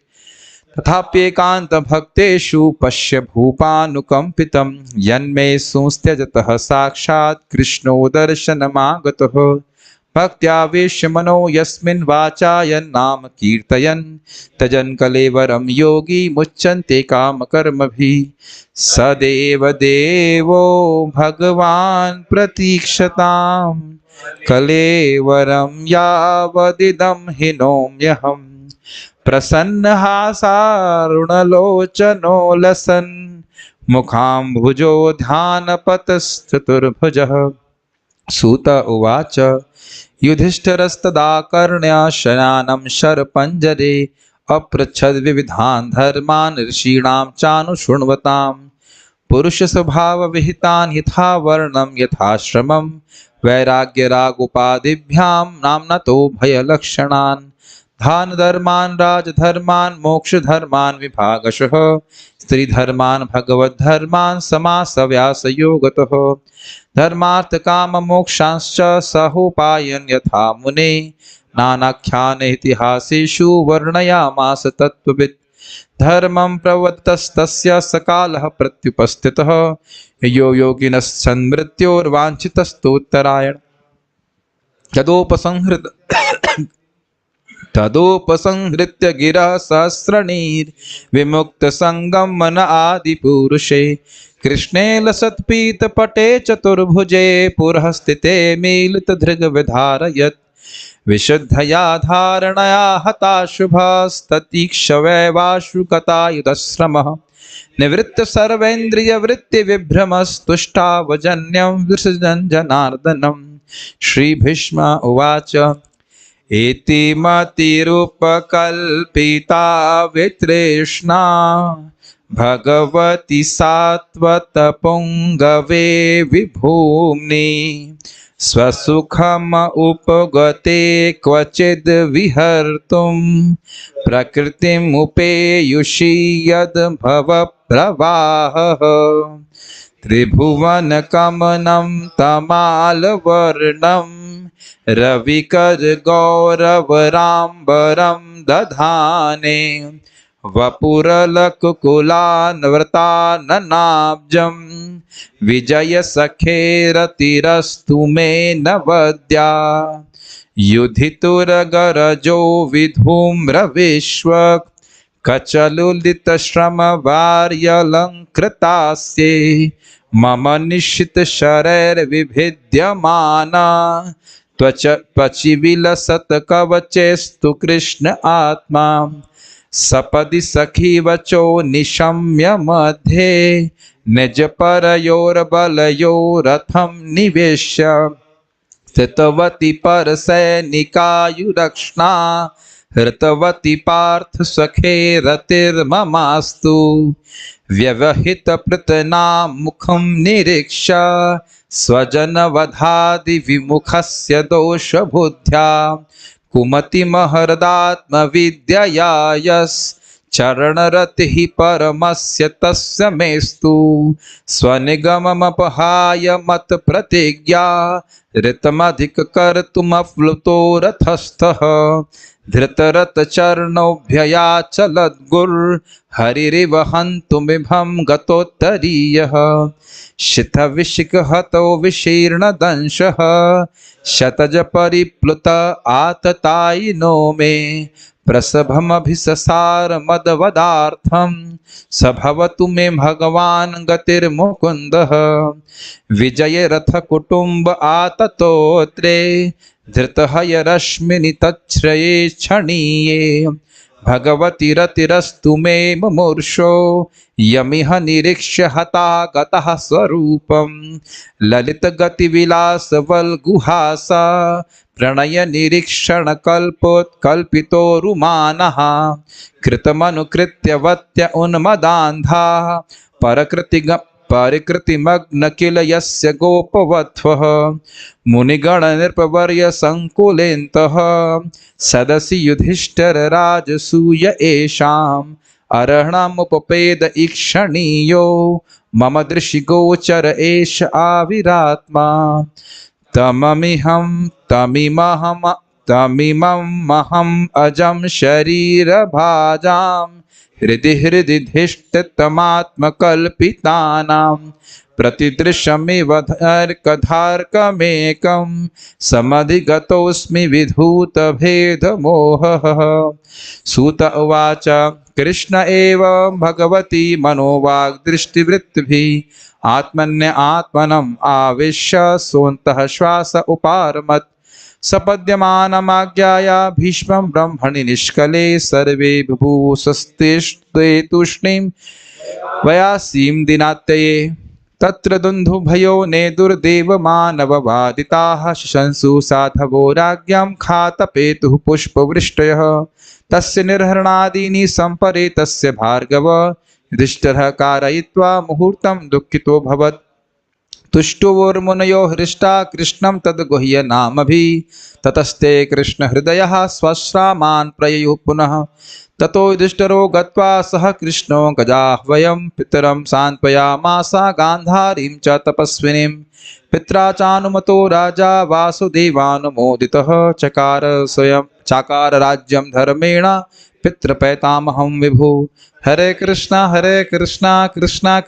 तथाप्येकान्त भक्तेषु पश्य भूपानुकम्पितं यन्मे संस्त्यजतः साक्षात् कृष्णो दर्शनमागतः भक्त्यावेश्य मनो यस्मिन् वाचायन् नाम कीर्तयन् तजन् कलेवरं योगी मुच्यन्ते काम कर्मभिः सदेव देवो भगवान् प्रतीक्षताम् कलेवरं यावदिदं हिनोम्यहम् प्रसन्नहासारुणलोचनो लसन् मुखाम्भुजो ध्यानपतश्चतुर्भुजः। सूत उवाच युधिष्ठिरस्तदा कर्ण्य शयानं शरपञ्जरे अपृच्छद्विविधान् धर्मान् ऋषीणां चानुशृण्वताम् पुरुषस्वभावविहितान् यथा वर्णं यथाश्रमं वैराग्यरागोपादिभ्यां नाम्नतो भयलक्षणान् धान धर्मान् राजधर्मान् मोक्षधर्मान् विभागशः स्त्रीधर्मान् भगवद्धर्मान् समासव्यासयोगतः धर्मार्थ काम मोक्षांश्च सहोपायन् यथा मुने नानाख्यान इतिहासेषु वर्णयामास तत्त्ववित् धर्मं प्रवदतस्तस्य सकालः प्रत्युपस्थितः यो योगिनस्सन्मृत्योर्वाञ्छितस्तोत्तरायण तदोपसंहृत्य गिरः सहस्रणीर्विमुक्तसङ्गं मन आदिपुरुषे कृष्णे लसत्पीतपटे चतुर्भुजे पुरः स्थिते मीलितधृग्विधारयत् विशुद्धया धारणया हता शुभास्ततीक्षवैवाशुकतायुधश्रमः निवृत्त सर्वेन्द्रियवृत्तिविभ्रमस्तुष्टावजन्यं विसृजन् जनार्दनम्। श्रीभीष्म उवाच एति मतिरुपकल्पिता वितृष्णा भगवति सात्वतपुङ्गवे विभूम्नि स्वसुखम उपगते क्वचिद् विहर्तुं प्रकृतिम् उपेयुषि यद्भव प्रवाहः त्रिभुवनकमनं तमालवर्णं रविकरगौरवराम्बरं दधाने वपुरलकुकुलान्वृताननाब्जं विजयसखेरतिरस्तु मे नवद्या युधितुरगरजो विधूम्रविश्वक् कचलुलितश्रमवार्यलङ्कृतास्ये मम निश्चितशरैर्विभिद्यमाना त्वचि विलसत् कवचेस्तु कृष्ण आत्मा सपदि सखी वचो निशम्य मध्ये निज परयोर्बलयोरथं निवेश्य स्थितवती परसैनिकायुरक्ष्णा हृतवती पार्थ सखे रतिर्ममास्तु व्यवहितपृतना मुखं निरीक्ष्य स्वजनवधादिविमुखस्य दोषबुद्ध्या कुमतिमहरदात्मविद्यया यश्चरणरतिः परमस्य तस्य मेस्तु स्वनिगममपहाय मत्प्रतिज्ञा ऋतमधिककर्तुमप्लुतो रथस्थः धृतरथचरणोऽभ्ययाचलद्गुर्हरिरिव हन्तुमिभं गतोत्तरीयः शितविशिखहतो विशीर्णदंशः शतजपरिप्लुत आततायिनो मे प्रसभमभिससार मदवदार्थं स भवतु मे भगवान् गतिर्मुकुन्दः विजयरथकुटुम्ब आततोत्रे धृतहयरश्मिनि तच्छ्रये क्षणीये भगवति रतिरस्तु मे मुमूर्षो यमिह निरीक्ष्य हता गतः स्वरूपं ललितगतिविलासवल्गुहासा प्रणय निरीक्षण कल्पोत्कल्पितो रुमानः कृतमनुकृत्यवत्य उन्मदान्धा परिकृतिमग्न किल यस्य गोपवत्वः मुनिगणनृपवर्य संकुलेन्तः सदसि युधिष्ठिरराजसूय येषाम् अर्हणमुपपेद ईक्षणीयो मम दृशिगोचर एष आविरात्मा तमिमहम् अजं शरीरभाजां हृदि धिष्ठितमात्मकल्पितानां प्रतिदृश्यमिव कधार्कमेकं समधिगतोऽस्मि विधूतभेदमोहः। सूत उवाच कृष्ण एव भगवती मनोवाग्दृष्टिवृत्तिभिः आत्मन्य आत्मनम् आविश्य सोऽन्तः श्वास उपारमत्। सपद्यमानमाज्ञाया भीष्मं ब्रह्मणि निष्कले सर्वे बुभुषस्ते तूष्णीं वयासीं दिनात्यये। तत्र दुन्दुभयो नेदुर्देवमानववादिताः शशंसु साधवो राज्ञां खातपेतुः पुष्पवृष्टयः। तस्य निर्हरणादीनि सम्परे तस्य भार्गव युधिष्ठिरः कारयित्वा मुहूर्तं दुःखितोऽभवत्। तुष्टुवोर्मुनयो हृष्टा कृष्णं तद्गुह्यनामभिः। ततस्ते कृष्णहृदयः स्वश्रामान् प्रययुः पुनः। ततो युधिष्ठिरो गत्वा सह कृष्णो गजाह्वयं पितरं सान्त्वयामासा गान्धारीं च तपस्विनीं। पित्रा चानुमतो राजा वासुदेवानुमोदितः चाकार राज्यं धर्मेण पितृपैतामहं विभु। हरे कृष्णा कृष्णा